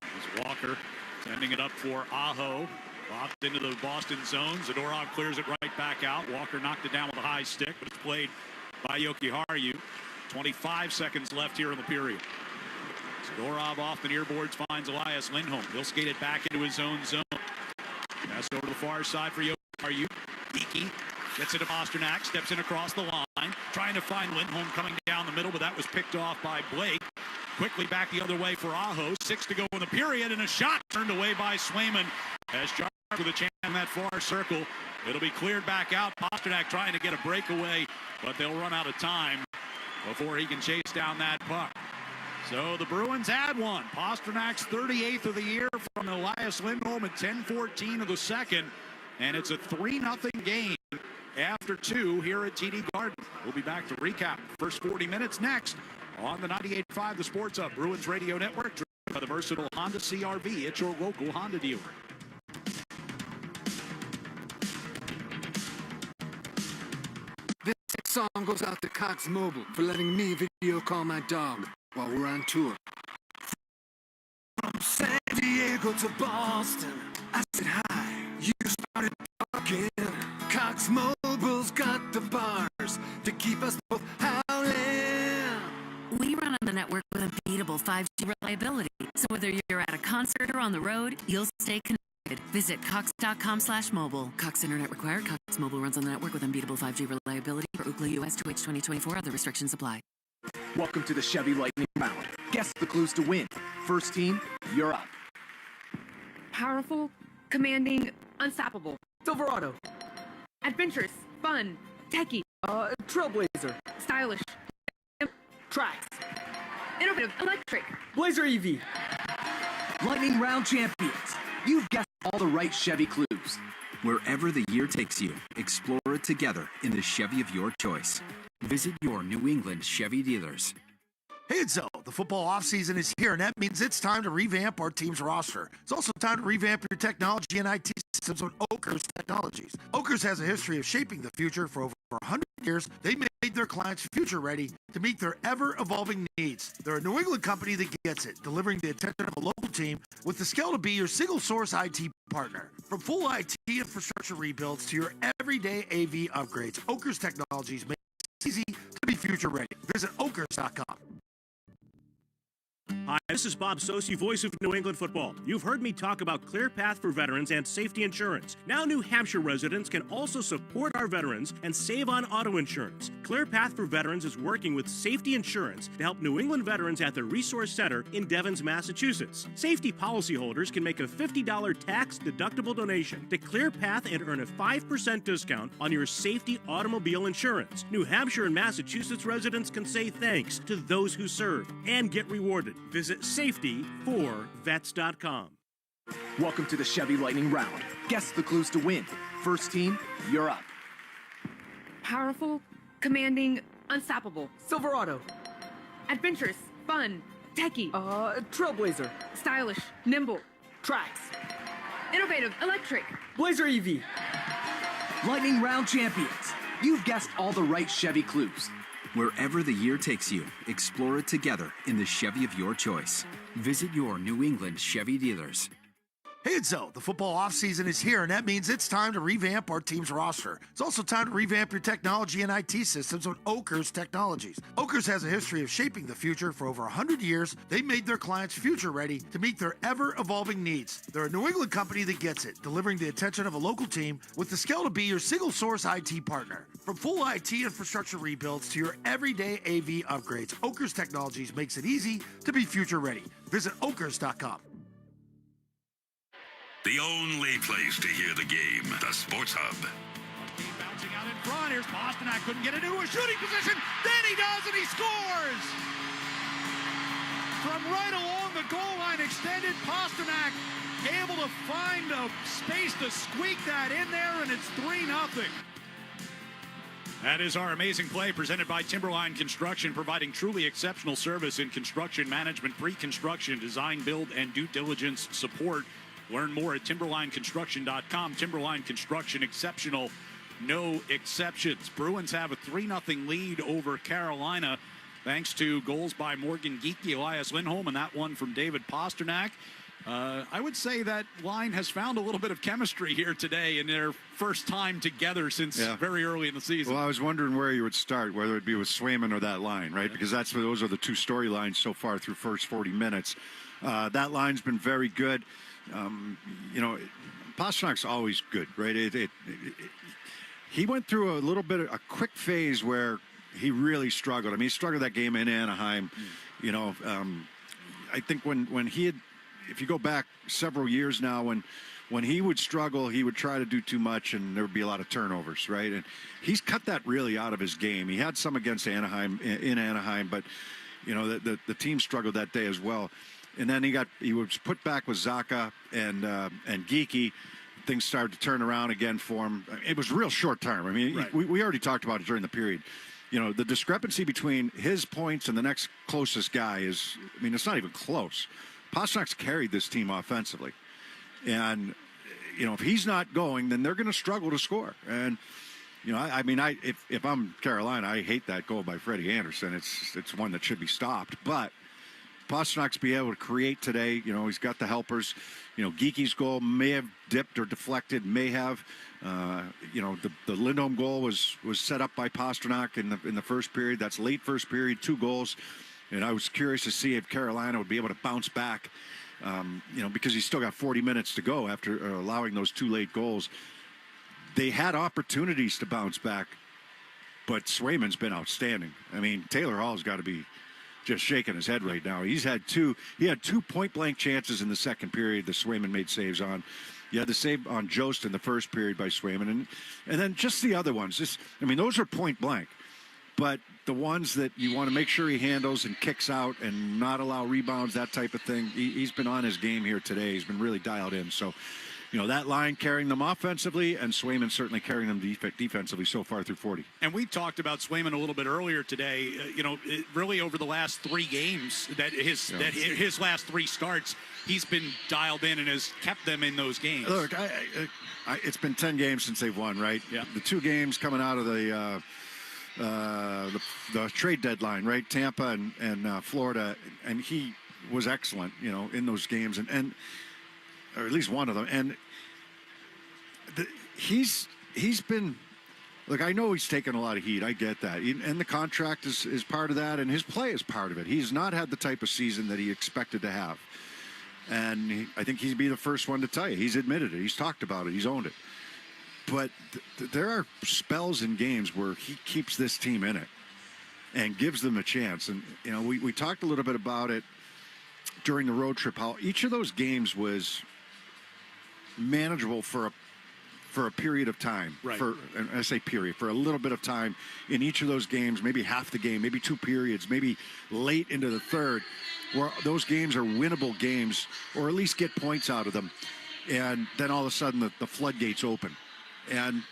There's Walker sending it up for Aho. Lobbed into the Boston zone. Zadorov clears it right back out. Walker knocked it down with a high stick, but it's played by Jokiharju. 25 seconds left here in the period. Zadorov off the near boards finds Elias Lindholm. He'll skate it back into his own zone. Pass over to the far side for Jokiharju. Geeky gets it to Pastrnak, steps in across the line, trying to find Lindholm coming down the middle, but that was picked off by Blake. Quickly back the other way for Aho. 6 to go in the period, and a shot turned away by Swayman as Jarvis with a chance in that far circle. It'll be cleared back out. Pastrnak trying to get a breakaway, but they'll run out of time before he can chase down that puck. So the Bruins had one. Pasternak's 38th of the year from Elias Lindholm at 10:14 of the second, and it's a 3-0 game after 2 here at TD Garden. We'll be back to recap the first 40 minutes next on the 98.5 The Sports Hub Bruins Radio Network, driven by the versatile Honda CR-V. It's your local Honda dealer. This song goes out to Cox Mobile for letting me video call my dog while we're on tour. From San Diego to Boston, I said hi. You started talking. Cox Mobile's got the bars to keep us both howling. We run on the network with unbeatable 5G reliability. So whether you're at a concert or on the road, you'll stay connected. Visit cox.com/mobile. Cox Internet required. Cox Mobile runs on the network with unbeatable 5G reliability for Ookla US 2H 2024. Other restrictions apply. Welcome to the Chevy Lightning Round. Guess the clues to win. First team, you're up. Powerful, commanding, unstoppable. Silverado. Adventurous, fun, techie. Trailblazer. Stylish. Tracks. Innovative, electric. Blazer EV. Lightning Round champions. You've guessed all the right Chevy clues. Wherever the year takes you, explore it together in the Chevy of your choice. Visit your New England Chevy dealers. Hey, it's Zoe. The football offseason is here, and that means it's time to revamp our team's roster. It's also time to revamp your technology and IT systems with Oakers Technologies. Oakers has a history of shaping the future for over 100 years. They made their clients future ready to meet their ever-evolving needs. They're a New England company that gets it, delivering the attention of a local team with the skill to be your single-source IT partner. From full IT infrastructure rebuilds to your everyday AV upgrades, Oakers Technologies makes it easy to be future ready. Visit okers.com. Hi, this is Bob Sosi, voice of New England football. You've heard me talk about Clear Path for Veterans and safety insurance. Now New Hampshire residents can also support our veterans and save on auto insurance. Clear Path for Veterans is working with Safety Insurance to help New England veterans at the Resource Center in Devens, Massachusetts. Safety policyholders can make a $50 tax-deductible donation to Clear Path and earn a 5% discount on your safety automobile insurance. New Hampshire and Massachusetts residents can say thanks to those who serve and get rewarded. Visit safety4vets.com. Welcome to the Chevy Lightning Round. Guess the clues to win. First team, you're up. Powerful, commanding, unstoppable. Silverado. Adventurous, fun, techie. Trailblazer. Stylish, nimble. Trax. Innovative, electric. Blazer EV. Lightning Round champions. You've guessed all the right Chevy clues. Wherever the year takes you, explore it together in the Chevy of your choice. Visit your New England Chevy dealers. Hey, it's Zoe. The football offseason is here, and that means it's time to revamp our team's roster. It's also time to revamp your technology and IT systems with Oakers Technologies. Oakers has a history of shaping the future for over 100 years. They made their clients future-ready to meet their ever-evolving needs. They're a New England company that gets it, delivering the attention of a local team with the skill to be your single-source IT partner. From full IT infrastructure rebuilds to your everyday AV upgrades, Oakers Technologies makes it easy to be future-ready. Visit okers.com. The only place to hear the game, the Sports Hub. Bouncing out in front. Here's Boston. I couldn't get into a shooting position. Then he does, and he scores! From right along the goal line, extended Pasternak able to find a space to squeak that in there, and it's 3-0. That is our amazing play presented by Timberline Construction, providing truly exceptional service in construction management, pre-construction, design, build, and due diligence support. Learn more at timberlineconstruction.com. Timberline Construction, exceptional, no exceptions. Bruins have a 3-0 lead over Carolina, thanks to goals by Morgan Geekie, Elias Lindholm, and that one from David Pasternak. I would say that line has found a little bit of chemistry here today in their first time together since very early in the season. Well, I was wondering where you would start, whether it be with Swayman or that line, right? Because those are the two storylines so far through first 40 minutes. That line's been very good. Pasternak's always good, right? He went through a quick phase where he really struggled. I mean, he struggled that game in Anaheim. I think when he had, if you go back several years now, when he would struggle, he would try to do too much, and there would be a lot of turnovers, right? And he's cut that really out of his game. He had some against Anaheim in Anaheim, but the team struggled that day as well. And then he was put back with Zacha and Geekie. Things started to turn around again for him. It was real short term. I mean, right. we already talked about it during the period. The discrepancy between his points and the next closest guy is, it's not even close. Pasternak's carried this team offensively. And, if he's not going, then they're going to struggle to score. And, if I'm Carolina, I hate that goal by Freddie Anderson. It's one that should be stopped. But Pasternak's be able to create today. He's got the helpers. Geekie's goal may have dipped or deflected, may have. The Lindholm goal was set up by Pasternak in the first period. That's late first period, 2 goals. And I was curious to see if Carolina would be able to bounce back, because he's still got 40 minutes to go after allowing those 2 late goals. They had opportunities to bounce back, but Swayman's been outstanding. Taylor Hall's got to be just shaking his head right now. He had 2 point-blank chances in the second period that Swayman made saves on. You had the save on Jost in the first period by Swayman. And then just the other ones. Those are point-blank. But the ones that you want to make sure he handles and kicks out and not allow rebounds, that type of thing, he's been on his game here today. He's been really dialed in. So, that line carrying them offensively, and Swayman certainly carrying them defensively so far through 40. And we talked about Swayman a little bit earlier today. Really over the last 3 games, his last 3 starts, he's been dialed in and has kept them in those games. Look, it's been 10 games since they've won, right? Yeah. The 2 games coming out of the trade deadline, right? Tampa and Florida, and he was excellent, in those games, and or at least one of them. And he's been Look, I know he's taken a lot of heat. I get that. And the contract is part of that, and his play is part of it. He's not had the type of season that he expected to have. And I think he'd be the first one to tell you. He's admitted it. He's talked about it. He's owned it. But there are spells in games where he keeps this team in it and gives them a chance. And, you know, we talked a little bit about it during the road trip, how each of those games was manageable for a period of time. Right. And I say period, for a little bit of time in each of those games, maybe half the game, maybe 2 periods, maybe late into the third, where those games are winnable games, or at least get points out of them. And then all of a sudden the floodgates open. And,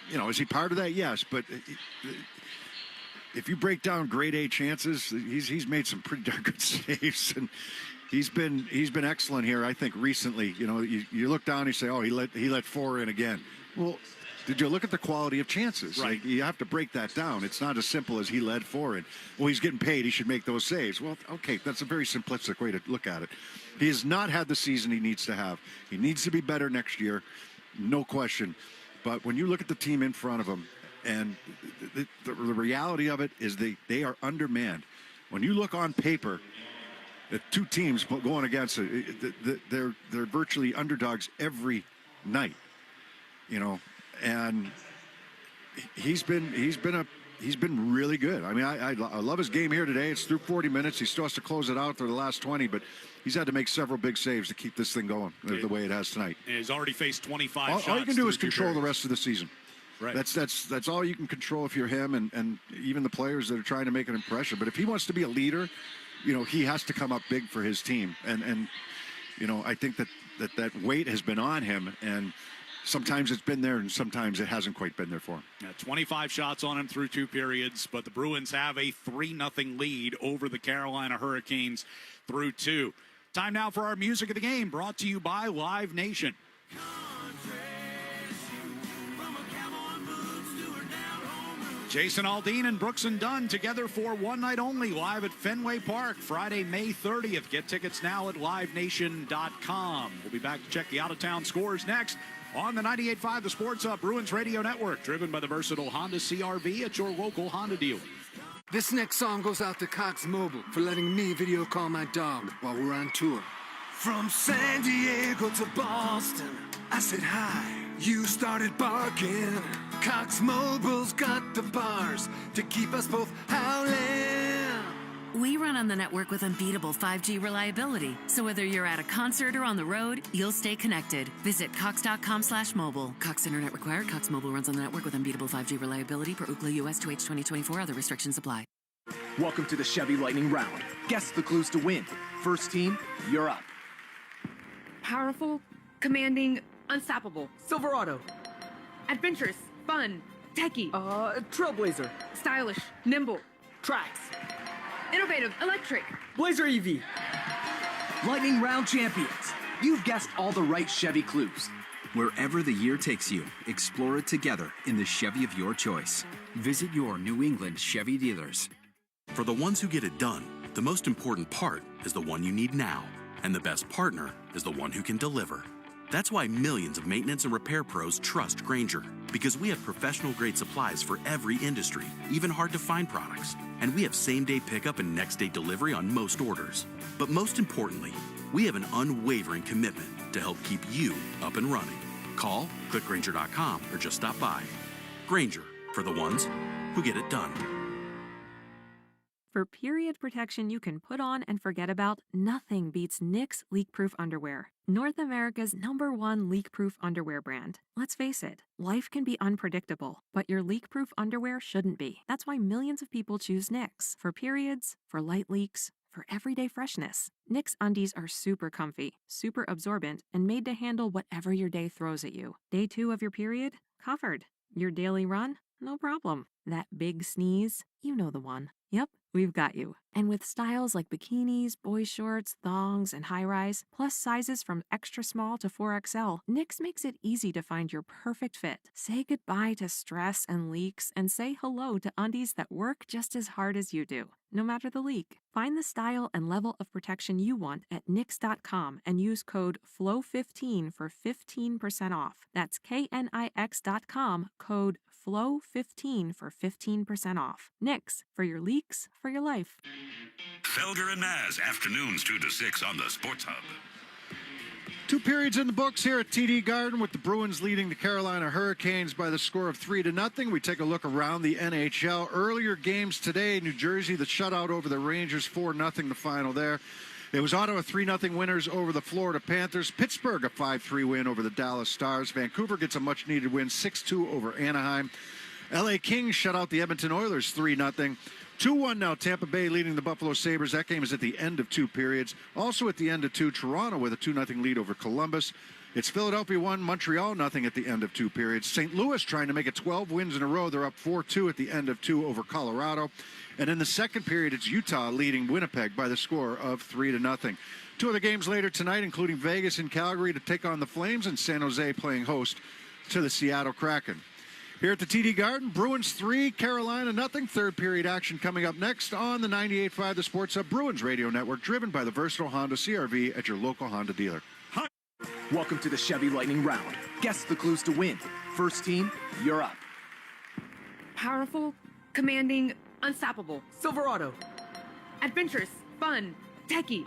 you know, is he part of that? Yes. But if you break down grade A chances, he's made some pretty darn good saves. And he's been excellent here, I think, recently. You know, you look down and you say, oh, he let 4 in again. Well, did you look at the quality of chances? Right. Like, you have to break that down. It's not as simple as he led 4 in. Well, he's getting paid. He should make those saves. Well, okay, that's a very simplistic way to look at it. He has not had the season he needs to have. He needs to be better next year, no question. But when you look at the team in front of him, and the reality of it is they are undermanned. When you look on paper, the 2 teams going against it, they're virtually underdogs every night. You know, and he's been really good. I mean, I love his game here today. It's through 40 minutes. He still has to close it out for the last 20, but he's had to make several big saves to keep this thing going the way it has tonight. He's already faced 25 shots. All you can do is control the rest of the season. Right. That's all you can control if you're him and even the players that are trying to make an impression. But if he wants to be a leader, you know, he has to come up big for his team. And you know, I think that weight has been on him, and sometimes it's been there and sometimes it hasn't quite been there for him. 25 shots on him through 2 periods, but the Bruins have a 3-0 lead over the Carolina Hurricanes through 2. Time now for our music of the game, brought to you by Live Nation. Jason Aldean and Brooks and Dunn together for one night only, live at Fenway Park, Friday, May 30th. Get tickets now at livenation.com. We'll be back to check the out-of-town scores next on the 98.5 The Sports Hub Bruins Radio Network, driven by the versatile Honda CR-V at your local Honda dealer. This next song goes out to Cox Mobile for letting me video call my dog while we're on tour. From San Diego to Boston, I said hi. You started barking. Cox Mobile's got the bars to keep us both howling. We run on the network with unbeatable 5G reliability. So whether you're at a concert or on the road, you'll stay connected. Visit cox.com/mobile. Cox Internet required. Cox Mobile runs on the network with unbeatable 5G reliability per Ookla US 2H 2024. Other restrictions apply. Welcome to the Chevy Lightning Round. Guess the clues to win. First team, you're up. Powerful, commanding, unstoppable. Silverado. Adventurous, fun, techie. Trailblazer. Stylish, nimble. Trax. Innovative, electric. Blazer EV. Lightning Round champions. You've guessed all the right Chevy clues. Wherever the year takes you, explore it together in the Chevy of your choice. Visit your New England Chevy dealers. For the ones who get it done, the most important part is the one you need now. And the best partner is the one who can deliver. That's why millions of maintenance and repair pros trust Grainger, because we have professional-grade supplies for every industry, even hard-to-find products. And we have same-day pickup and next-day delivery on most orders. But most importantly, we have an unwavering commitment to help keep you up and running. Call, click Grainger.com, or just stop by. Grainger, for the ones who get it done. For period protection you can put on and forget about, nothing beats Knix leak-proof underwear. North America's #1 leak-proof underwear brand. Let's face it, life can be unpredictable, but your leak-proof underwear shouldn't be. That's why millions of people choose Knix. For periods, for light leaks, for everyday freshness. Knix undies are super comfy, super absorbent, and made to handle whatever your day throws at you. Day 2 of your period? Covered. Your daily run? No problem. That big sneeze? You know the one. Yep, we've got you. And with styles like bikinis, boy shorts, thongs, and high-rise, plus sizes from extra small to 4XL, Knix makes it easy to find your perfect fit. Say goodbye to stress and leaks, and say hello to undies that work just as hard as you do, no matter the leak. Find the style and level of protection you want at Knix.com and use code FLOW15 for 15% off. That's KNIX.com, code FLOW15 for 15% off. Nix, for your leaks, for your life. Felger and Maz, afternoons 2 to 6 on the Sports Hub. 2 periods in the books here at TD Garden with the Bruins leading the Carolina Hurricanes by the score of 3-0. We take a look around the NHL. Earlier games today, New Jersey, the shutout over the Rangers, 4-0 the final there. It was Ottawa 3-0 winners over the Florida Panthers. Pittsburgh a 5-3 win over the Dallas Stars. Vancouver gets a much-needed win 6-2 over Anaheim. LA Kings shut out the Edmonton Oilers 3-0. 2-1 now, Tampa Bay leading the Buffalo Sabres. That game is at the end of 2 periods. Also at the end of 2, Toronto with a 2-0 lead over Columbus. It's Philadelphia 1, Montreal nothing at the end of 2 periods. St. Louis trying to make it 12 wins in a row. They're up 4-2 at the end of 2 over Colorado. And in the second period, it's Utah leading Winnipeg by the score of 3-0. 2 other games later tonight, including Vegas and Calgary to take on the Flames, and San Jose playing host to the Seattle Kraken. Here at the TD Garden, Bruins 3, Carolina nothing. Third period action coming up next on the 98.5 The Sports Hub Bruins Radio Network, driven by the versatile Honda CR-V at your local Honda dealer. Welcome to the Chevy Lightning Round. Guess the clues to win. First team, you're up. Powerful, commanding, unstoppable. Silverado. Adventurous, fun, techie.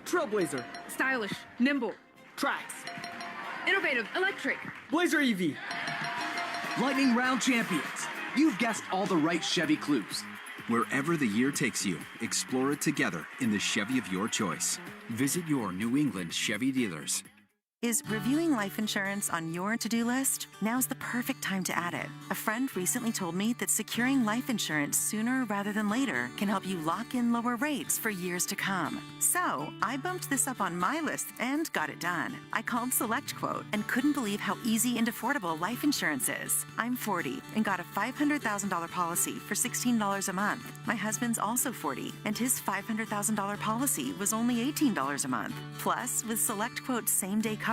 Trailblazer. Stylish, nimble. Trax. Innovative, electric. Blazer EV. Lightning Round champions. You've guessed all the right Chevy clues. Wherever the year takes you, explore it together in the Chevy of your choice. Visit your New England Chevy dealers. Is reviewing life insurance on your to-do list? Now's the perfect time to add it. A friend recently told me that securing life insurance sooner rather than later can help you lock in lower rates for years to come. So I bumped this up on my list and got it done. I called SelectQuote and couldn't believe how easy and affordable life insurance is. I'm 40 and got a $500,000 policy for $16 a month. My husband's also 40 and his $500,000 policy was only $18 a month. Plus, with SelectQuote's same-day coverage,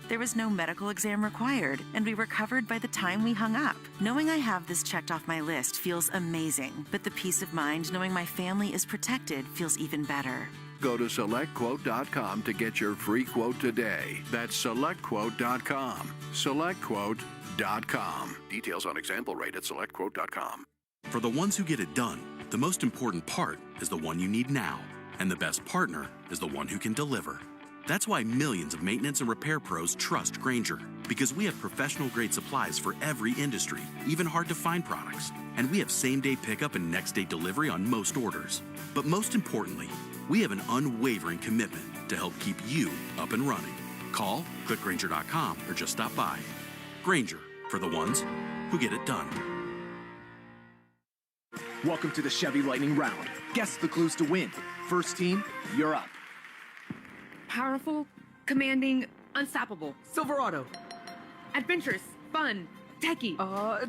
there was no medical exam required, and we were covered by the time we hung up. Knowing I have this checked off my list feels amazing, but the peace of mind knowing my family is protected feels even better. Go to SelectQuote.com to get your free quote today. That's SelectQuote.com. SelectQuote.com. Details on example rate at SelectQuote.com. For the ones who get it done, the most important part is the one you need now. And the best partner is the one who can deliver. That's why millions of maintenance and repair pros trust Grainger, because we have professional-grade supplies for every industry, even hard-to-find products. And we have same-day pickup and next-day delivery on most orders. But most importantly, we have an unwavering commitment to help keep you up and running. Call, click Grainger.com, or just stop by. Grainger, for the ones who get it done. Welcome to the Chevy Lightning Round. Guess the clues to win. First team, you're up. Powerful, commanding, unstoppable. Silverado. Adventurous, fun, techie.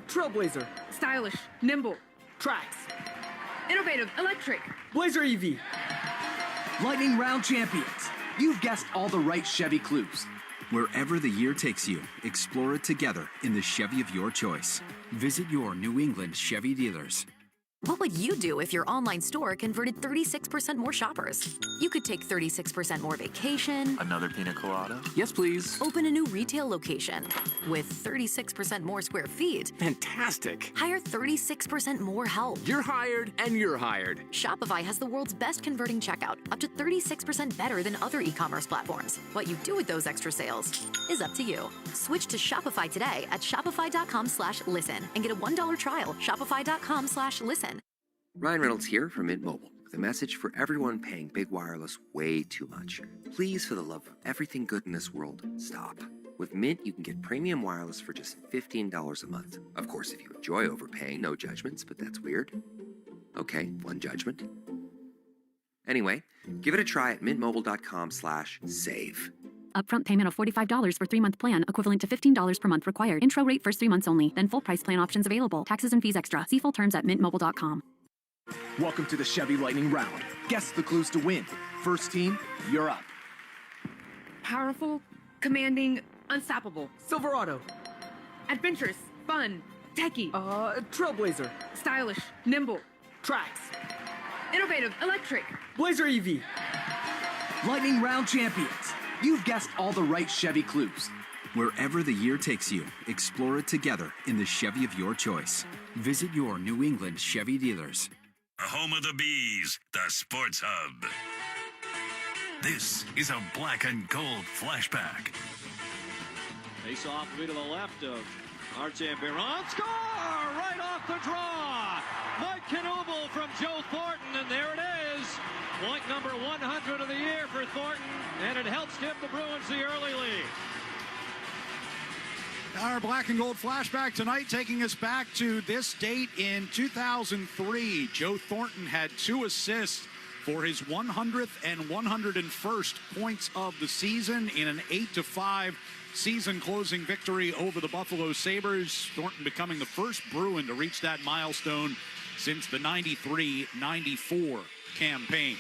Trailblazer. Stylish, nimble. Trax. Innovative, electric. Blazer EV. Lightning Round champions. You've guessed all the right Chevy clues. Wherever the year takes you, explore it together in the Chevy of your choice. Visit your New England Chevy dealers. What would you do if your online store converted 36% more shoppers? You could take 36% more vacation. Another pina colada? Yes, please. Open a new retail location with 36% more square feet. Fantastic. Hire 36% more help. You're hired and you're hired. Shopify has the world's best converting checkout, up to 36% better than other e-commerce platforms. What you do with those extra sales is up to you. Switch to Shopify today at shopify.com/listen and get a $1 trial. Shopify.com/listen. Ryan Reynolds here from Mint Mobile with a message for everyone paying big wireless way too much. Please, for the love of everything good in this world, stop. With Mint, you can get premium wireless for just $15 a month. Of course, if you enjoy overpaying, no judgments, but that's weird. Okay, one judgment. Anyway, give it a try at mintmobile.com/save. Upfront payment of $45 for 3-month plan, equivalent to $15 per month required. Intro rate first 3 months only, then full price plan options available. Taxes and fees extra. See full terms at mintmobile.com. Welcome to the Chevy Lightning Round. Guess the clues to win. First team, you're up. Powerful, commanding, unstoppable. Silverado. Adventurous, fun, techie. Trailblazer. Stylish, nimble. Trax. Innovative, electric. Blazer EV. Lightning Round champions. You've guessed all the right Chevy clues. Wherever the year takes you, explore it together in the Chevy of your choice. Visit your New England Chevy dealers. The home of the Bees, the Sports Hub. This is a black and gold flashback. Face off to the left of Artem Biron. Score! Right off the draw! Mike Knuble from Joe Thornton, and there it is. Point number 100 of the year for Thornton, and it helps give the Bruins the early lead. Our black and gold flashback tonight taking us back to this date in 2003. Joe Thornton had 2 assists for his 100th and 101st points of the season in an 8-5 season-closing victory over the Buffalo Sabres. Thornton becoming the first Bruin to reach that milestone since the 93-94 campaign.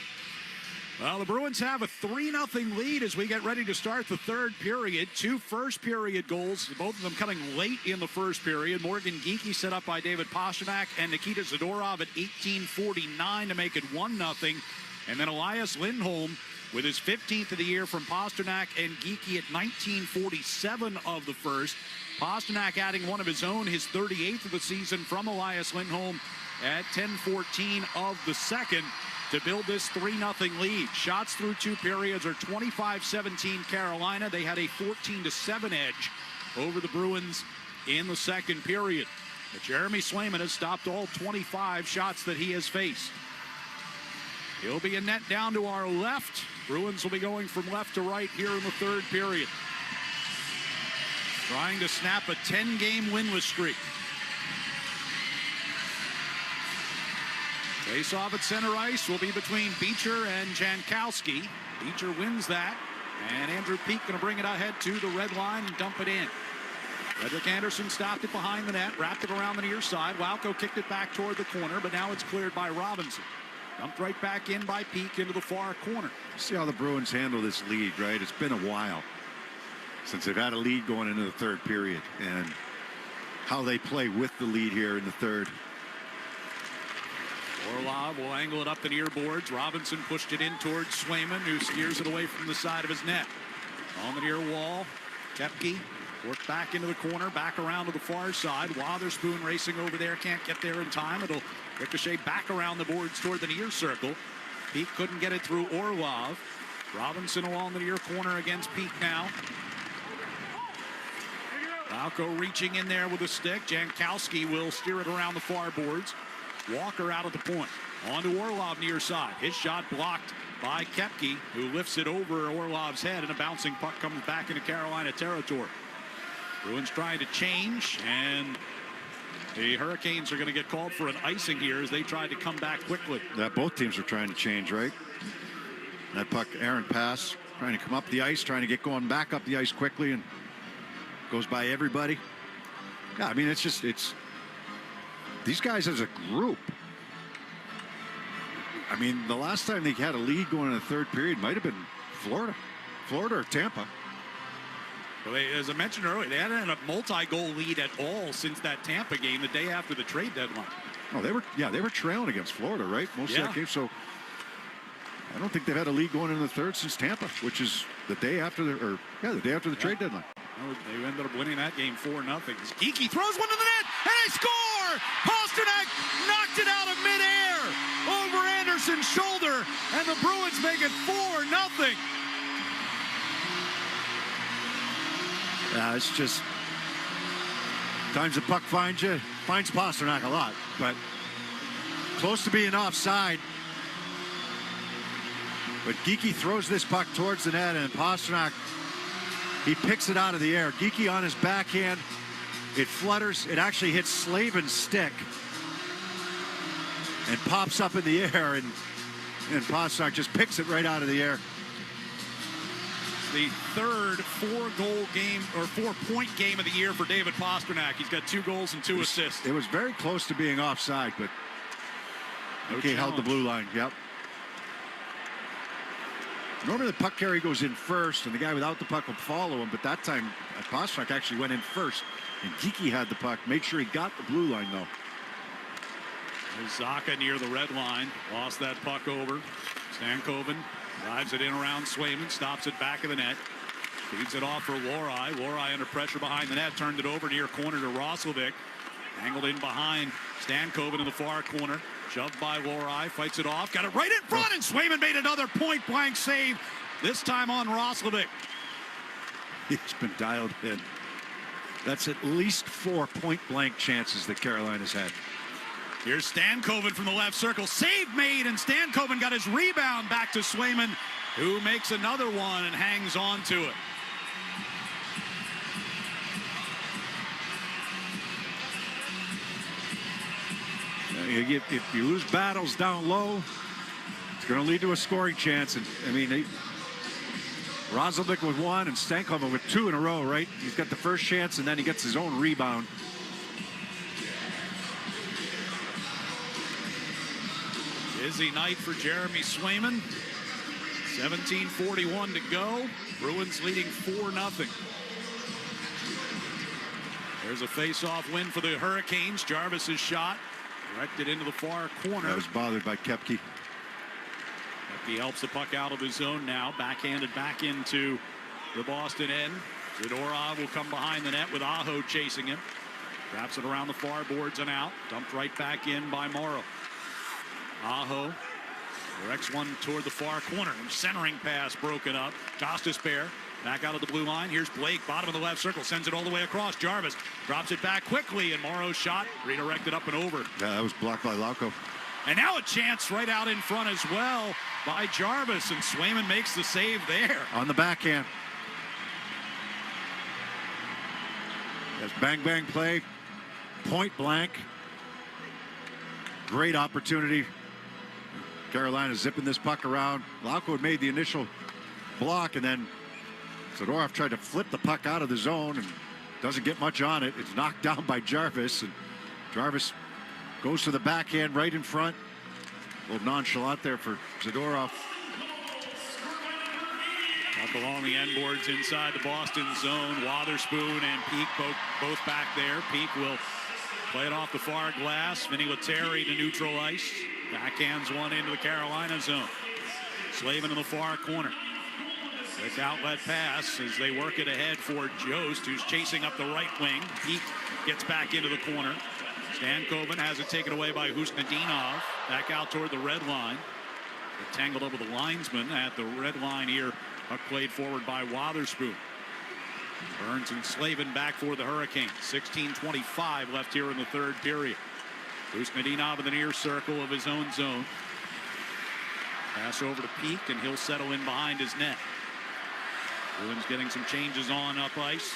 Well, the Bruins have a 3-0 lead as we get ready to start the third period. 2 first-period goals, both of them coming late in the first period. Morgan Geekie set up by David Pastrnak and Nikita Zadorov at 18:49 to make it 1-0. And then Elias Lindholm with his 15th of the year from Pastrnak and Geekie at 19:47 of the first. Pastrnak adding one of his own, his 38th of the season from Elias Lindholm at 10:14 of the second to build this 3-0 lead. Shots through 2 periods are 25-17 Carolina. They had a 14-7 edge over the Bruins in the second period. But Jeremy Swayman has stopped all 25 shots that he has faced. He'll be a net down to our left. Bruins will be going from left to right here in the third period. Trying to snap a 10-game winless streak. Face-off at center ice will be between Beecher and Jankowski. Beecher wins that, and Andrew Peeke going to bring it ahead to the red line and dump it in. Frederick Anderson stopped it behind the net, wrapped it around the near side. Lauko kicked it back toward the corner, but now it's cleared by Robinson. Dumped right back in by Peeke into the far corner. See how the Bruins handle this lead, right? It's been a while since they've had a lead going into the third period, and how they play with the lead here in the third. Orlov will angle it up the near boards. Robinson pushed it in towards Swayman, who steers it away from the side of his net. On the near wall, Koepke worked back into the corner, back around to the far side. Wotherspoon racing over there, can't get there in time. It'll ricochet back around the boards toward the near circle. Peeke couldn't get it through Orlov. Robinson along the near corner against Peeke now. Lauko reaching in there with a stick. Jankowski will steer it around the far boards. Walker out at the point. On to Orlov near side. His shot blocked by Koepke, who lifts it over Orlov's head, and a bouncing puck comes back into Carolina territory. Bruins trying to change, and the Hurricanes are going to get called for an icing here as they tried to come back quickly. Yeah, both teams are trying to change, right? That puck, errant pass, trying to come up the ice, trying to get going back up the ice quickly, and goes by everybody. Yeah, I mean, it's these guys as a group. I mean, the last time they had a lead going in the third period might have been Florida or Tampa. Well, as I mentioned earlier, they hadn't had a multi-goal lead at all since that Tampa game the day after the trade deadline. Oh, they were trailing against Florida, right? Most of that game. So I don't think they've had a lead going in the third since Tampa, which is the day after the day after the trade deadline. Well, they ended up winning that game 4-0. Geekie throws one to the net, and they score! Pastrnak knocked it out of midair over Anderson's shoulder, and the Bruins make it 4-0. Yeah, it's just times the puck finds Pastrnak a lot, but close to being offside. But Geekie throws this puck towards the net, and Pastrnak, he picks it out of the air. Geekie on his backhand. It flutters. It actually hits Slavin's stick and pops up in the air, and Pastrnak just picks it right out of the air. The third 4-goal game or 4-point game of the year for David Pastrnak. He's got 2 goals and 2 assists. It was very close to being offside, but he held the blue line. Yep. Normally the puck carry goes in first, and the guy without the puck will follow him. But that time, Pastrnak actually went in first, and Geekie had the puck. Made sure he got the blue line, though. Zaka near the red line. Lost that puck over. Stankoven drives it in around Swayman. Stops it back of the net. Feeds it off for Lorai. Lorai under pressure behind the net. Turned it over near corner to Roslovic. Angled in behind Stankoven in the far corner. Shoved by Lorai. Fights it off. Got it right in front. And Swayman made another point-blank save. This time on Roslovic. He's been dialed in. That's at least 4 point-blank chances that Carolina's had. Here's Stankoven from the left circle. Save made, and Stankoven got his rebound back to Swayman, who makes another one and hangs on to it. If you lose battles down low, it's going to lead to a scoring chance. And I mean, Roslovic with one and Stankoven with two in a row, right? He's got the first chance, and then he gets his own rebound. Busy night for Jeremy Swayman. 17:41 to go. Bruins leading 4-0. There's a face-off win for the Hurricanes. Jarvis's shot directed into the far corner. I was bothered by Koepke. Koepke helps the puck out of his zone now. Backhanded back into the Boston end. Zadorov will come behind the net with Aho chasing him. Wraps it around the far boards and out. Dumped right back in by Morrow. Aho directs one toward the far corner. Centering pass broken up. Gostisbehere back out of the blue line. Here's Blake, bottom of the left circle. Sends it all the way across. Jarvis drops it back quickly, and Morrow's shot redirected up and over. Yeah, that was blocked by Lauko. And now a chance right out in front as well by Jarvis, and Swayman makes the save there. On the backhand. That's bang-bang play. Point blank. Great opportunity. Carolina zipping this puck around. Lauko had made the initial block, and then Zadorov tried to flip the puck out of the zone and doesn't get much on it. It's knocked down by Jarvis, and Jarvis goes to the backhand right in front. A little nonchalant there for Zadorov. Up along the end boards inside the Boston zone. Wotherspoon and Peak both back there. Peak will play it off the far glass. Vinny Lettieri to neutral ice. Backhands one into the Carolina zone. Slavin in the far corner. Quick outlet pass as they work it ahead for Jost, who's chasing up the right wing. Peak gets back into the corner. Stankoven has it taken away by Husnadinov. Back out toward the red line. They're tangled up with the linesman at the red line here. Puck played forward by Wotherspoon. Burns and Slavin back for the Hurricanes. 16:25 left here in the third period. Husnadinov in the near circle of his own zone. Pass over to Peak, and he'll settle in behind his net. Bruins getting some changes on up ice.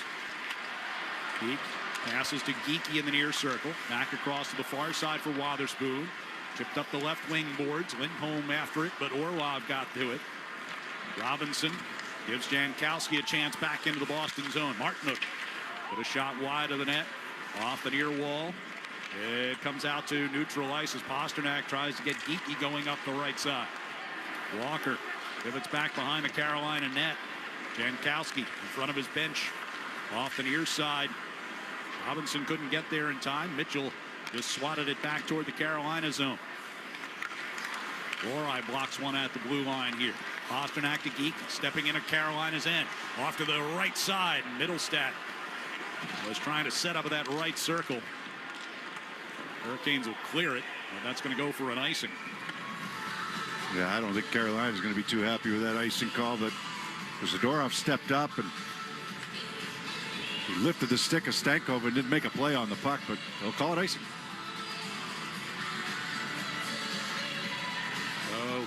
Peak passes to Geekie in the near circle. Back across to the far side for Wotherspoon. Chipped up the left wing boards. Lindholm after it, but Orlov got to it. Robinson gives Jankowski a chance back into the Boston zone. Martinook with a shot wide of the net. Off the near wall. It comes out to neutral ice as Pasternak tries to get Geekie going up the right side. Walker pivots back behind the Carolina net. Jankowski in front of his bench. Off the near side. Robinson couldn't get there in time. Mitchell just swatted it back toward the Carolina zone. Lorai blocks one at the blue line here. Pasternak to Geek, stepping in at Carolina's end. Off to the right side. Middlestat was trying to set up at that right circle. Hurricanes will clear it, but that's going to go for an icing. Yeah, I don't think Carolina's going to be too happy with that icing call, but Zadorov stepped up and he lifted the stick of Stankoven and didn't make a play on the puck, but they'll call it icing. So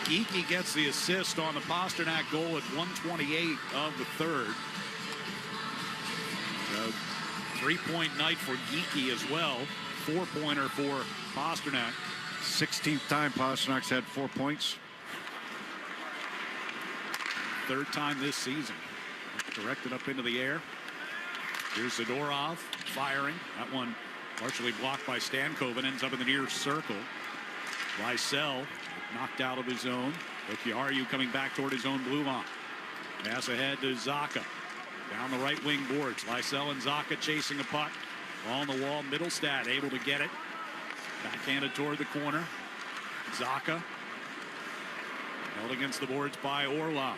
Geekie gets the assist on the Pasternak goal at 1:28 of the third. So 3-point night for Geekie as well. 4-pointer for Pasternak. 16th time Pasternak's had 4 points. Third time this season. Directed up into the air. Here's Zadorov firing. That one partially blocked by Stankoven. Ends up in the near circle. Lysell knocked out of his zone. Okiaru coming back toward his own blue line. Pass ahead to Zaka. Down the right wing boards. Lysell and Zaka chasing a puck. On the wall. Middlestat able to get it. Backhanded toward the corner. Zaka held against the boards by Orlov.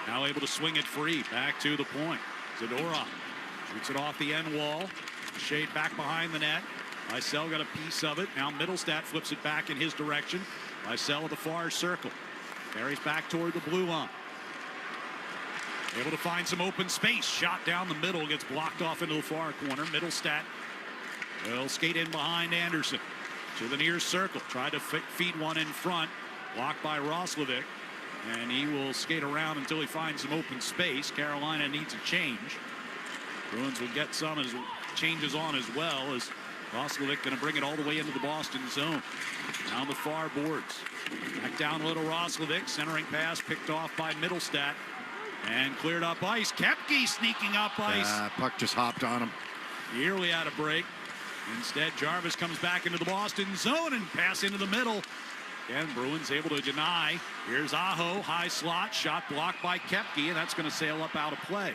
Now able to swing it free. Back to the point. Zadorov shoots it off the end wall. Shade back behind the net. Lysell got a piece of it. Now Middlestat flips it back in his direction. Lysell at the far circle. Carries back toward the blue line. Able to find some open space. Shot down the middle. Gets blocked off into the far corner. Middlestat will skate in behind Anderson. To the near circle. Tried to feed one in front. Blocked by Roslovic. And he will skate around until he finds some open space. Carolina needs a change. Bruins will get some as changes on as well, as Roslovic going to bring it all the way into the Boston zone. Down the far boards. Back down a little Roslovic. Centering pass picked off by Middlestat. And cleared up ice. Koepke sneaking up ice. Puck just hopped on him. Nearly out of break. Instead, Jarvis comes back into the Boston zone and pass into the middle. Again, Bruins able to deny. Here's Aho, high slot, shot blocked by Koepke, and that's going to sail up out of play.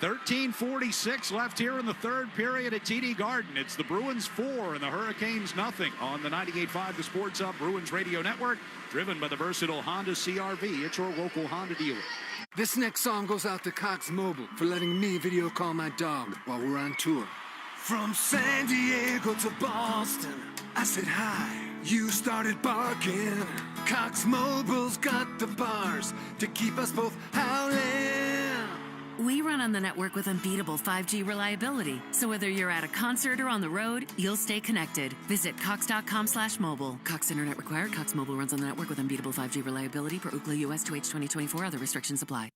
13:46 left here in the third period at TD Garden. It's the Bruins 4 and the Hurricanes nothing on the 98.5 The Sports Hub Bruins Radio Network, driven by the versatile Honda CR-V. It's your local Honda dealer. This next song goes out to Cox Mobile for letting me video call my dog while we're on tour. From San Diego to Boston, I said hi, you started barking. Cox Mobile's got the bars to keep us both howling. We run on the network with unbeatable 5G reliability. So whether you're at a concert or on the road, you'll stay connected. Visit cox.com/mobile. Cox Internet required. Cox Mobile runs on the network with unbeatable 5G reliability per Ookla US 2H 2024. Other restrictions apply.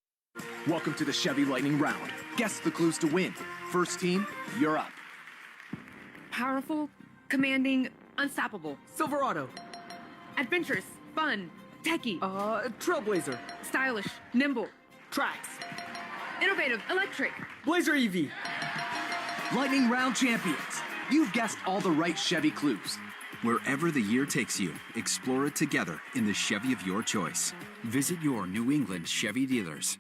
Welcome to the Chevy Lightning Round. Guess the clues to win. First team, you're up. Powerful, commanding, unstoppable. Silverado. Adventurous, fun, techie. Trailblazer. Stylish, nimble. Trax. Innovative, electric. Blazer EV. Lightning Round champions. You've guessed all the right Chevy clues. Wherever the year takes you, explore it together in the Chevy of your choice. Visit your New England Chevy dealers.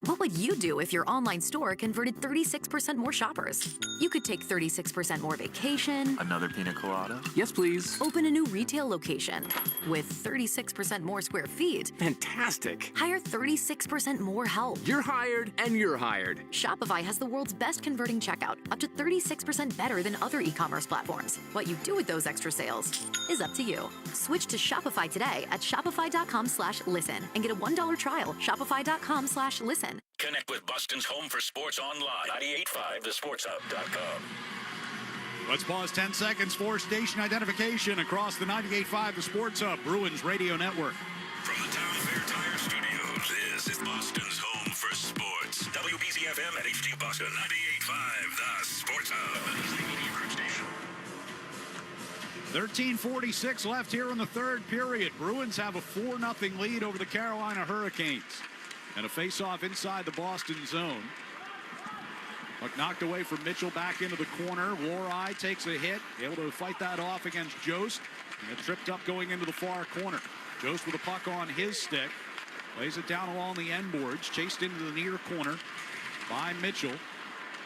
What would you do if your online store converted 36% more shoppers? You could take 36% more vacation. Another pina colada? Yes, please. Open a new retail location with 36% more square feet. Fantastic. Hire 36% more help. You're hired and you're hired. Shopify has the world's best converting checkout, up to 36% better than other e-commerce platforms. What you do with those extra sales is up to you. Switch to Shopify today at shopify.com/listen and get a $1 trial. Shopify.com/listen. Connect with Boston's home for sports online. 98.5 thesportshub.com. Let's pause 10 seconds for station identification across the 98.5 The Sports Hub Bruins Radio Network. From the Town Fair Tire Studios, this is Boston's home for sports. WBZFM at HD Boston. 98.5 The Sports Hub. 13:46 left here in the third period. Bruins have a 4-0 lead over the Carolina Hurricanes. And a face-off inside the Boston zone. Puck knocked away from Mitchell back into the corner. Lohrei takes a hit, able to fight that off against Jost. And it tripped up going into the far corner. Jost with a puck on his stick. Lays it down along the end boards. Chased into the near corner by Mitchell.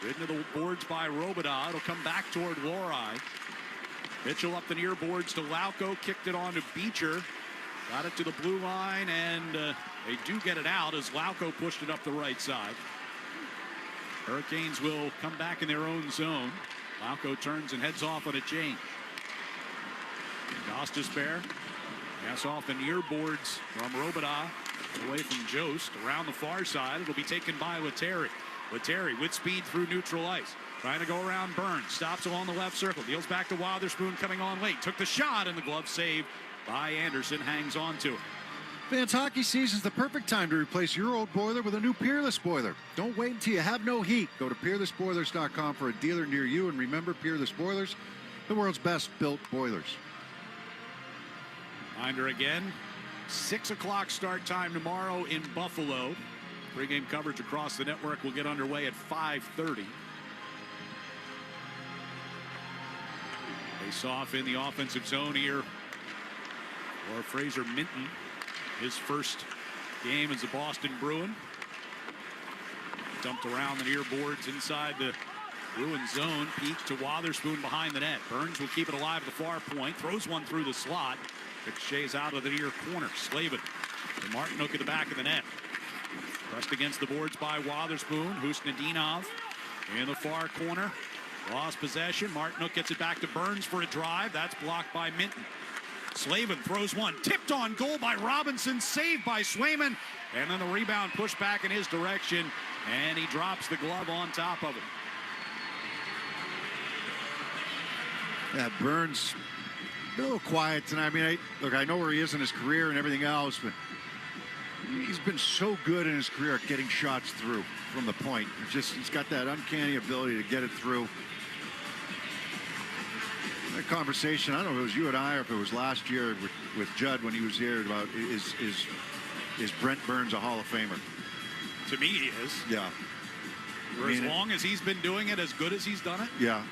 Ridden to the boards by Robidas. It'll come back toward Lohrei. Mitchell up the near boards to Lauko. Kicked it on to Beecher. Got it to the blue line, and they do get it out as Lauko pushed it up the right side. Hurricanes will come back in their own zone. Lauko turns and heads off on a change. Gostisbehere pass off the near boards from Robidas away from Jost. Around the far side, it'll be taken by Lettieri. Lettieri with speed through neutral ice. Trying to go around Burns. Stops along the left circle. Deals back to Wotherspoon coming on late. Took the shot, and the glove save by Anderson, hangs on to it. Fans, hockey season's the perfect time to replace your old boiler with a new Peerless boiler. Don't wait until you have no heat. Go to peerlessboilers.com for a dealer near you, and remember, Peerless Boilers, the world's best built boilers. Reminder again, 6 o'clock start time tomorrow in Buffalo. Pre-game coverage across the network will get underway at 5:30. Face off in the offensive zone here for Fraser Minton. His first game as a Boston Bruin. Dumped around the near boards inside the Bruin zone. Peak to Wotherspoon behind the net. Burns will keep it alive at the far point. Throws one through the slot. Ricochets out of the near corner. Slavin to Martinook at the back of the net. Pressed against the boards by Wotherspoon. Husnudinov in the far corner. Lost possession. Martinook gets it back to Burns for a drive. That's blocked by Minton. Slavin throws one. Tipped on goal by Robinson. Saved by Swayman. And then the rebound pushed back in his direction. And he drops the glove on top of it. Yeah, Burns a little quiet tonight. I mean, I know where he is in his career and everything else, but he's been so good in his career at getting shots through from the point. He's got that uncanny ability to get it through. That conversation, I don't know if it was you and I or if it was last year with Judd when he was here about is Brent Burns a Hall of Famer? To me, he is. Yeah. For as long as he's been doing it, as good as he's done it. Yeah.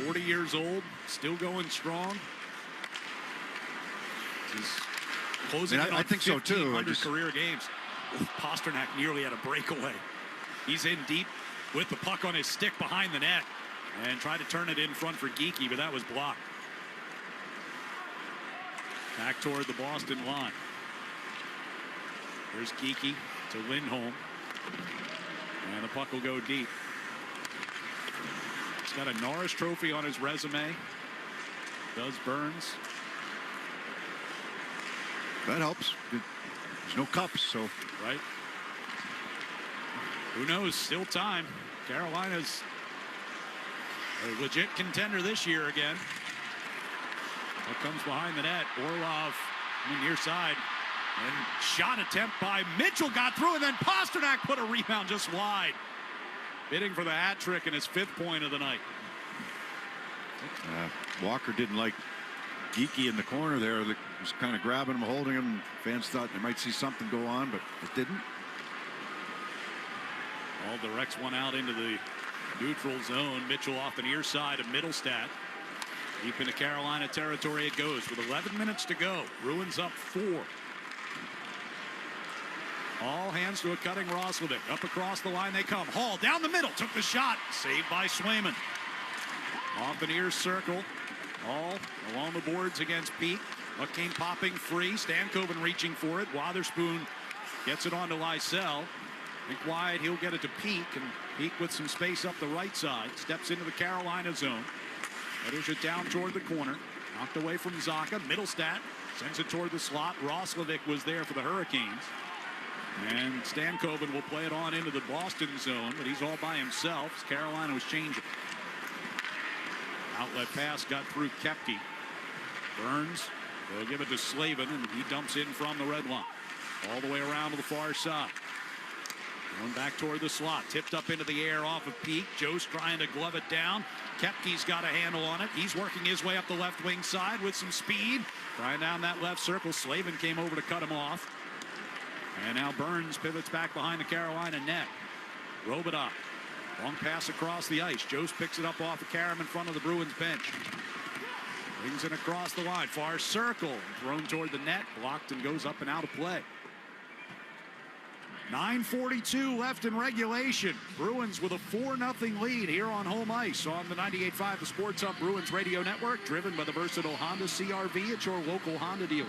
40 years old, still going strong. He's closing in on I think so too. 1,500 career games. Pasternak nearly had a breakaway. He's in deep with the puck on his stick behind the net and tried to turn it in front for Geekie, but that was blocked. Back toward the Boston line. There's Geekie to Lindholm. And the puck will go deep. He's got a Norris Trophy on his resume. Does Burns. That helps. There's no cups, so. Right. Who knows? Still time. Carolina's a legit contender this year again. What comes behind the net? Orlov on the near side. And shot attempt by Mitchell got through, and then Pasternak put a rebound just wide. Bidding for the hat trick in his 5th point of the night. Walker didn't like Geekie in the corner there. He was kind of grabbing him, holding him. Fans thought they might see something go on, but it didn't. All directs one out into the neutral zone. Mitchell off the near side of Middlestat. Deep into Carolina territory it goes with 11 minutes to go. Bruins up 4. All hands to a cutting Roslovic. Up across the line they come. Hall down the middle. Took the shot. Saved by Swayman. Off the near circle. Hall along the boards against Peak. Puck came popping free. Stankoven reaching for it. Wotherspoon gets it on to Lysell. Think wide. He'll get it to Peak. And Peak with some space up the right side. Steps into the Carolina zone. Headers it down toward the corner. Knocked away from Zacha. Middlestat sends it toward the slot. Roslovic was there for the Hurricanes. And Stankoven will play it on into the Boston zone, but he's all by himself as Carolina was changing. Outlet pass got through Kepke. Burns will give it to Slavin, and he dumps in from the red line. All the way around to the far side. Going back toward the slot. Tipped up into the air off of Peak. Joe's trying to glove it down. Kepke's got a handle on it. He's working his way up the left wing side with some speed. Trying down that left circle. Slavin came over to cut him off. And now Burns pivots back behind the Carolina net. Robidoux. Long pass across the ice. Jost picks it up off of Karam in front of the Bruins bench. Brings it across the line. Far circle. Thrown toward the net. Blocked and goes up and out of play. 9:42 left in regulation. Bruins with a 4-0 lead here on home ice on the 98.5 The Sports Hub Bruins Radio Network. Driven by the versatile Honda CR-V at your local Honda dealer.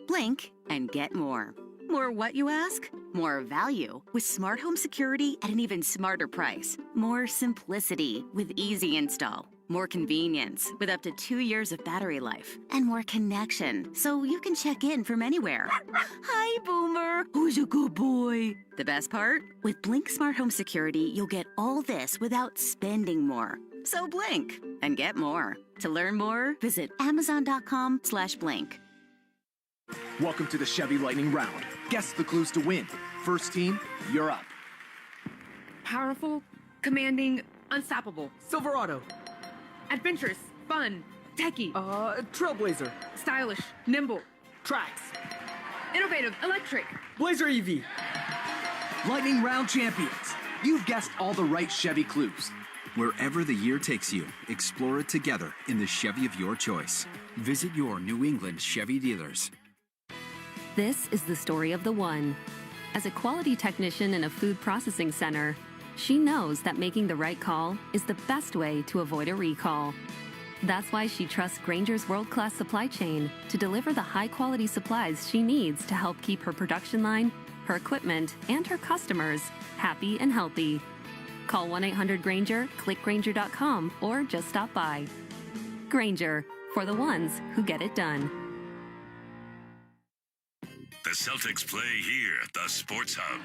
Blink and get more. More what, you ask? More value with smart home security at an even smarter price. More simplicity with easy install. More convenience with up to 2 years of battery life. And more connection so you can check in from anywhere. Hi, Boomer. Who's a good boy? The best part? With Blink Smart Home Security, you'll get all this without spending more. So blink and get more. To learn more, visit Amazon.com/blink. Welcome to the Chevy Lightning Round. Guess the clues to win. First team, you're up. Powerful, commanding, unstoppable. Silverado. Adventurous, fun, techie. Trailblazer. Stylish, nimble. Trax. Innovative, electric. Blazer EV. Lightning Round champions. You've guessed all the right Chevy clues. Wherever the year takes you, explore it together in the Chevy of your choice. Visit your New England Chevy dealers. This is the story of the one. As a quality technician in a food processing center, she knows that making the right call is the best way to avoid a recall. That's why she trusts Grainger's world-class supply chain to deliver the high-quality supplies she needs to help keep her production line, her equipment, and her customers happy and healthy. Call 1-800-GRAINGER, click Grainger.com, or just stop by. Grainger, for the ones who get it done. The Celtics play here at the Sports Hub.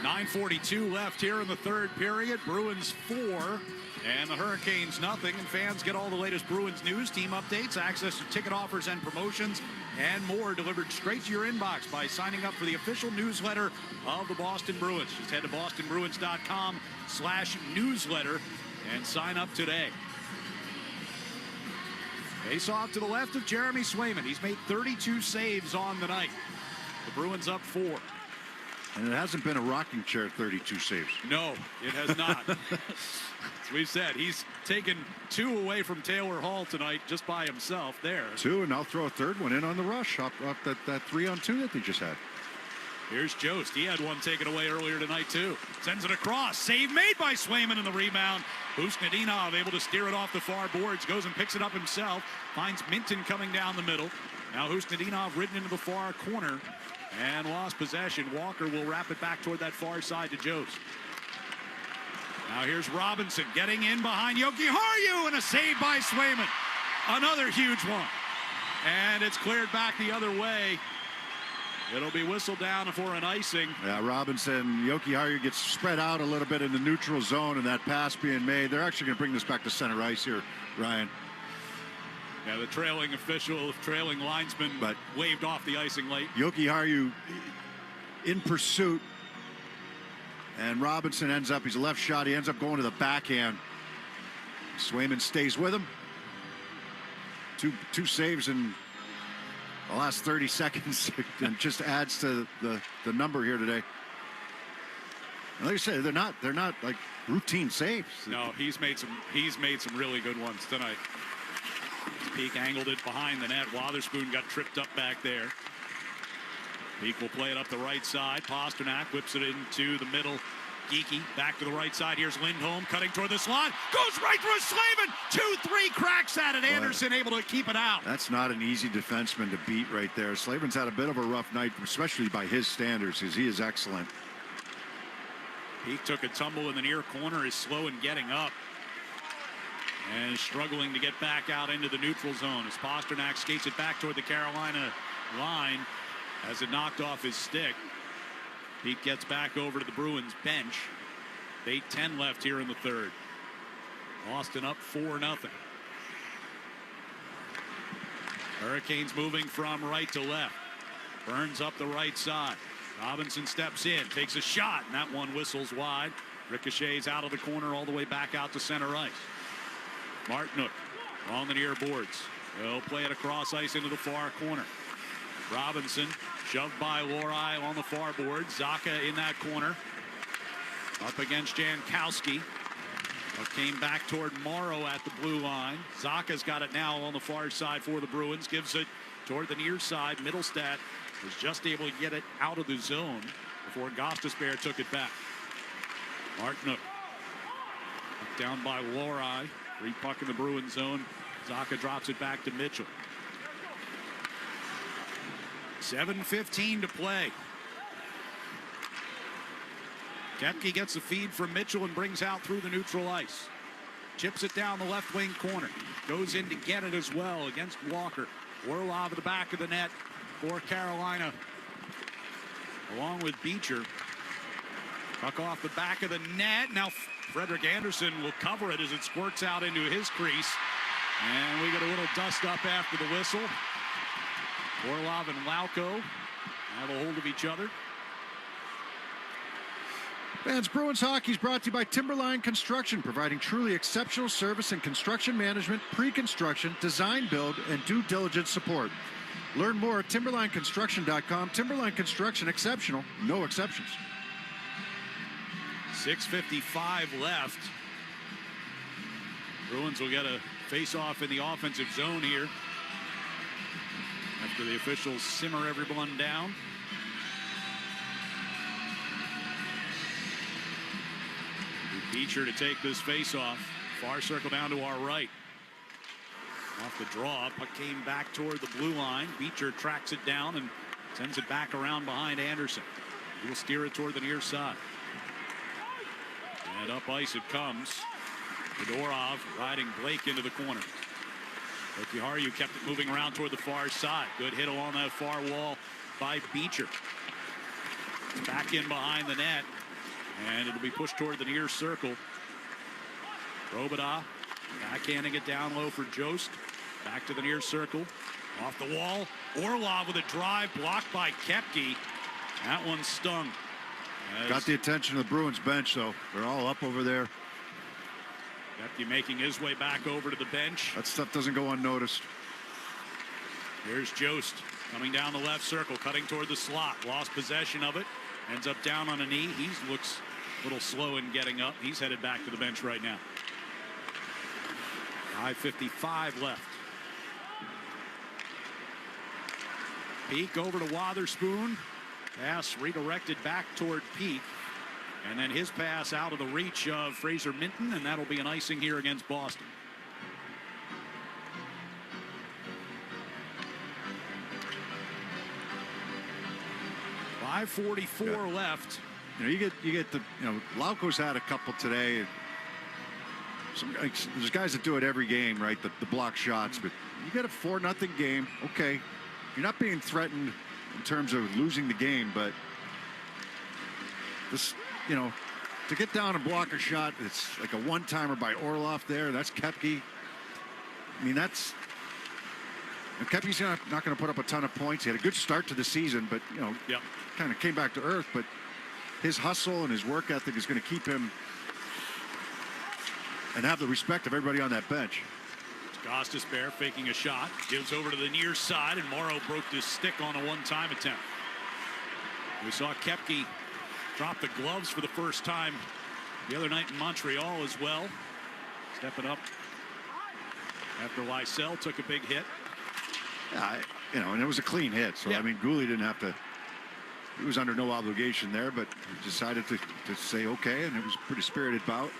9:42 left here in the third period. Bruins 4 and the Hurricanes nothing. And fans get all the latest Bruins news, team updates, access to ticket offers and promotions, and more delivered straight to your inbox by signing up for the official newsletter of the Boston Bruins. Just head to bostonbruins.com/newsletter and sign up today. Face off to the left of Jeremy Swayman. He's made 32 saves on the night. The Bruins up 4. And it hasn't been a rocking chair 32 saves. No, it has not. As we've said, he's taken 2 away from Taylor Hall tonight just by himself there. 2, and I'll throw a third one in on the rush off that 3-on-2 that they just had. Here's Jost. He had one taken away earlier tonight, too. Sends it across. Save made by Swayman in the rebound. Husnudinov able to steer it off the far boards. Goes and picks it up himself. Finds Minton coming down the middle. Now Husnudinov ridden into the far corner and lost possession. Walker will wrap it back toward that far side to Jost. Now here's Robinson getting in behind Yoki Harju, and a save by Swayman. Another huge one. And it's cleared back the other way. It'll be whistled down for an icing. Yeah, Robinson, Yoki Harju gets spread out a little bit in the neutral zone, and that pass being made. They're actually going to bring this back to center ice here, Ryan. Yeah, the trailing official, trailing linesman, but waved off the icing late. Yoki Harju in pursuit, and Robinson ends up, he's a left shot, he ends up going to the backhand. Swayman stays with him. Two saves in the last 30 seconds, and just adds to the number here today. And like I said, they're not like routine saves. No, he's made some really good ones tonight. Peak angled it behind the net. Wotherspoon got tripped up back there. Peak will play it up the right side. Pasternak whips it into the middle. Geeky back to the right side. Here's Lindholm cutting toward the slot. Goes right through Slavin. 2-3 cracks at it. Anderson able to keep it out. That's not an easy defenseman to beat right there. Slavin's had a bit of a rough night, especially by his standards, because he is excellent. Peak took a tumble in the near corner, is slow in getting up, and is struggling to get back out into the neutral zone as Pasternak skates it back toward the Carolina line as it knocked off his stick. Peak gets back over to the Bruins bench. 8:10 left here in the third. Boston up 4-0. Hurricanes moving from right to left. Burns up the right side. Robinson steps in, takes a shot, and that one whistles wide. Ricochets out of the corner all the way back out to center ice. Martinook on the near boards. They'll play it across ice into the far corner. Robinson shoved by Lohrei on the far board. Zacha in that corner. Up against Jankowski. Came back toward Morrow at the blue line. Zacha's got it now on the far side for the Bruins. Gives it toward the near side. Middlestat was just able to get it out of the zone before Gostisbehere took it back. Martinook down by Lohrei. Free puck in the Bruins zone. Zacha drops it back to Mitchell. 7:15 to play. Koepke gets a feed from Mitchell and brings out through the neutral ice. Chips it down the left wing corner. Goes in to get it as well against Walker. Orlov at the back of the net for Carolina, along with Beecher. Puck off the back of the net. Now Frederik Andersen will cover it as it squirts out into his crease. And we get a little dust up after the whistle. Orlov and Lauko have a hold of each other. Fans, Bruins Hockey is brought to you by Timberline Construction, providing truly exceptional service in construction management, pre-construction, design, build, and due diligence support. Learn more at timberlineconstruction.com. Timberline Construction, exceptional, no exceptions. 6:55 left. Bruins will get a face-off in the offensive zone here after the officials simmer everyone down. Beecher to take this face-off. Far circle down to our right. Off the draw, puck came back toward the blue line. Beecher tracks it down and sends it back around behind Anderson. He'll steer it toward the near side. And up ice it comes. Fedorov riding Blake into the corner. Jokiharju kept it moving around toward the far side. Good hit along that far wall by Beecher. It's back in behind the net. And it'll be pushed toward the near circle. Robidas backhanding it down low for Jost. Back to the near circle. Off the wall. Orlov with a drive blocked by Koepke. That one stung. Got the attention of the Bruins bench, though. They're all up over there. Koepke making his way back over to the bench. That stuff doesn't go unnoticed. Here's Jost coming down the left circle, cutting toward the slot. Lost possession of it. Ends up down on a knee. He looks a little slow in getting up. He's headed back to the bench right now. 5:55 left. Peak over to Wotherspoon. Pass redirected back toward Peak. And then his pass out of the reach of Fraser Minton, and that'll be an icing here against Boston. .544 left. You get the Lauko's had a couple today. There's guys that do it every game, right? The block shots, but you get a 4-0 game. Okay, you're not being threatened in terms of losing the game, but this, to get down and block a shot, it's like a one-timer by Orlov there. That's Koepke. I mean, Koepke's not going to put up a ton of points. He had a good start to the season, but kind of came back to earth. But his hustle and his work ethic is going to keep him and have the respect of everybody on that bench. Gostisbehere faking a shot, gives over to the near side, and Morrow broke his stick on a one-time attempt. We saw Koepke drop the gloves for the first time the other night in Montreal as well. Stepping up after Lysell took a big hit. Yeah, and it was a clean hit. So, I mean, Gouli didn't have to, he was under no obligation there, but he decided to say okay, and it was a pretty spirited bout.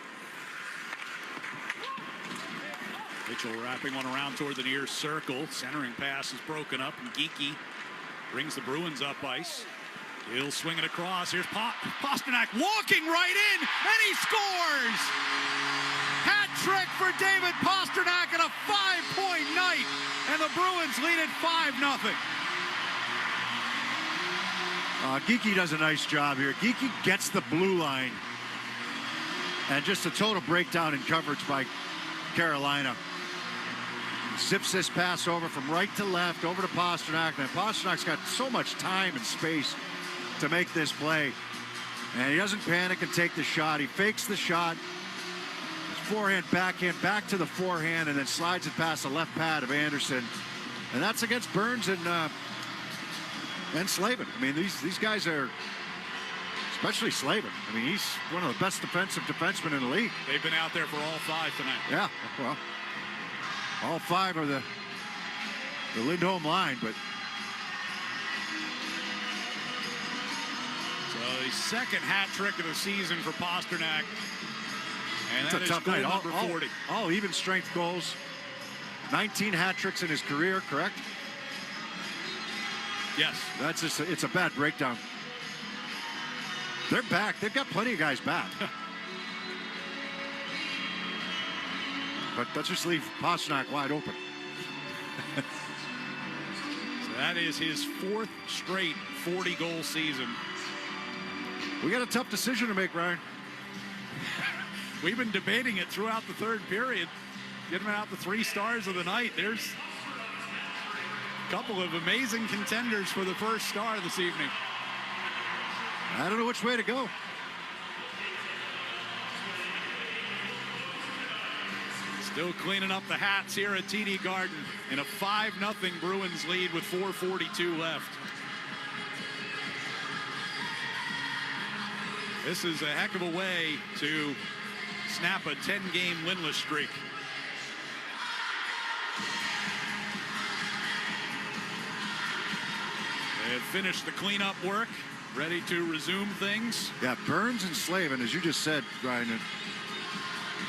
Mitchell wrapping one around toward the near circle. Centering pass is broken up, and Geekie brings the Bruins up ice. He'll swing it across. Here's Pasternak walking right in, and he scores! Hat trick for David Pasternak in a 5-point night, and the Bruins lead it 5-0. Geekie does a nice job here. Geekie gets the blue line, and just a total breakdown in coverage by Carolina. Zips this pass over from right to left, over to Pasternak. And Pasternak's got so much time and space to make this play. And he doesn't panic and take the shot. He fakes the shot. His forehand, backhand, back to the forehand, and then slides it past the left pad of Anderson. And that's against Burns and Slavin. I mean, these guys are, especially Slavin. I mean, he's one of the best defensive defensemen in the league. They've been out there for all five tonight. Yeah, well, all five are the Lindholm line, but so the second hat trick of the season for Pasternak, and it's that a is tough goal night. number 40. All even strength goals. 19 hat tricks in his career, correct? Yes. That's just it's a bad breakdown. They're back. They've got plenty of guys back. But let's just leave Pasternak wide open. So that is his fourth straight 40-goal season. We got a tough decision to make, Ryan. We've been debating it throughout the third period. Getting out the 3 stars of the night. There's a couple of amazing contenders for the first star this evening. I don't know which way to go. Still cleaning up the hats here at TD Garden in a 5-0 Bruins lead with 4:42 left. This is a heck of a way to snap a 10-game winless streak. They've finished the cleanup work, ready to resume things. Yeah, Burns and Slavin, as you just said, Ryan,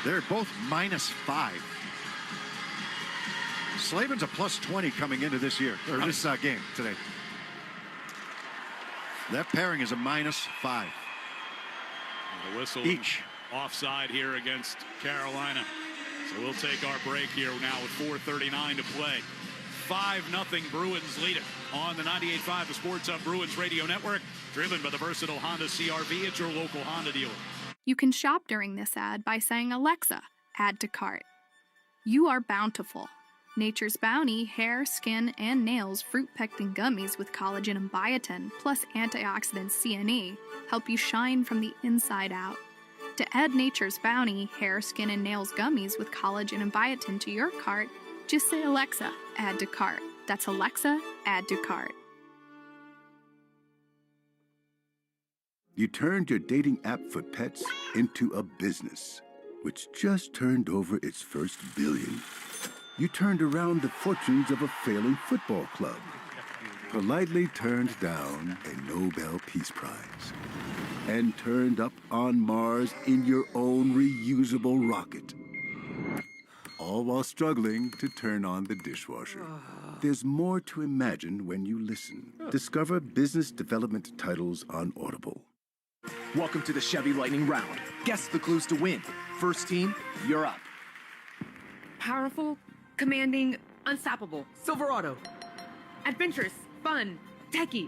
They're both -5. Slavins a +20 coming into this year, or this game today. That pairing is a -5. The whistle each. Offside here against Carolina. So we'll take our break here now with 4:39 to play. 5-0 Bruins lead it on the 98.5 The Sports Hub Bruins Radio Network, driven by the versatile Honda CR-V at your local Honda dealer. You can shop during this ad by saying, Alexa, add to cart. You are bountiful. Nature's Bounty hair, skin, and nails fruit pectin gummies with collagen and biotin, plus antioxidant CNE, help you shine from the inside out. To add Nature's Bounty hair, skin, and nails gummies with collagen and biotin to your cart, just say, Alexa, add to cart. That's Alexa, add to cart. You turned your dating app for pets into a business, which just turned over its first billion. You turned around the fortunes of a failing football club, politely turned down a Nobel Peace Prize, and turned up on Mars in your own reusable rocket. All while struggling to turn on the dishwasher. There's more to imagine when you listen. Discover business development titles on Audible. Welcome to the Chevy Lightning Round. Guess the clues to win. First team, you're up. Powerful, commanding, unstoppable. Silverado. Adventurous, fun, techie.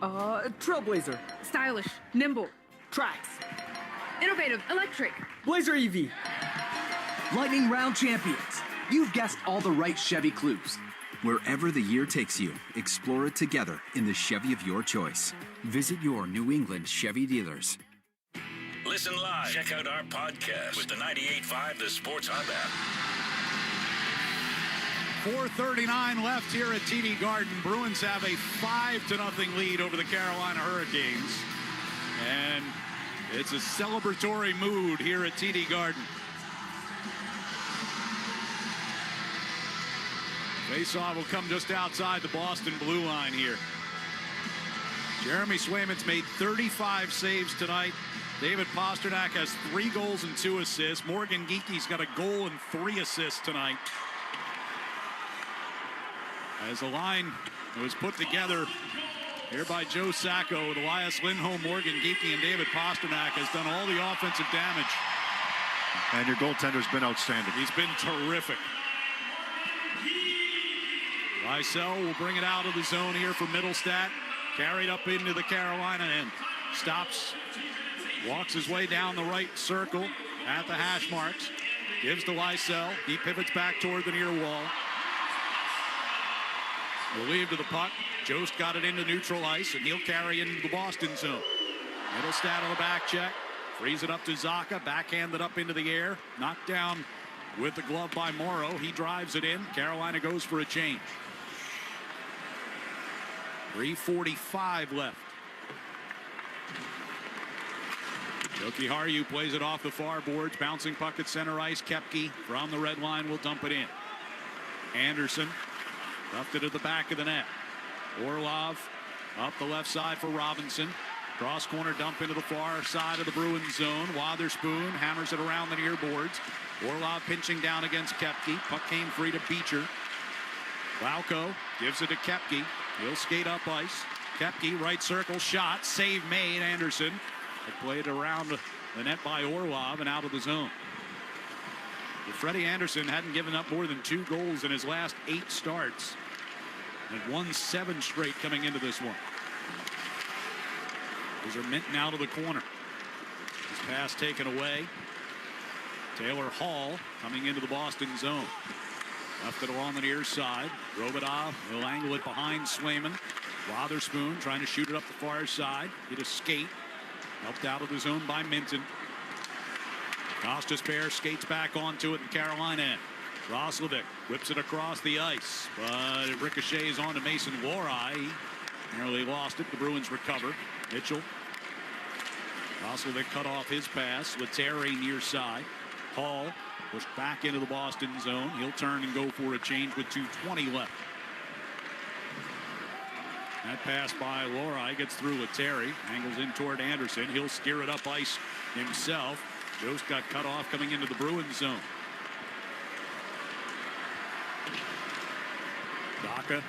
Trailblazer. Stylish, nimble. Trax. Innovative, electric. Blazer EV. Lightning Round champions. You've guessed all the right Chevy clues. Wherever the year takes you, explore it together in the Chevy of your choice. Visit your New England Chevy dealers. Listen live. Check out our podcast with the 98.5 The Sports Hub app. 4:39 left here at TD Garden. Bruins have a 5-0 lead over the Carolina Hurricanes. And it's a celebratory mood here at TD Garden. Faceoff will come just outside the Boston blue line here. Jeremy Swayman's made 35 saves tonight. David Pasternak has 3 goals and 2 assists. Morgan Geeky's got a goal and 3 assists tonight. As the line was put together here by Joe Sacco with Elias Lindholm, Morgan Geeky, and David Pasternak has done all the offensive damage. And your goaltender's been outstanding. He's been terrific. Lysell will bring it out of the zone here for Middlestat. Carried up into the Carolina end. Stops. Walks his way down the right circle at the hash marks. Gives to Lysell. He pivots back toward the near wall. Relieved of the puck. Jost got it into neutral ice, and he'll carry into the Boston zone. Middlestat on the back check. Frees it up to Zacha. Backhanded up into the air. Knocked down with the glove by Morrow. He drives it in. Carolina goes for a change. 3:45 left. Joki Harju plays it off the far boards. Bouncing puck at center ice. Koepke from the red line will dump it in. Anderson dumped it at the back of the net. Orlov up the left side for Robinson. Cross corner dump into the far side of the Bruins zone. Wotherspoon hammers it around the near boards. Orlov pinching down against Koepke. Puck came free to Beecher. Lauko gives it to Koepke. He'll skate up ice. Koepke, right circle, shot, save made. Anderson played around the net by Orlov and out of the zone. But Freddie Anderson hadn't given up more than 2 goals in his last 8 starts. And won 7 straight coming into this one. These are Minton out of the corner. His pass taken away. Taylor Hall coming into the Boston zone. Left it along the near side. Robidov will angle it behind Swayman. Wotherspoon trying to shoot it up the far side. Hit a skate. Helped out of the zone by Minton. Costas Pair skates back onto it in Carolina. Roslovic whips it across the ice, but it ricochets onto Mason Lohrei. He nearly lost it. The Bruins recover. Mitchell. Roslovic cut off his pass. Lettieri near side. Hall pushed back into the Boston zone. He'll turn and go for a change with 2:20 left. That pass by Lohrei gets through Lettieri. Angles in toward Anderson. He'll steer it up ice himself. Jost got cut off coming into the Bruins zone. Daka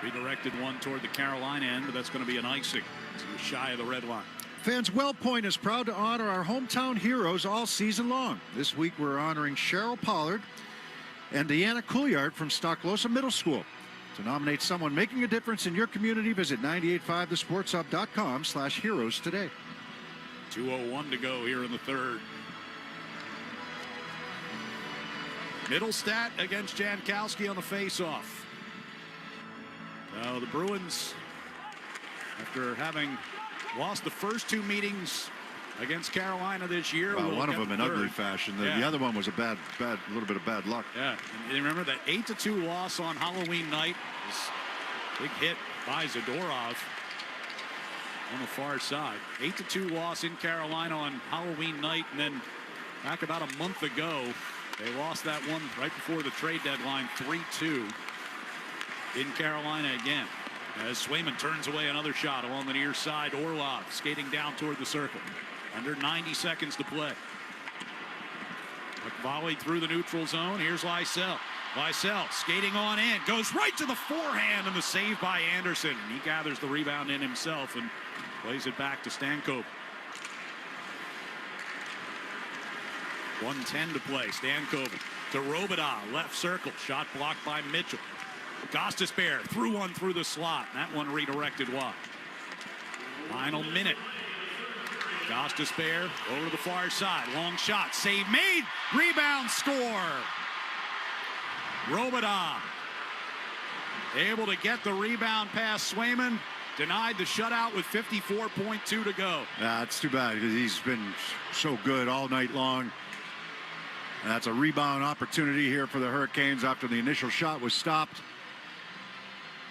redirected one toward the Carolina end, but that's going to be an icing. It's shy of the red line. Fans Wellpoint is proud to honor our hometown heroes all season long. This week we're honoring Cheryl Pollard and Deanna Couillard from Stocklosa Middle School. To nominate someone making a difference in your community, visit 985thesportshub.com/heroes today. 2:01 to go here in the third. Middlestat against Jankowski on the faceoff. Now the Bruins, after having lost the first two meetings against Carolina this year. Well, one of them in ugly fashion. The other one was a little bit of bad luck. Yeah, and remember that 8-2 loss on Halloween night. This big hit by Zadorov on the far side. 8-2 loss in Carolina on Halloween night, and then back about a month ago, they lost that one right before the trade deadline, 3-2 in Carolina again. As Swayman turns away another shot along the near side, Orlov skating down toward the circle. Under 90 seconds to play. Volleyed through the neutral zone. Here's Lysell. Lysell skating on in. Goes right to the forehand, and the save by Anderson. He gathers the rebound in himself and plays it back to Stankoven. 1:10 to play. Stankoven to Robidas. Left circle. Shot blocked by Mitchell. Gostisbehere threw one through the slot. That one redirected wide. Final minute. Gostisbehere over to the far side. Long shot. Save made. Rebound score. Robidas able to get the rebound past Swayman. Denied the shutout with 54.2 to go. It's too bad because he's been so good all night long. And that's a rebound opportunity here for the Hurricanes after the initial shot was stopped.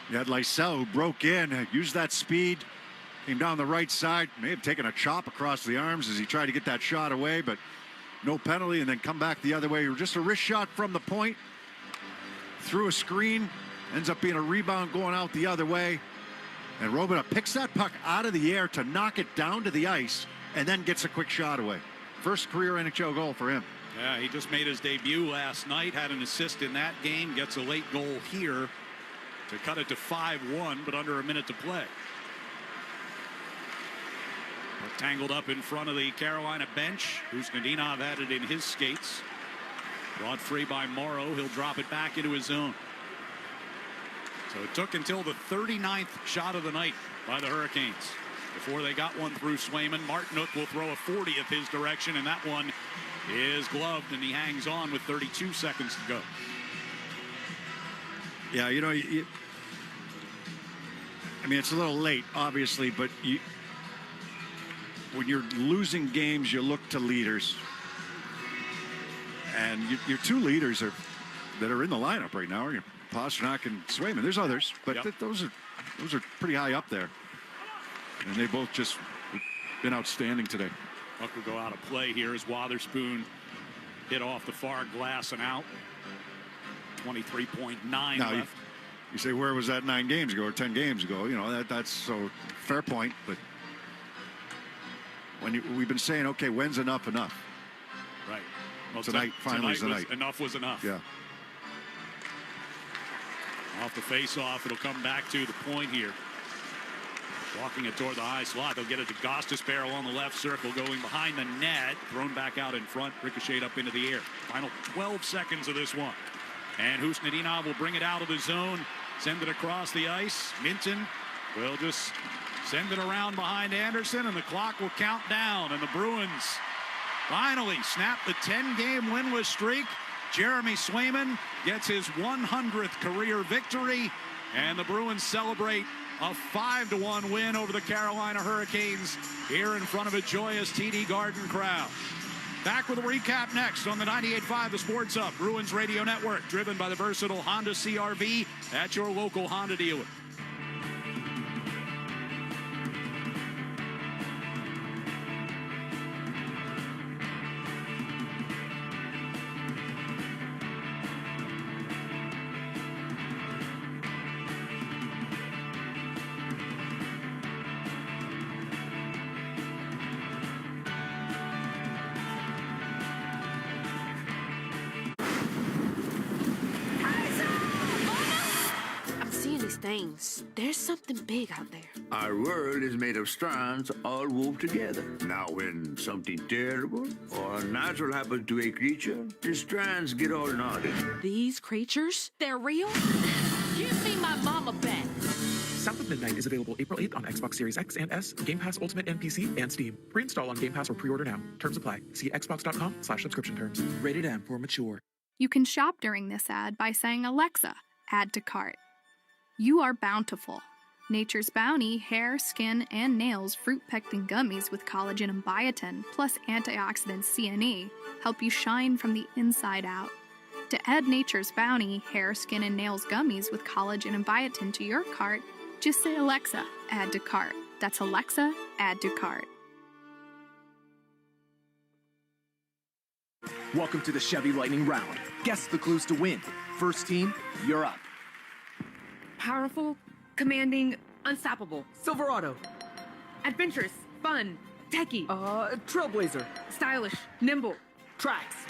You had Lysell who broke in, used that speed, came down the right side, may have taken a chop across the arms as he tried to get that shot away, but no penalty, and then come back the other way. Just a wrist shot from the point, through a screen, ends up being a rebound going out the other way. And Robidas picks that puck out of the air to knock it down to the ice, and then gets a quick shot away. First career NHL goal for him. Yeah, he just made his debut last night, had an assist in that game, gets a late goal here to cut it to 5-1, but under a minute to play. Tangled up in front of the Carolina bench. Husnudinov had it in his skates. Brought free by Morrow. He'll drop it back into his zone. So it took until the 39th shot of the night by the Hurricanes before they got one through Swayman. Martinook will throw a 40th his direction, and that one is gloved, and he hangs on with 32 seconds to go. Yeah, you know, I mean, it's a little late, obviously, but when you're losing games, you look to leaders. And your two leaders that are in the lineup right now are Pastrnak and Swayman. There's others, but those are pretty high up there. And they both just been outstanding today. Puck will go out of play here as Wotherspoon hit off the far glass and out. 23.9 now left. You say, where was that 9 games ago or 10 games ago? You know, that's so fair point. But we've been saying, okay, when's enough? Right. Well, tonight finally is the night. Enough was enough. Yeah. Off the face-off, it'll come back to the point here. Walking it toward the high slot. They'll get it to Gostisbehere along the left circle, going behind the net. Thrown back out in front, ricocheted up into the air. Final 12 seconds of this one. And Husnudinov will bring it out of the zone, send it across the ice. Minton will just send it around behind Anderson, and the clock will count down. And the Bruins finally snap the 10-game winless streak. Jeremy Swayman gets his 100th career victory, and the Bruins celebrate a 5-1 win over the Carolina Hurricanes here in front of a joyous TD Garden crowd. Back with a recap next on the 98.5 The Sports Hub Bruins Radio Network, driven by the versatile Honda CR-V at your local Honda dealer. things. There's something big out there. Our world is made of strands all wove together. Now, when something terrible or unnatural happens to a creature, the strands get all knotted. These creatures? They're real? Give me my mama back. South of Midnight is available April 8th on Xbox Series X and S, Game Pass Ultimate and PC, and Steam. Pre-install on Game Pass or pre-order now. Terms apply. See xbox.com/subscription terms. Rated M for mature. You can shop during this ad by saying, Alexa, add to cart. You are bountiful. Nature's Bounty hair, skin, and nails fruit pectin gummies with collagen and biotin, plus antioxidant C&E, help you shine from the inside out. To add Nature's Bounty hair, skin, and nails gummies with collagen and biotin to your cart, just say, Alexa, add to cart. That's Alexa, add to cart. Welcome to the Chevy Lightning Round. Guess the clues to win. First team, you're up. Powerful, commanding, unstoppable. Silverado. Adventurous, fun, techie. Trailblazer. Stylish, nimble. Trax.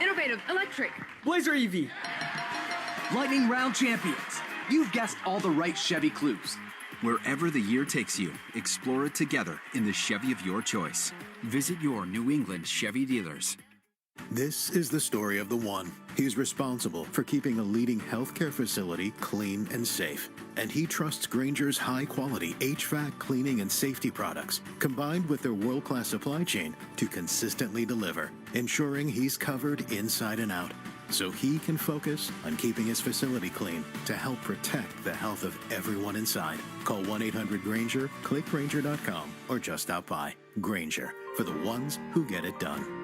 Innovative, electric. Blazer EV. Lightning Round champions. You've guessed all the right Chevy clues. Wherever the year takes you, explore it together in the Chevy of your choice. Visit your New England Chevy dealers. This is the story of the one. He's responsible for keeping a leading healthcare facility clean and safe. And he trusts Grainger's high-quality HVAC cleaning and safety products, combined with their world-class supply chain, to consistently deliver, ensuring he's covered inside and out, so he can focus on keeping his facility clean to help protect the health of everyone inside. Call 1-800-GRAINGER, click Grainger.com, or just stop by. Grainger, for the ones who get it done.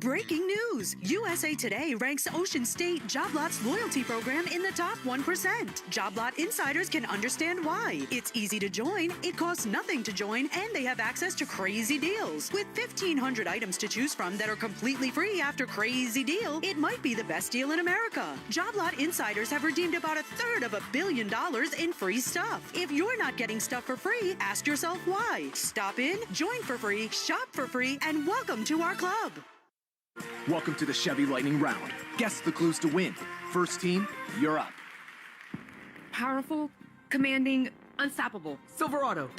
Breaking news! USA Today ranks Ocean State Job Lot's loyalty program in the top 1%. Job Lot insiders can understand why. It's easy to join, it costs nothing to join, and they have access to crazy deals. With 1,500 items to choose from that are completely free after Crazy Deal, it might be the best deal in America. Job Lot insiders have redeemed about $1/3 billion in free stuff. If you're not getting stuff for free, ask yourself why. Stop in, join for free, shop for free, and welcome to our club. Welcome to the Chevy Lightning Round. Guess the clues to win. First team, you're up. Powerful, commanding, unstoppable. Silverado.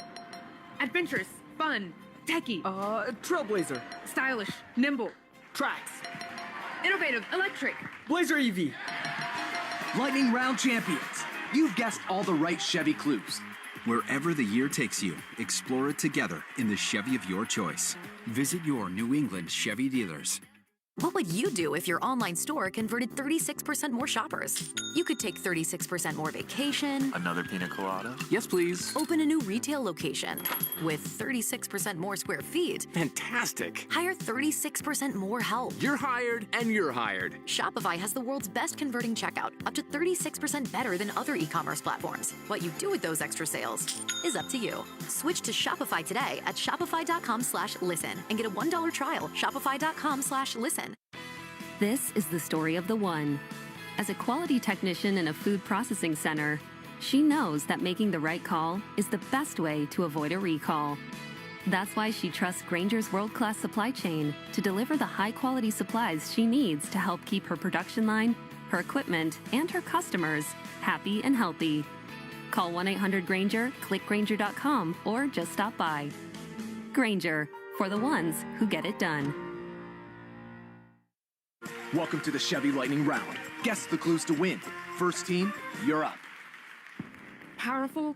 Adventurous, fun, techie. Trailblazer. Stylish, nimble. Trax. Innovative, electric. Blazer EV. Lightning Round champions. You've guessed all the right Chevy clues. Wherever the year takes you, explore it together in the Chevy of your choice. Visit your New England Chevy dealers. What would you do if your online store converted 36% more shoppers? You could take 36% more vacation. Another pina colada? Yes, please. Open a new retail location with 36% more square feet. Fantastic. Hire 36% more help. You're hired and you're hired. Shopify has the world's best converting checkout, up to 36% better than other e-commerce platforms. What you do with those extra sales is up to you. Switch to Shopify today at shopify.com/listen and get a $1 trial. Shopify.com/listen. This is the story of the one. As a quality technician in a food processing center, she knows that making the right call is the best way to avoid a recall. That's why she trusts Grainger's world-class supply chain to deliver the high-quality supplies she needs to help keep her production line, her equipment, and her customers happy and healthy. Call 1-800-GRAINGER, click Grainger.com, or just stop by. Grainger, for the ones who get it done. Welcome to the Chevy Lightning Round. Guess the clues to win. First team, you're up. Powerful,